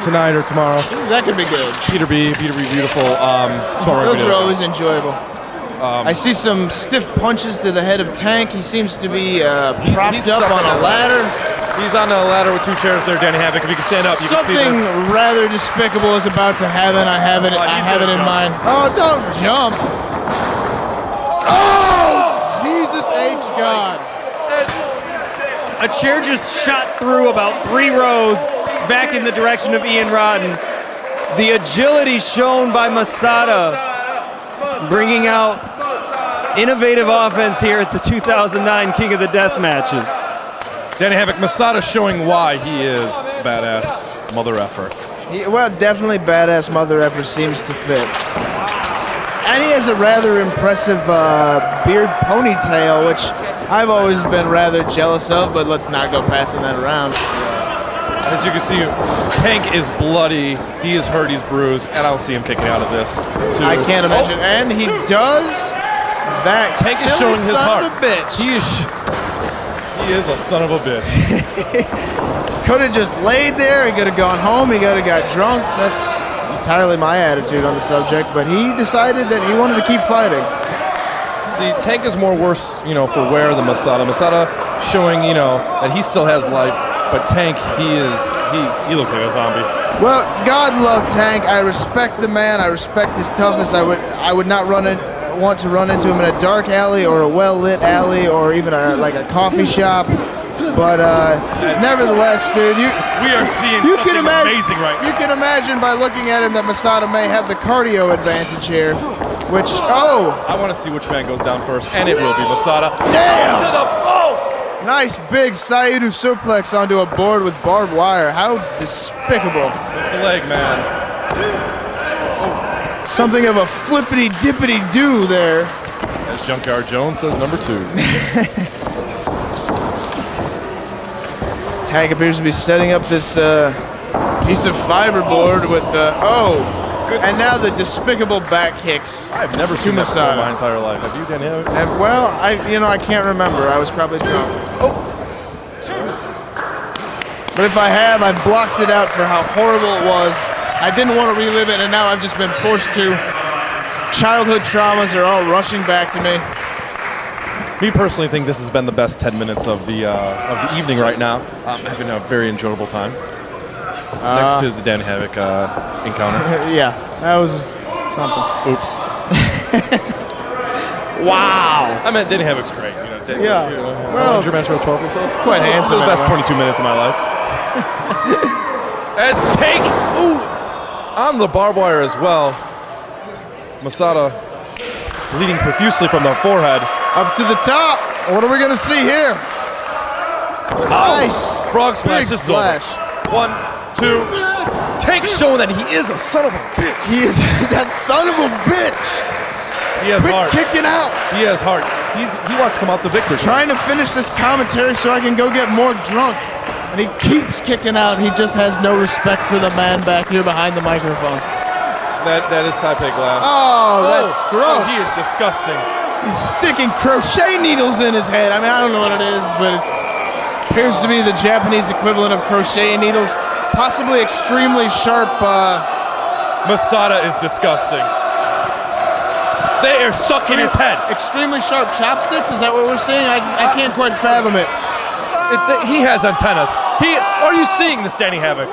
tonight or tomorrow. That could be good. Peter B, beautiful. Those are always enjoyable. I see some stiff punches to the head of Tank. He seems to be propped up on a ladder. He's on a ladder with two chairs there, Danny Havoc. If you can stand up, you can see this. Something rather despicable is about to happen. I have it in mind. Oh, don't jump. Oh, Jesus H. God. A chair just shot through about 3 rows back in the direction of Ian Rodden. The agility shown by Masada, bringing out innovative offense here at the 2009 King of the Death Matches. Danny Havoc, Masada showing why he is badass mother effer. Definitely badass mother effer seems to fit. And he has a rather impressive beard ponytail, which I've always been rather jealous of, but let's not go passing that around. As you can see, Tank is bloody, he is hurt, he's bruised, and I don't see him kicking out of this, too. I can't imagine. And he does that. Tank is showing his heart. Son of a bitch. He is a son of a bitch. Could have just laid there, he could have gone home, he could have got drunk. That's entirely my attitude on the subject, but he decided that he wanted to keep fighting. See, Tank is more worse, for wear than Masada. Masada showing, that he still has life, but Tank, he looks like a zombie. Well, God love Tank. I respect the man. I respect his toughness. I would not want to run into him in a dark alley or a well-lit alley or even a coffee shop. But nevertheless, dude, we are seeing something amazing right now. You can imagine by looking at him that Masada may have the cardio advantage here. Which, I want to see which man goes down first, and it will be Masada. Damn! Nice big Sayudu suplex onto a board with barbed wire. How despicable. The leg, man. Something of a flippity-dippity-do there. As Junkyard Jones says, number 2. Tank appears to be setting up this piece of fiberboard with and now the despicable back kicks. I've never seen this in my entire life. Have you, Danny? Well, I can't remember. I was probably drunk. But if I have, I blocked it out for how horrible it was. I didn't want to relive it, and now I've just been forced to. Childhood traumas are all rushing back to me. Me personally think this has been the best 10 minutes of the evening right now. I'm having a very enjoyable time. Next to the Danny Havoc encounter. Yeah, that was something. Oops. Wow. I meant Danny Havoc's great. Well, your match was 12, so it's quite handsome. The best 22 minutes of my life. As Tank, on the barbed wire as well. Masada bleeding profusely from the forehead. Up to the top. What are we going to see here? Nice. Frog splash. Big This splash. is over. 1, 2. Tank showing that he is a son of a bitch. He is that son of a bitch. He has Quit heart. kicking out. He has heart. He wants to come out the victor. Trying to finish this commentary so I can go get more drunk. And he keeps kicking out. He just has no respect for the man back here behind the microphone. That is Taipei glass. Oh, that's gross. He is disgusting. He's sticking crochet needles in his head. I mean, I don't know what it is, but it appears to be the Japanese equivalent of crochet needles. Possibly extremely sharp. Masada is disgusting. They are stuck in his head. Extremely sharp chopsticks? Is that what we're seeing? I can't quite fathom it. He has antennas. Are you seeing this, Danny Havoc?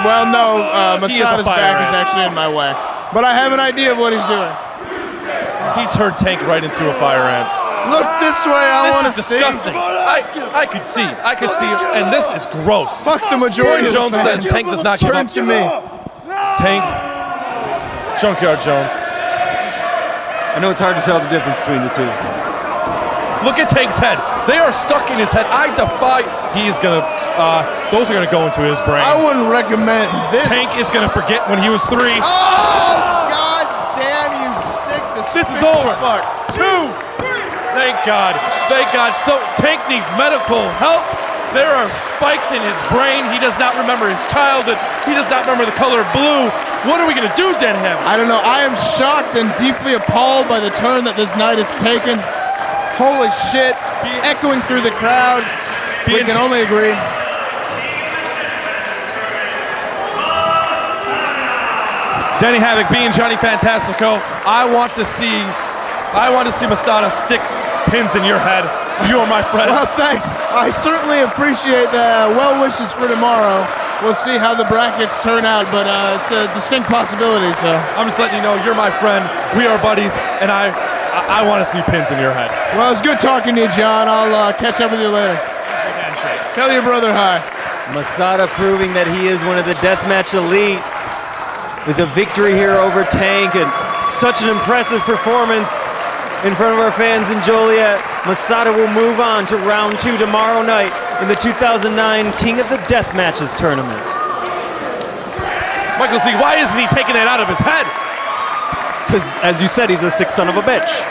Well, no. Masada's back is actually in my way. But I have an idea of what he's doing. He turned Tank right into a fire ant. Look this way, I want to see. This is disgusting. I could see, and this is gross. Fuck the majority of the Jones fans. says Tank does not give Turn up. to me. Tank, Junkyard Jones. I know it's hard to tell the difference between the two. Look at Tank's head. They are stuck in his head. I defy. He is gonna. Those are gonna go into his brain. I wouldn't recommend this. Tank is gonna forget when he was 3. Oh, God damn you sick. This is over. Fuck. 2. Thank God. Thank God. So Tank needs medical help. There are spikes in his brain. He does not remember his childhood. He does not remember the color blue. What are we going to do, Dan Havoc? I don't know. I am shocked and deeply appalled by the turn that this night has taken. Holy shit. Echoing through the crowd. We can only agree. Danny Havoc being Johnny Fantastico, I want to see Masada stick pins in your head. You are my friend. Well, thanks. I certainly appreciate the well wishes for tomorrow. We'll see how the brackets turn out, but it's a distinct possibility. So I'm just letting you know you're my friend. We are buddies, and I want to see pins in your head. Well, it's good talking to you, John. I'll catch up with you later. Tell your brother hi. Masada proving that he is one of the deathmatch elite with a victory here over Tank and such an impressive performance in front of our fans in Joliet. Masada will move on to round 2 tomorrow night in the 2009 King of the Deathmatches tournament. Michael Z, why isn't he taking that out of his head? Because, as you said, he's a sick son of a bitch.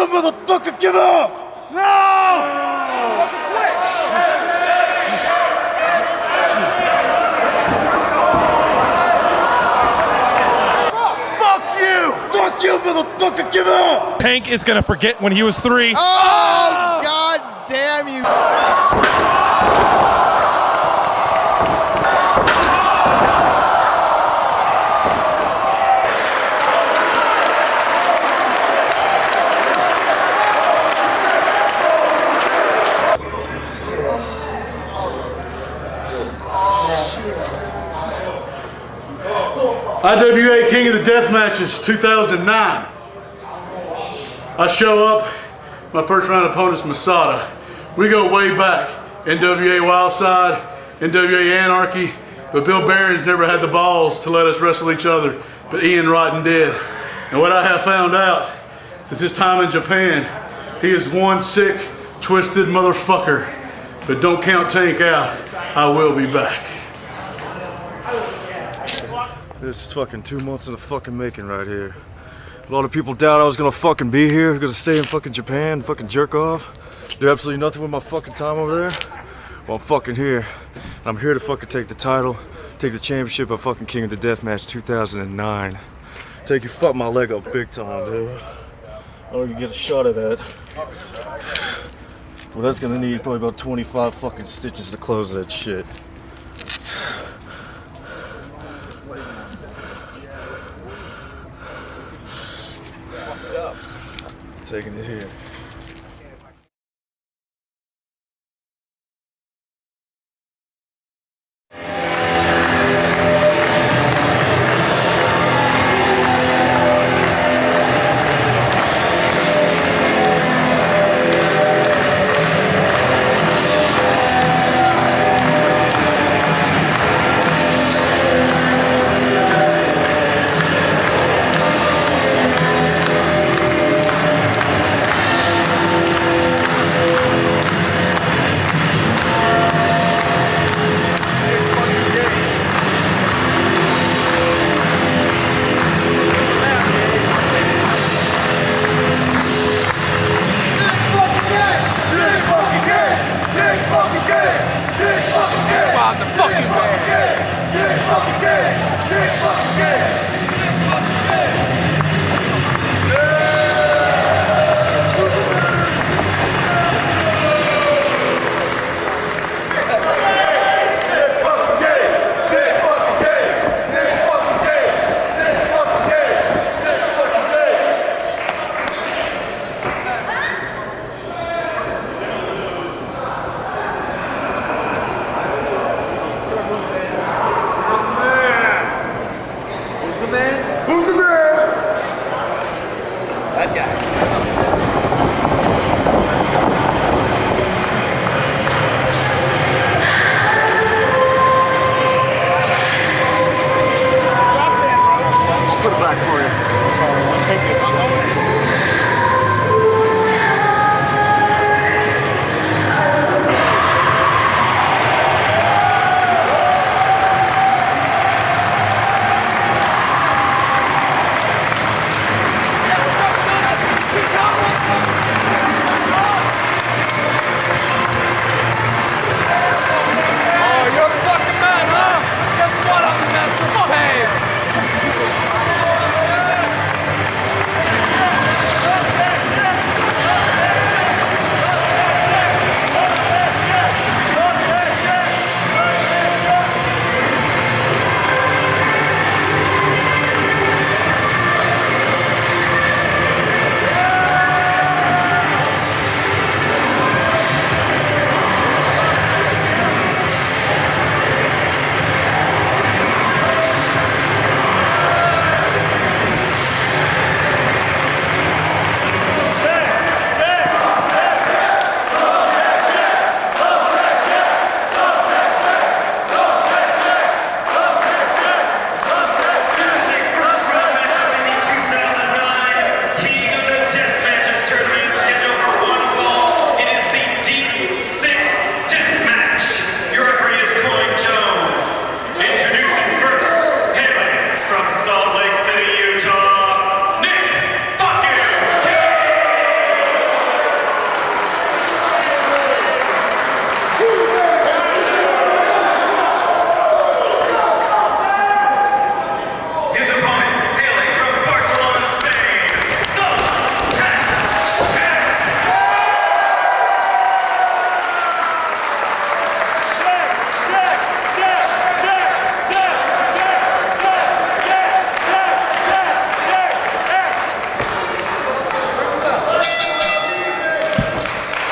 Motherfucker, give up! Fuck you, motherfucker, give up! Tank is gonna forget when he was 3. Oh, God damn you. IWA King of the Deathmatches 2009. I show up, my first round opponent's Masada. We go way back. NWA Wildside, NWA Anarchy, but Bill Barron's never had the balls to let us wrestle each other, but Ian Rotten did. And what I have found out is this time in Japan, he is one sick, twisted motherfucker. But don't count Tank out, I will be back. This is fucking 2 months in the fucking making right here. A lot of people doubt I was gonna fucking be here, gonna stay in fucking Japan, fucking jerk off, do absolutely nothing with my fucking time over there. Well, I'm fucking here. I'm here to fucking take the title, take the championship of fucking King of the Deathmatch 2009. You fucked my leg up big time, dude. I don't even get a shot of that. Well, that's gonna need probably about 25 fucking stitches to close that shit. Taking it here.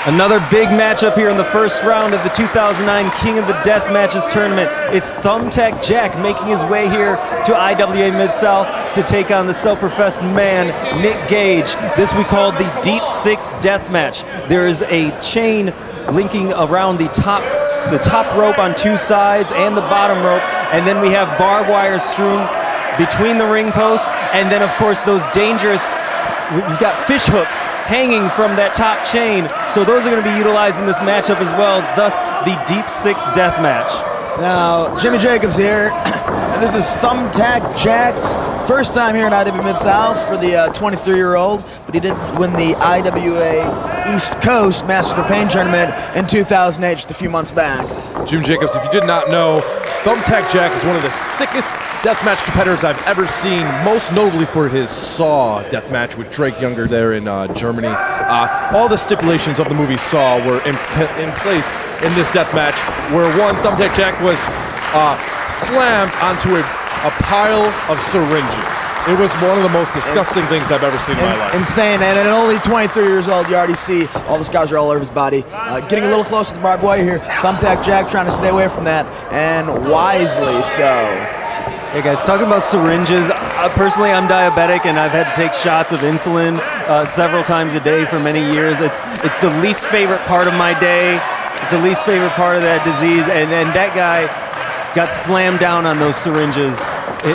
Another big matchup here in the first round of the 2009 King of the Deathmatches tournament. It's Thumbtack Jack making his way here to IWA Mid-South to take on the self-professed man, Nick Gage. This we call the Deep Six Deathmatch. There is a chain linking around the top rope on two sides and the bottom rope, and then we have barbed wire strewn between the ring posts, and then of course those dangerous, we've got fish hooks hanging from that top chain, so those are going to be utilized in this matchup as well, thus the Deep Six Deathmatch. Now, Jimmy Jacobs here, and this is Thumbtack Jack's first time here in IWA Mid-South for the 23-year-old, but he did win the IWA East Coast Master of Payne tournament in 2008, just a few months back. Jim Jacobs, if you did not know, Thumbtack Jack is one of the sickest deathmatch competitors I've ever seen, most notably for his Saw deathmatch with Drake Younger there in Germany. All the stipulations of the movie Saw were placed in this deathmatch, where one, Thumbtack Jack was slammed onto a pile of syringes. It was one of the most disgusting things I've ever seen in my life. Insane, and at only 23 years old, you already see all the scars are all over his body. Getting a little close to the barbed wire here. Thumbtack Jack trying to stay away from that, and wisely so. Hey guys, talking about syringes, personally I'm diabetic and I've had to take shots of insulin several times a day for many years. It's the least favorite part of my day. It's the least favorite part of that disease, and that guy got slammed down on those syringes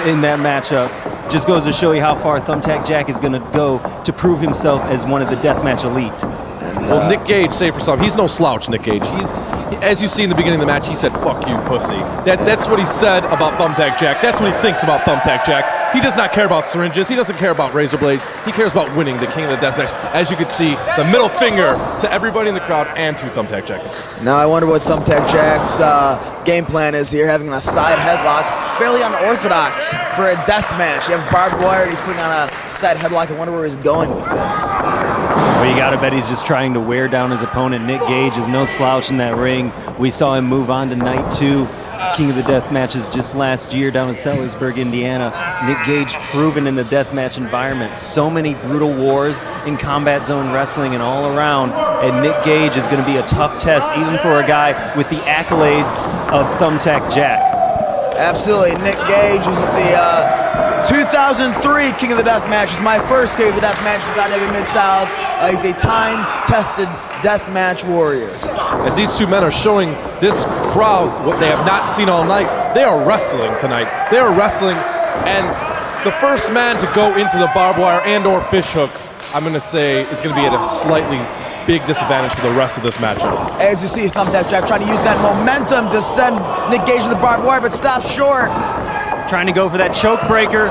in that matchup. Just goes to show you how far Thumbtack Jack is going to go to prove himself as one of the deathmatch elite. Well, Nick Gage, say for some, he's no slouch, Nick Gage. As you see in the beginning of the match, he said, "Fuck you, pussy." That's what he said about Thumbtack Jack. That's what he thinks about Thumbtack Jack. He does not care about syringes. He doesn't care about razor blades. He cares about winning the King of the Deathmatch. As you can see, the middle finger to everybody in the crowd and to Thumbtack Jack. Now I wonder what Thumbtack Jack's game plan is here, having a side headlock. Fairly unorthodox for a death match. You have barbed wire and he's putting on a side headlock. I wonder where he's going with this. Well, you gotta bet he's just trying to wear down his opponent. Nick Gage is no slouch in that ring. We saw him move on to night 2 of King of the Death matches just last year down in Sellersburg, Indiana. Nick Gage proven in the deathmatch environment. So many brutal wars in combat zone wrestling and all around. And Nick Gage is gonna be a tough test even for a guy with the accolades of Thumbtack Jack. Absolutely. Nick Gage was at the 2003 King of the Death match. It's my first King of the Death match with IWA Mid-South. He's a time-tested deathmatch warrior. As these two men are showing this crowd what they have not seen all night, they are wrestling tonight. They are wrestling, and the first man to go into the barbed wire and or fish hooks, I'm going to say, is going to be at a slightly big disadvantage for the rest of this matchup. As you see, Thumbtack Jack trying to use that momentum to send Nick Gage to the barbed wire, but stops short. Trying to go for that choke breaker,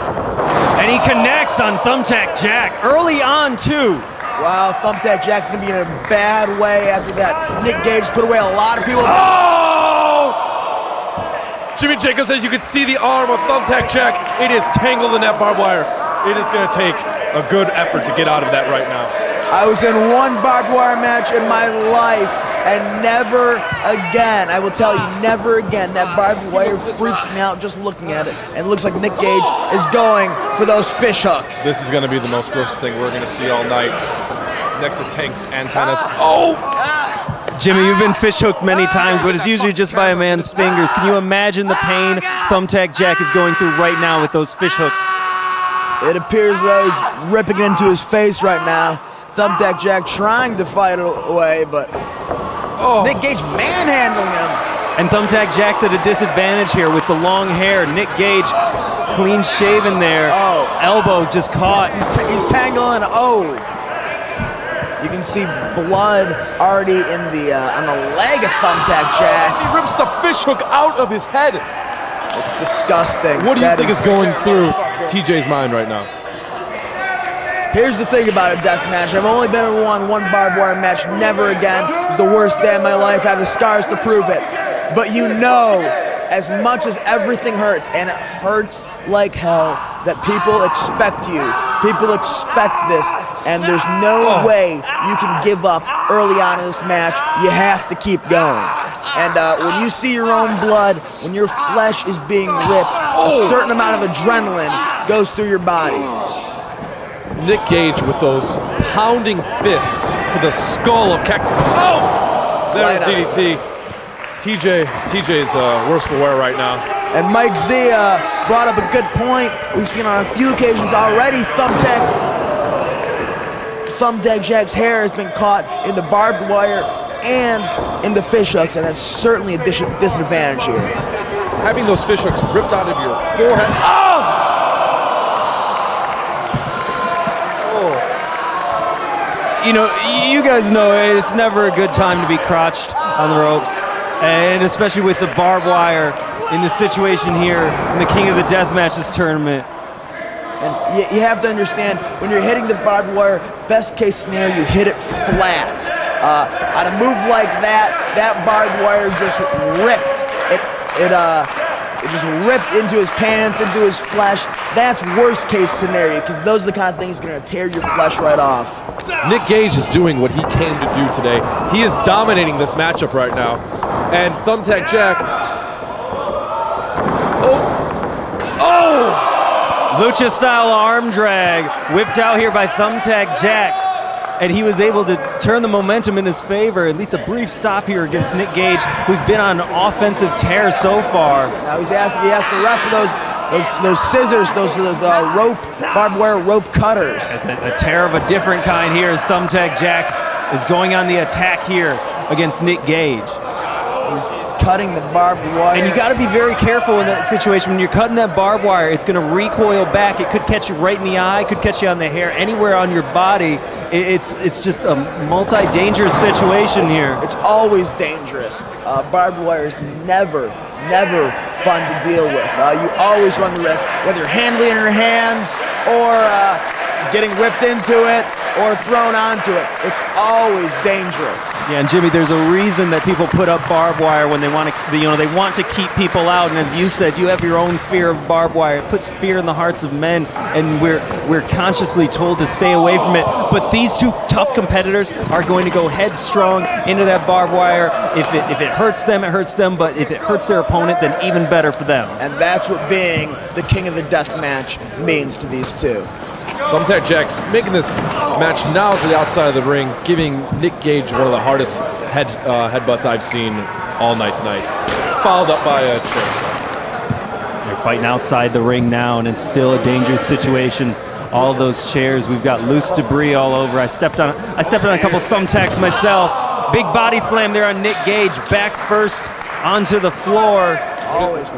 and he connects on Thumbtack Jack early on too. Wow, Thumbtack Jack's gonna be in a bad way after that. Nick Gage put away a lot of people. Oh! Jimmy Jacobs, as you can see the arm of Thumbtack Jack, it is tangled in that barbed wire. It is gonna take a good effort to get out of that right now. I was in one barbed wire match in my life, and never again, I will tell you, never again. That barbed wire freaks me out just looking at it, and it looks like Nick Gage is going for those fish hooks. This is gonna be the most gross thing we're gonna see all night. Next to Tank's antennas. Oh! Jimmy, you've been fish hooked many times, but it's usually just by a man's fingers. Can you imagine the pain Thumbtack Jack is going through right now with those fish hooks? It appears though he's ripping into his face right now. Thumbtack Jack trying to fight it away, but Nick Gage manhandling him. And Thumbtack Jack's at a disadvantage here with the long hair. Nick Gage clean shaven there. Elbow just caught. He's tangling. You can see blood already in the on the leg of Thumbtack Jack. He rips the fish hook out of his head. It's disgusting. What do you think is going through TJ's mind right now? Here's the thing about a death match. I've only been in one barbed wire match, never again. It was the worst day of my life. I have the scars to prove it. But you know, as much as everything hurts, and it hurts like hell, that people expect you. People expect this, and there's no way you can give up early on in this match. You have to keep going. And when you see your own blood, when your flesh is being ripped, a certain amount of adrenaline goes through your body. Nick Gage with those pounding fists to the skull of Keck. Oh! There's DDT. TJ's worse for wear right now. And Mike Z brought up a good point. We've seen on a few occasions already, Thumbtack Jack's hair has been caught in the barbed wire and in the fish hooks, and that's certainly a disadvantage here. Having those fish hooks ripped out of your forehead. Oh! You know, you guys know it's never a good time to be crotched on the ropes. And especially with the barbed wire in the situation here in the King of the Deathmatches tournament. And you have to understand, when you're hitting the barbed wire, best case scenario, you hit it flat. On a move like that, that barbed wire just ripped. It just ripped into his pants, into his flesh. That's worst case scenario, because those are the kind of things that are gonna tear your flesh right off. Nick Gage is doing what he came to do today. He is dominating this matchup right now. And Thumbtack Jack. Oh! Lucha style arm drag whipped out here by Thumbtack Jack. And he was able to turn the momentum in his favor, at least a brief stop here against Nick Gage, who's been on an offensive tear so far. Now he asked the ref for those scissors, those rope, barbed wire rope cutters. It's a tear of a different kind here as Thumbtack Jack is going on the attack here against Nick Gage. He's cutting the barbed wire. And you got to be very careful in that situation. When you're cutting that barbed wire, it's going to recoil back. It could catch you right in the eye, could catch you on the hair, anywhere on your body. It's just a multi-dangerous situation here. It's always dangerous. Barbed wire is never fun to deal with. You always run the risk, whether you're handling it in your hands or getting whipped into it or thrown onto it. It's always dangerous. Yeah, and Jimmy, there's a reason that people put up barbed wire when they want to, they want to keep people out. And as you said, you have your own fear of barbed wire. It puts fear in the hearts of men, and we're consciously told to stay away from it. But these two tough competitors are going to go headstrong into that barbed wire. If it hurts them, it hurts them. But if it hurts their opponent, then even better for them. And that's what being the king of the death match means to these two. Thumbtack Jack's making this match now to the outside of the ring, giving Nick Gage one of the hardest headbutts I've seen all night tonight, followed up by a chair shot. They're fighting outside the ring now, and it's still a dangerous situation. All of those chairs, we've got loose debris all over. I stepped on a couple thumbtacks myself. Big body slam there on Nick Gage, back first onto the floor.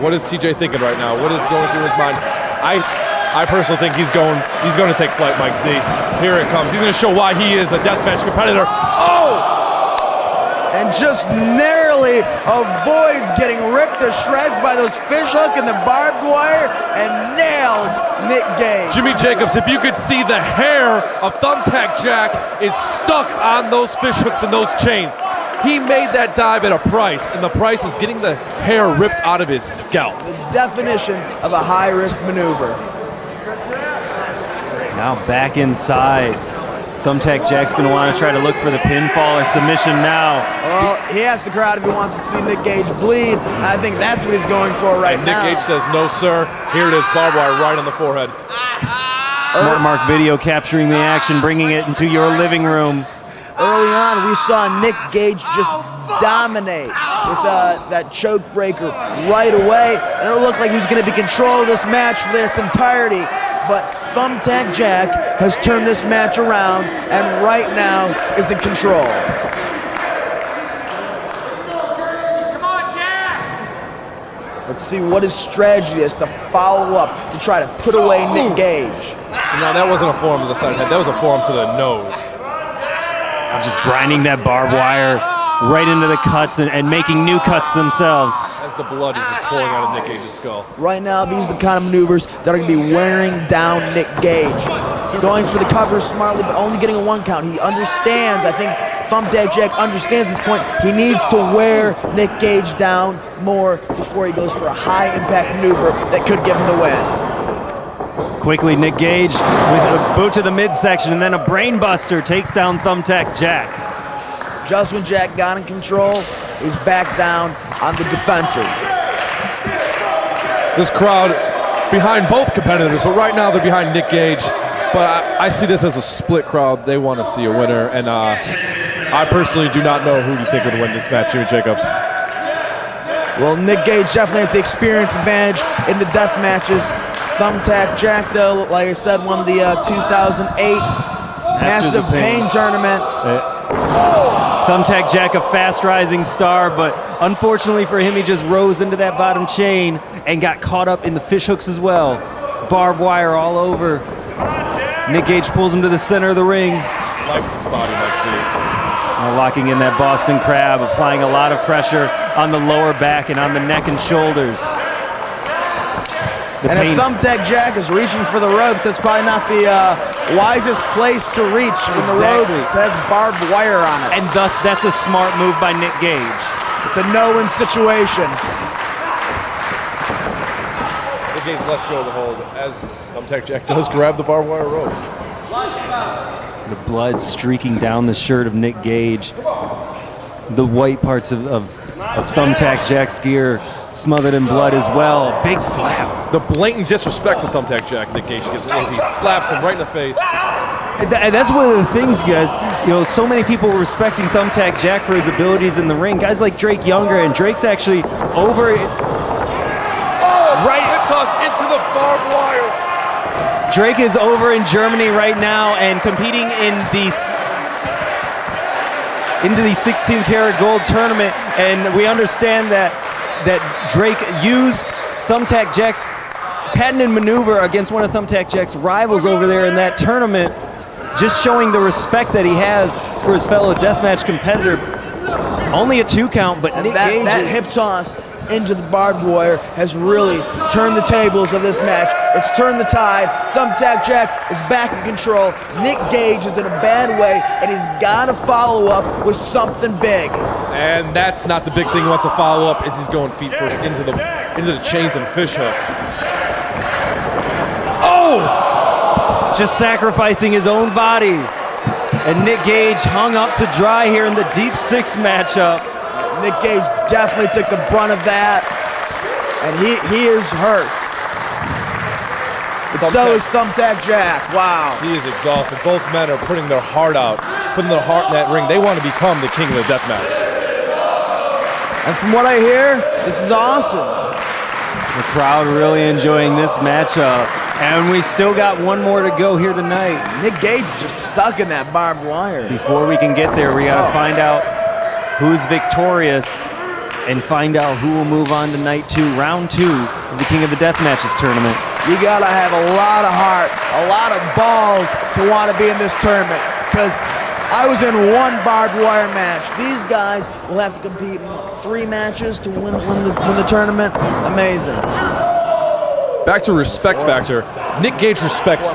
What is TJ thinking right now? What is going through his mind? I personally think he's going to take flight, Mike Z. Here it comes. He's going to show why he is a deathmatch competitor. Oh! And just narrowly avoids getting ripped to shreds by those fishhook and the barbed wire and nails Nick Gage. Jimmy Jacobs, if you could see the hair of Thumbtack Jack is stuck on those fishhooks and those chains. He made that dive at a price, and the price is getting the hair ripped out of his scalp. The definition of a high-risk maneuver. Now back inside. Thumbtack Jack's going to want to try to look for the pinfall or submission now. Well, he asked the crowd if he wants to see Nick Gage bleed, and I think that's what he's going for right now. Nick Gage says, no, sir. Here it is, barbed wire right on the forehead. Smart Mark video capturing the action, bringing it into your living room. Early on, we saw Nick Gage just dominate with that choke breaker right away, and it looked like he was going to be control of this match for its entirety. But Thumbtack Jack has turned this match around and right now is in control. Come on, Jack! Let's see what his strategy is to follow up to try to put away Nick Gage. So now that wasn't a forearm to the side head, that was a forearm to the nose. Just grinding that barbed wire right into the cuts and making new cuts themselves. As the blood is just pouring out of Nick Gage's skull. Right now, these are the kind of maneuvers that are going to be wearing down Nick Gage. Going for the cover smartly, but only getting a one count. He understands, I think Thumbtack Jack understands at this point, he needs to wear Nick Gage down more before he goes for a high impact maneuver that could give him the win. Quickly, Nick Gage with a boot to the midsection and then a brain buster takes down Thumbtack Jack. Just when Jack got in control, he's back down on the defensive. This crowd behind both competitors, but right now they're behind Nick Gage. But I see this as a split crowd. They want to see a winner, and I personally do not know who you think would win this match, Jimmy Jacobs. Well, Nick Gage definitely has the experience advantage in the death matches. Thumbtack Jack, though, like I said, won the 2008 Masters of Payne tournament. Thumbtack Jack, a fast rising star, but unfortunately for him, he just rose into that bottom chain and got caught up in the fish hooks as well. Barbed wire all over. Nick Gage pulls him to the center of the ring. Like this body, Mike Z. Now locking in that Boston Crab, applying a lot of pressure on the lower back and on the neck and shoulders. And if Thumbtack Jack is reaching for the ropes, that's probably not the wisest place to reach when the rope has barbed wire on it. And thus, that's a smart move by Nick Gage. It's a no-win situation. Nick Gage lets go of the hold as Thumbtack Jack does grab the barbed wire rope. The blood streaking down the shirt of Nick Gage. The white parts of Thumbtack Jack's gear smothered in blood as well. Big slap. The blatant disrespect for Thumbtack Jack Nick Gage gives as he slaps him right in the face. And that's one of the things, guys. You know, so many people were respecting Thumbtack Jack for his abilities in the ring. Guys like Drake Younger, and Drake's actually over it. Right hip toss into the barbed wire. Drake is over in Germany right now and competing in into the 16 karat gold tournament, and we understand that Drake used Thumbtack Jack's patented maneuver against one of Thumbtack Jack's rivals over there in that tournament, just showing the respect that he has for his fellow deathmatch competitor. Only a 2 count, but Nick Gage. That hip toss into the barbed wire has really turned the tables of this match. It's turned the tide. Thumbtack Jack is back in control. Nick Gage is in a bad way, and he's got to follow up with something big. And that's not the big thing he wants to follow up, is he's going feet first into the chains and fish hooks. Oh! Just sacrificing his own body. And Nick Gage hung up to dry here in the Deep Six matchup. Nick Gage definitely took the brunt of that, and he is hurt. But so is Thumbtack Jack. Wow. He is exhausted. Both men are putting their heart out, putting their heart in that ring. They want to become the king of the deathmatch. And from what I hear, this is awesome. The crowd really enjoying this matchup. And we still got one more to go here tonight. Nick Gage is just stuck in that barbed wire. Before we can get there, we got to find out who's victorious and find out who will move on to night 2, round 2 of the King of the Deathmatches tournament. You gotta have a lot of heart, a lot of balls to want to be in this tournament, because I was in one barbed wire match. These guys will have to compete in 3 matches to win the tournament. Amazing. Back to respect factor. Nick Gage respects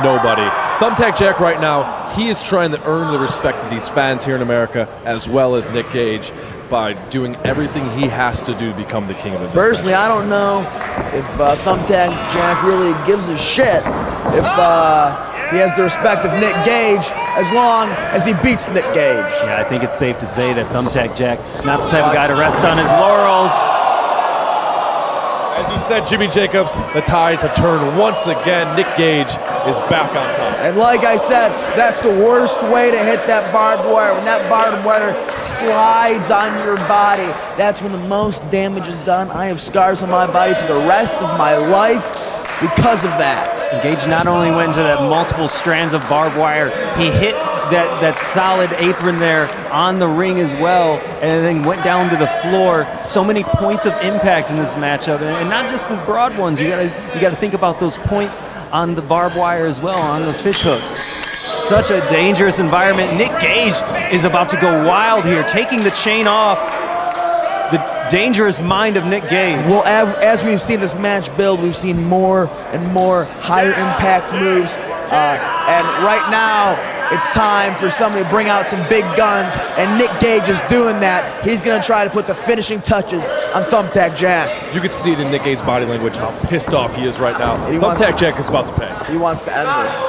nobody. Thumbtack Jack right now, he is trying to earn the respect of these fans here in America, as well as Nick Gage, by doing everything he has to do to become the king of the deathmatch. Personally, I don't know if Thumbtack Jack really gives a shit if he has the respect of Nick Gage, as long as he beats Nick Gage. Yeah, I think it's safe to say that Thumbtack Jack, not the type of guy to rest on his laurels. As you said, Jimmy Jacobs, the tides have turned once again. Nick Gage is back on top. And like I said, that's the worst way to hit that barbed wire. When that barbed wire slides on your body, that's when the most damage is done. I have scars on my body for the rest of my life because of that. Gage not only went into that multiple strands of barbed wire, he hit that solid apron there on the ring as well, and then went down to the floor. So many points of impact in this matchup, and not just the broad ones. You gotta think about those points on the barbed wire as well, on the fish hooks. Such a dangerous environment. Nick Gage is about to go wild here, taking the chain off. The dangerous mind of Nick Gage. Well, as we've seen this match build, we've seen more and more higher impact moves, and right now, it's time for somebody to bring out some big guns, and Nick Gage is doing that. He's going to try to put the finishing touches on Thumbtack Jack. You can see it in Nick Gage's body language how pissed off he is right now. Thumbtack Jack is about to pay. He wants to end this.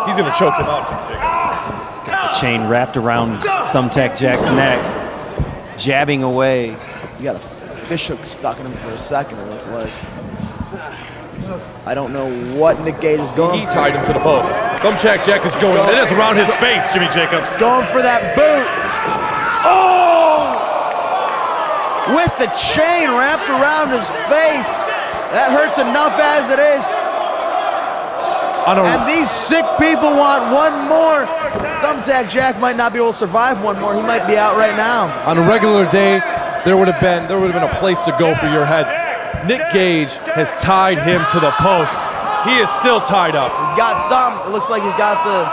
He's going to choke him out, Jimmy Jacobs. He's got the chain wrapped around Thumbtack Jack's neck, jabbing away. You got a fish hook stuck in him for a second, it looked like. I don't know what Nick Gage is going for. He tied him to the post. Thumbtack Jack is going. That is around his face, Jimmy Jacobs. Going for that boot. Oh! With the chain wrapped around his face. That hurts enough as it is. And these sick people want one more. Thumbtack Jack might not be able to survive one more. He might be out right now. On a regular day, there would have been a place to go for your head. Nick Gage has tied him to the post. He is still tied up. He's got some. It looks like he's got the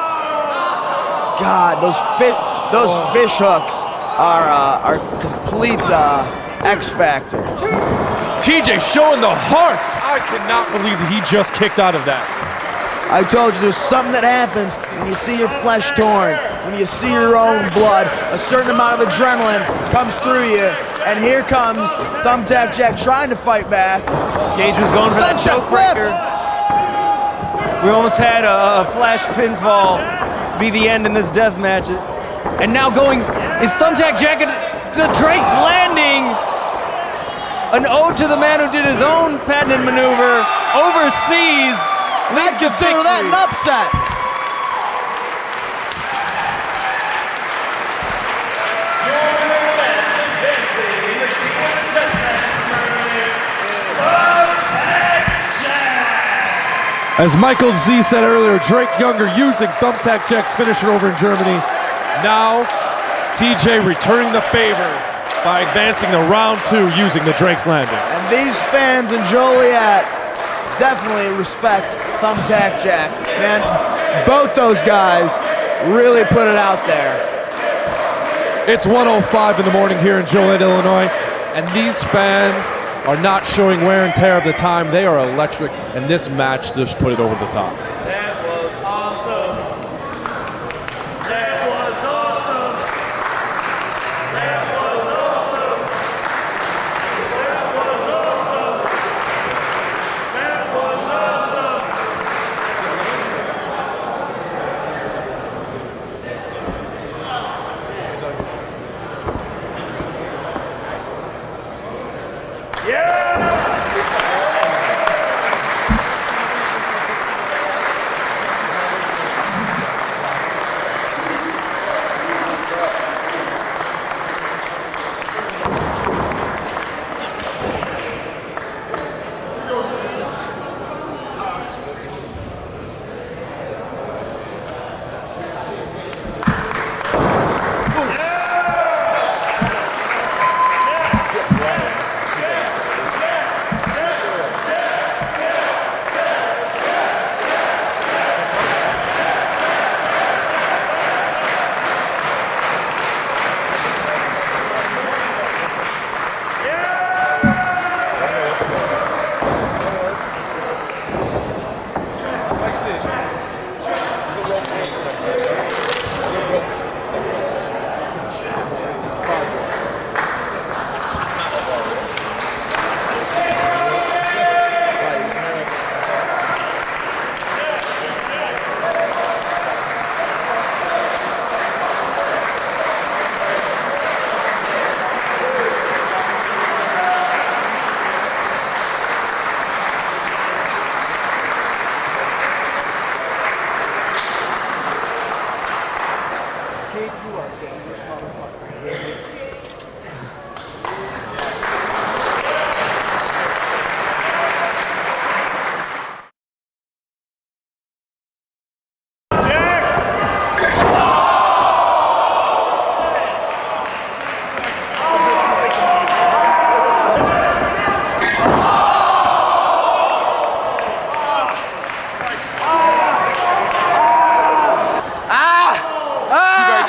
God, those fish hooks are complete X factor. TJ showing the heart. I cannot believe that he just kicked out of that. I told you, there's something that happens when you see your flesh torn, when you see your own blood. A certain amount of adrenaline comes through you, and here comes Thumbtack Jack trying to fight back. Gage was going for that choke breaker. We almost had a flash pinfall be the end in this death match. And now is Thumbtack Jack, the Drake's Landing, an ode to the man who did his own patented maneuver overseas. I'd consider that an upset. As Michael Z said earlier, Drake Younger using Thumbtack Jack's finisher over in Germany. Now, TJ returning the favor by advancing to round 2 using the Drake's Landing. And these fans in Joliet definitely respect Thumbtack Jack. Man, both those guys really put it out there. It's 1:05 in the morning here in Joliet, Illinois, and these fans are not showing wear and tear of the time. They are electric, and this match just put it over the top. That was awesome. That was awesome. That was awesome. That was awesome. That was awesome.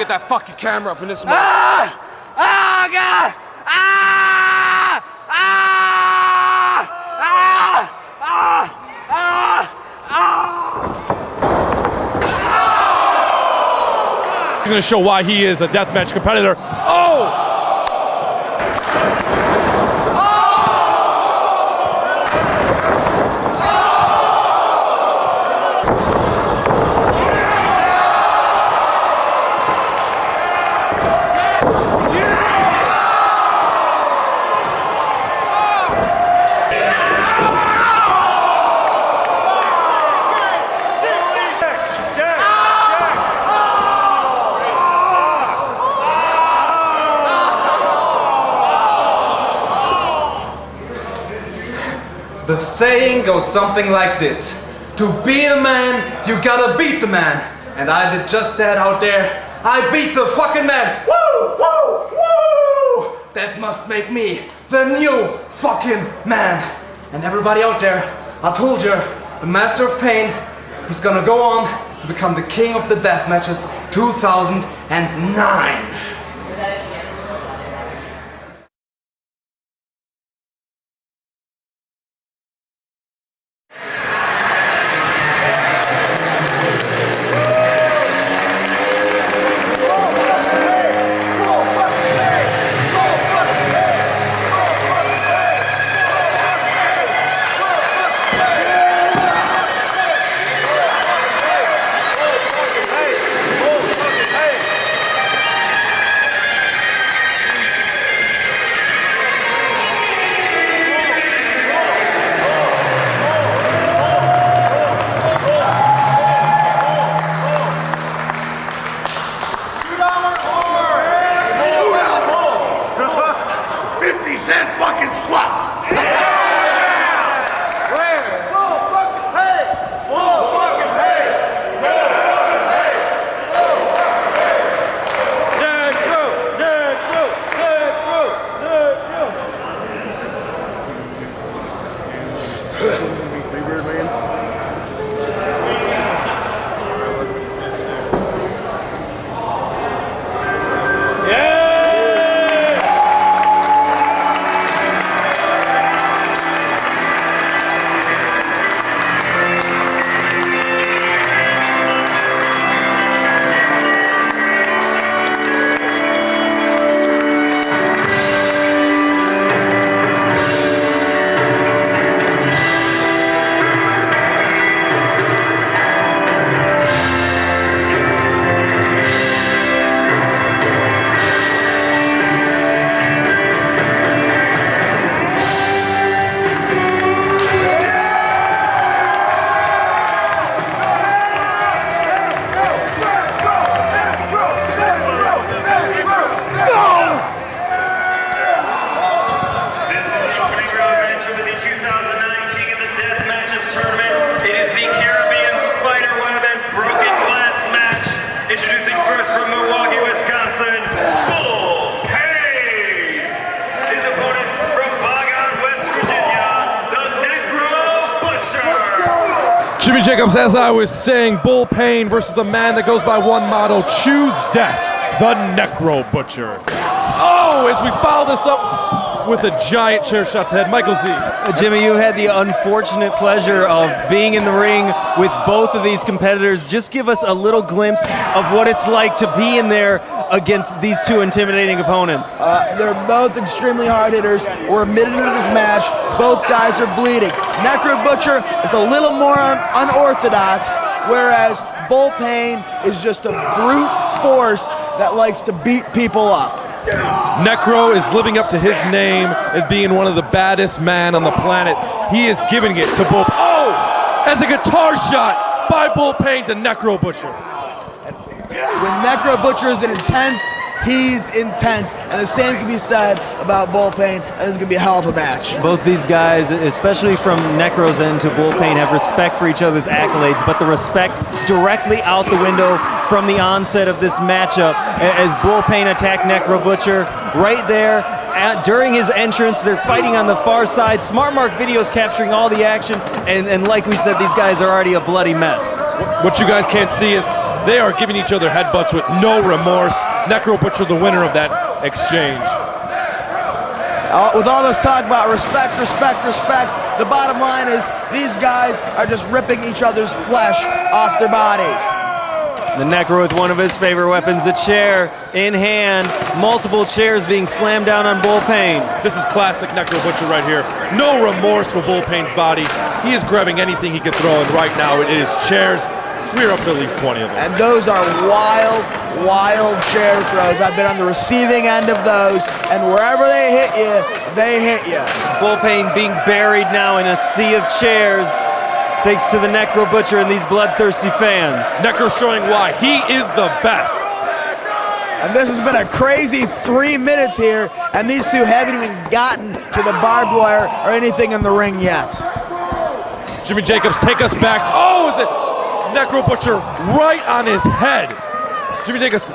That fucking camera up in this God! He's going to show why he is a deathmatch competitor. Oh! The saying goes something like this. To be a man, you gotta beat the man. And I did just that out there. I beat the fucking man. Woo! Woo! Woo! That must make me the new fucking man. And everybody out there, I told you, the master of Payne, he's gonna go on to become the king of the Deathmatches 2009. Jimmy Jacobs, as I was saying, Bull Payne versus the man that goes by one motto, choose death, the Necro Butcher. Oh, as we follow this up with a giant chair shot to head, Michael Z. Jimmy, you had the unfortunate pleasure of being in the ring with both of these competitors. Just give us a little glimpse of what it's like to be in there against these two intimidating opponents. They're both extremely hard hitters. We're admitted into this match. Both guys are bleeding. Necro Butcher is a little more unorthodox, whereas Bull Payne is just a brute force that likes to beat people up. Necro is living up to his name as being one of the baddest men on the planet. He is giving it to Bull. Oh! As a guitar shot by Bull Payne to Necro Butcher. When Necro Butcher is intense, he's intense. And the same can be said about Bull Payne. This is going to be a hell of a match. Both these guys, especially from Necro's end to Bull Payne, have respect for each other's accolades, but the respect directly out the window from the onset of this matchup as Bull Payne attacked Necro Butcher right there. During his entrance, they're fighting on the far side. Smart Mark Video's capturing all the action, and like we said, these guys are already a bloody mess. What you guys can't see is they are giving each other headbutts with no remorse. Necro Butcher, the winner of that exchange. With all this talk about respect, respect, respect, the bottom line is these guys are just ripping each other's flesh off their bodies. The Necro with one of his favorite weapons, a chair in hand. Multiple chairs being slammed down on Bull Payne. This is classic Necro Butcher right here. No remorse for Bull Payne's body. He is grabbing anything he can throw, and right now it is chairs. We're up to at least 20 of them. And those are wild, wild chair throws. I've been on the receiving end of those, and wherever they hit you, they hit you. Bull Payne being buried now in a sea of chairs, thanks to the Necro Butcher and these bloodthirsty fans. Necro showing why he is the best. And this has been a crazy 3 minutes here, and these two haven't even gotten to the barbed wire or anything in the ring yet. Jimmy Jacobs, take us back. Oh, is it Necro Butcher right on his head? Jimmy Jacobs,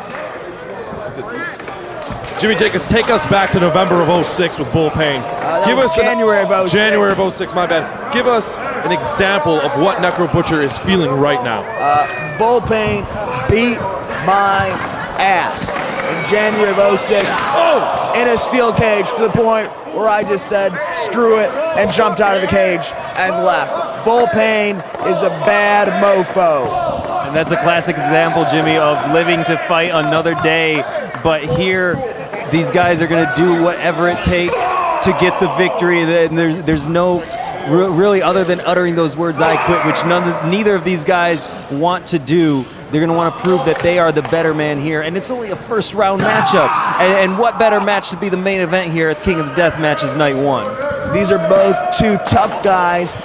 take us back to November of 06 with Bull Payne. Give us January of 06. January of 06, my bad. Give us an example of what Necro Butcher is feeling right now? Bull Payne beat my ass in January of 06 in a steel cage to the point where I just said, screw it, and jumped out of the cage and left. Bull Payne is a bad mofo. And that's a classic example, Jimmy, of living to fight another day. But here, these guys are going to do whatever it takes to get the victory. And there's no really, other than uttering those words, I quit, which neither of these guys want to do. They're going to want to prove that they are the better man here. And it's only a first round matchup. And what better match to be the main event here at King of the Deathmatches Night 1? These are both two tough guys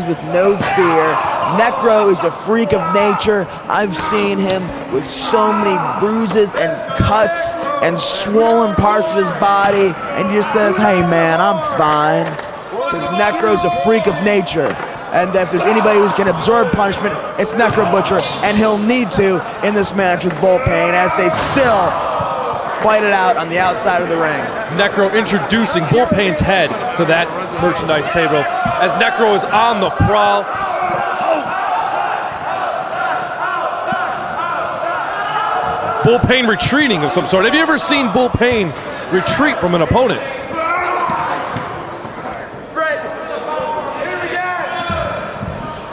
with no fear. Necro is a freak of nature. I've seen him with so many bruises and cuts and swollen parts of his body, and he just says, hey man, I'm fine. Because Necro's a freak of nature. And if there's anybody who's going to absorb punishment, it's Necro Butcher, and he'll need to in this match with Bull Payne as they still fight it out on the outside of the ring. Necro introducing Bull Payne's head to that merchandise table as Necro is on the prowl. Bull Payne retreating of some sort. Have you ever seen Bull Payne retreat from an opponent?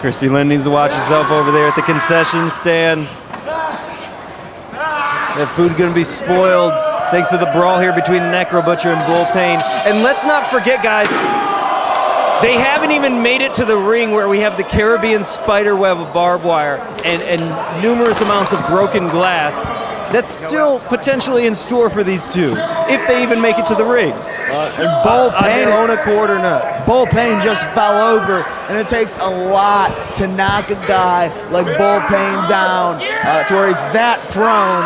Christy Lynn needs to watch herself over there at the concession stand. That food gonna be spoiled thanks to the brawl here between Necro Butcher and Bull Payne. And let's not forget, guys, they haven't even made it to the ring where we have the Caribbean spider web of barbed wire and numerous amounts of broken glass. That's still potentially in store for these two, if they even make it to the ring. And Bull Payne, on their own accord or not. Bull Payne just fell over, and it takes a lot to knock a guy like Bull Payne down to where he's that prone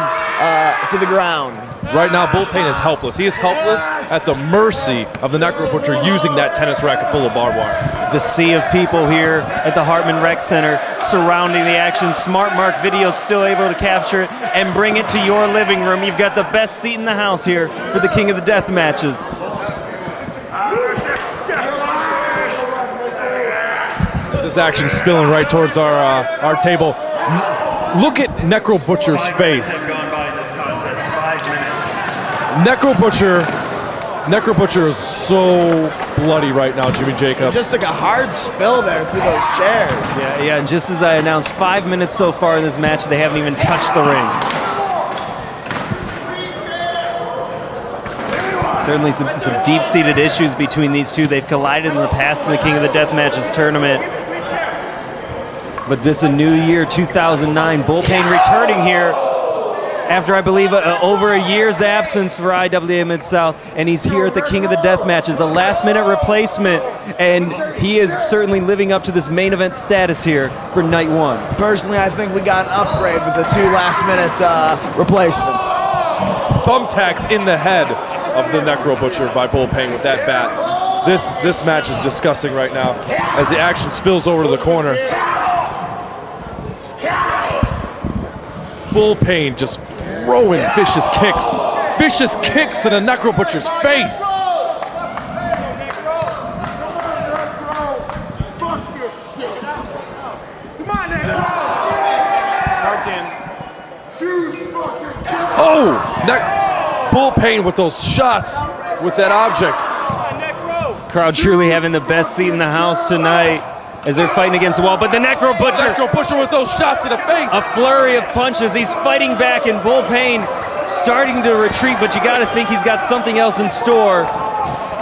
to the ground. Right now, Bull Payne is helpless. He is helpless at the mercy of the Necro Butcher using that tennis racket full of barbed wire. The sea of people here at the Hartman Rec Center surrounding the action. Smart Mark Video still able to capture it and bring it to your living room. You've got the best seat in the house here for the King of the Death Matches. This action spilling right towards our table. Look at Necro Butcher's face. Necro Butcher is so bloody right now, Jimmy Jacobs. Just like a hard spill there through those chairs. Yeah, and just as I announced, 5 minutes so far in this match, they haven't even touched the ring. Certainly some deep-seated issues between these two. They've collided in the past in the King of the Deathmatches tournament. But this a new year, 2009. Bull Payne returning here after, I believe, over a year's absence for IWA Mid-South, and he's here at the King of the Deathmatches, a last-minute replacement, and he is certainly living up to this main event status here for Night 1. Personally, I think we got an upgrade with the two last-minute replacements. Thumbtacks in the head of the Necro Butcher by Bull Payne with that bat. This match is disgusting right now as the action spills over to the corner. Bull Payne just throwing vicious kicks in a Necro Butcher's face. Oh, Bull Payne with those shots with that object. Crowd truly having the best seat in the house tonight as they're fighting against the wall, but the Necro Butcher with those shots in the face. A flurry of punches. He's fighting back, and Bull Payne starting to retreat, but you got to think he's got something else in store.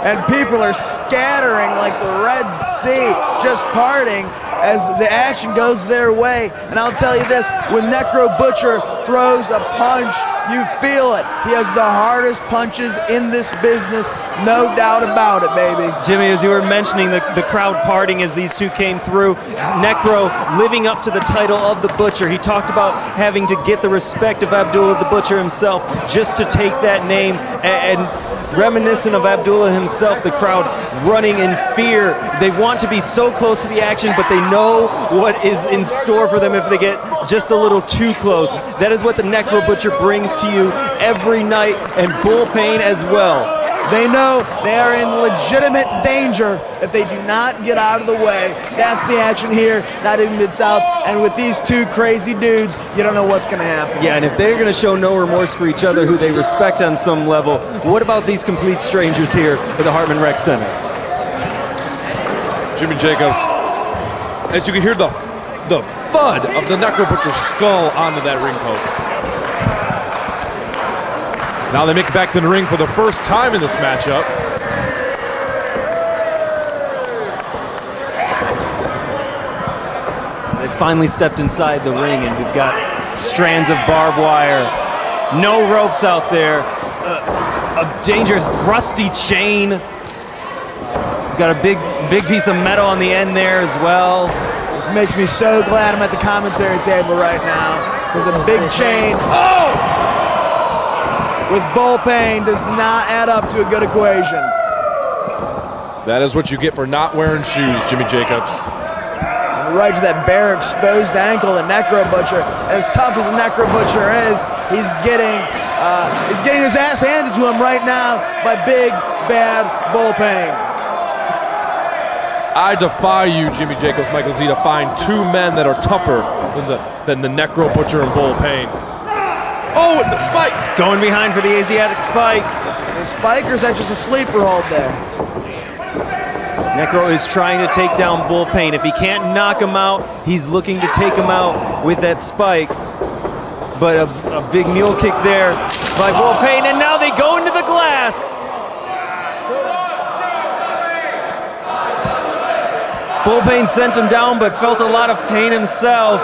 And people are scattering like the Red Sea, just parting as the action goes their way. And I'll tell you this, when Necro Butcher throws a punch, you feel it. He has the hardest punches in this business, no doubt about it, baby. Jimmy, as you were mentioning, the crowd parting as these two came through. Necro living up to the title of the Butcher. He talked about having to get the respect of Abdullah the Butcher himself just to take that name, and reminiscent of Abdullah himself, the crowd running in fear. They want to be so close to the action, but they know what is in store for them if they get just a little too close. That is what the Necro Butcher brings to you every night, and Bull Payne as well. They know they are in legitimate danger if they do not get out of the way. That's the action here, not even Mid-South. And with these two crazy dudes, you don't know what's going to happen. Yeah, and if they're going to show no remorse for each other, who they respect on some level, what about these complete strangers here at the Hartman Rec Center? Jimmy Jacobs, as you can hear the thud of the Necro Butcher's skull onto that ring post. Now they make it back to the ring for the first time in this matchup. They finally stepped inside the ring, and we've got strands of barbed wire, no ropes out there, a dangerous rusty chain. We've got a big piece of metal on the end there as well. This makes me so glad I'm at the commentary table right now, because a big chain with bull Payne does not add up to a good equation. That is what you get for not wearing shoes, Jimmy Jacobs. And right to that bare exposed ankle, the Necro Butcher. As tough as the Necro Butcher is, he's getting his ass handed to him right now by big bad bull Payne. I defy you, Jimmy Jacobs, Michael Z, to find two men that are tougher than the Necro Butcher and Bull Payne. Oh, with the spike! Going behind for the Asiatic spike. The spike, or is that just a sleeper hold there? Necro is trying to take down Bull Payne. If he can't knock him out, he's looking to take him out with that spike. But a big mule kick there by Bull Payne, and now they go into the glass. Bull Payne sent him down, but felt a lot of pain himself.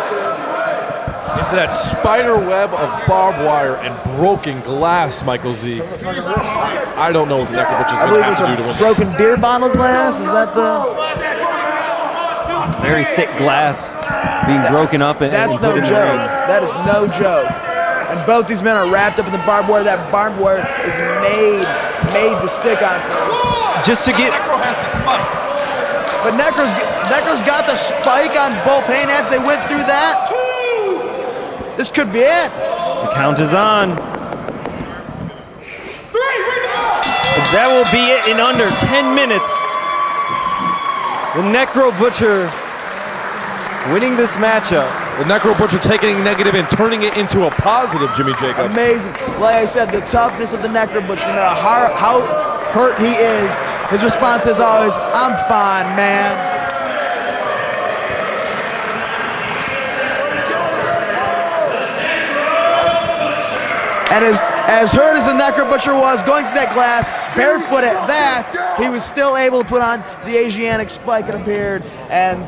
Into that spider web of barbed wire and broken glass, Michael Z. I don't know what the Necro Butcher's going to have to do to win. Broken beer bottle glass? Is that the... Very thick glass being broken up and That's no joke. That is no joke. And both these men are wrapped up in the barbed wire. That barbed wire is made to stick on things. Just to get... Necro has the spike. But Necro's got the spike on Bull Payne after they went through that. This could be it. The count is on. That will be it in under 10 minutes. The Necro Butcher winning this matchup. The Necro Butcher taking negative and turning it into a positive, Jimmy Jacobs. Amazing. Like I said, the toughness of the Necro Butcher, no matter how hurt he is, his response is always, "I'm fine, man." And as hurt as the Necro Butcher was, going through that glass, barefoot at that, he was still able to put on the Asiatic spike, it appeared, and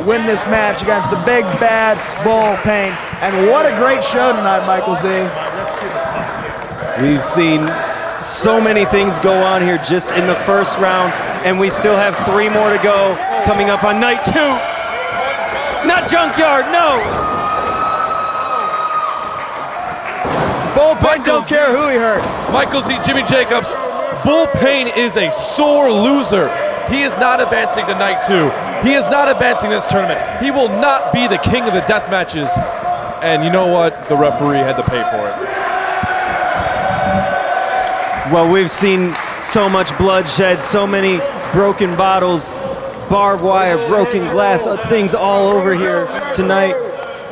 win this match against the big bad Bull Payne. And what a great show tonight, Michael Z. We've seen so many things go on here just in the first round, and we still have 3 more to go coming up on night 2. Not Junkyard, no! Bull Payne don't care who he hurts. Michael Z, Jimmy Jacobs, Bull Payne is a sore loser. He is not advancing to night 2. He is not advancing this tournament. He will not be the king of the death matches. And you know what? The referee had to pay for it. Well, we've seen so much bloodshed, so many broken bottles, barbed wire, broken glass, things all over here tonight.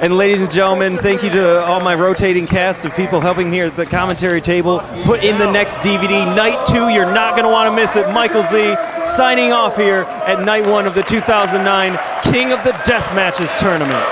And ladies and gentlemen, thank you to all my rotating cast of people helping me here at the commentary table. Put in the next DVD, night 2, you're not gonna wanna miss it. Michael Z signing off here at night 1 of the 2009 King of the Death Matches tournament.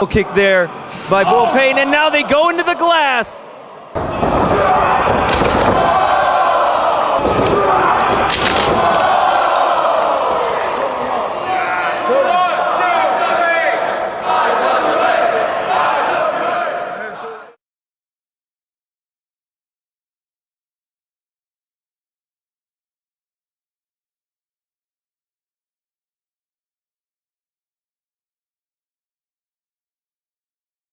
kick there by Bull Payne, and now they go into the glass.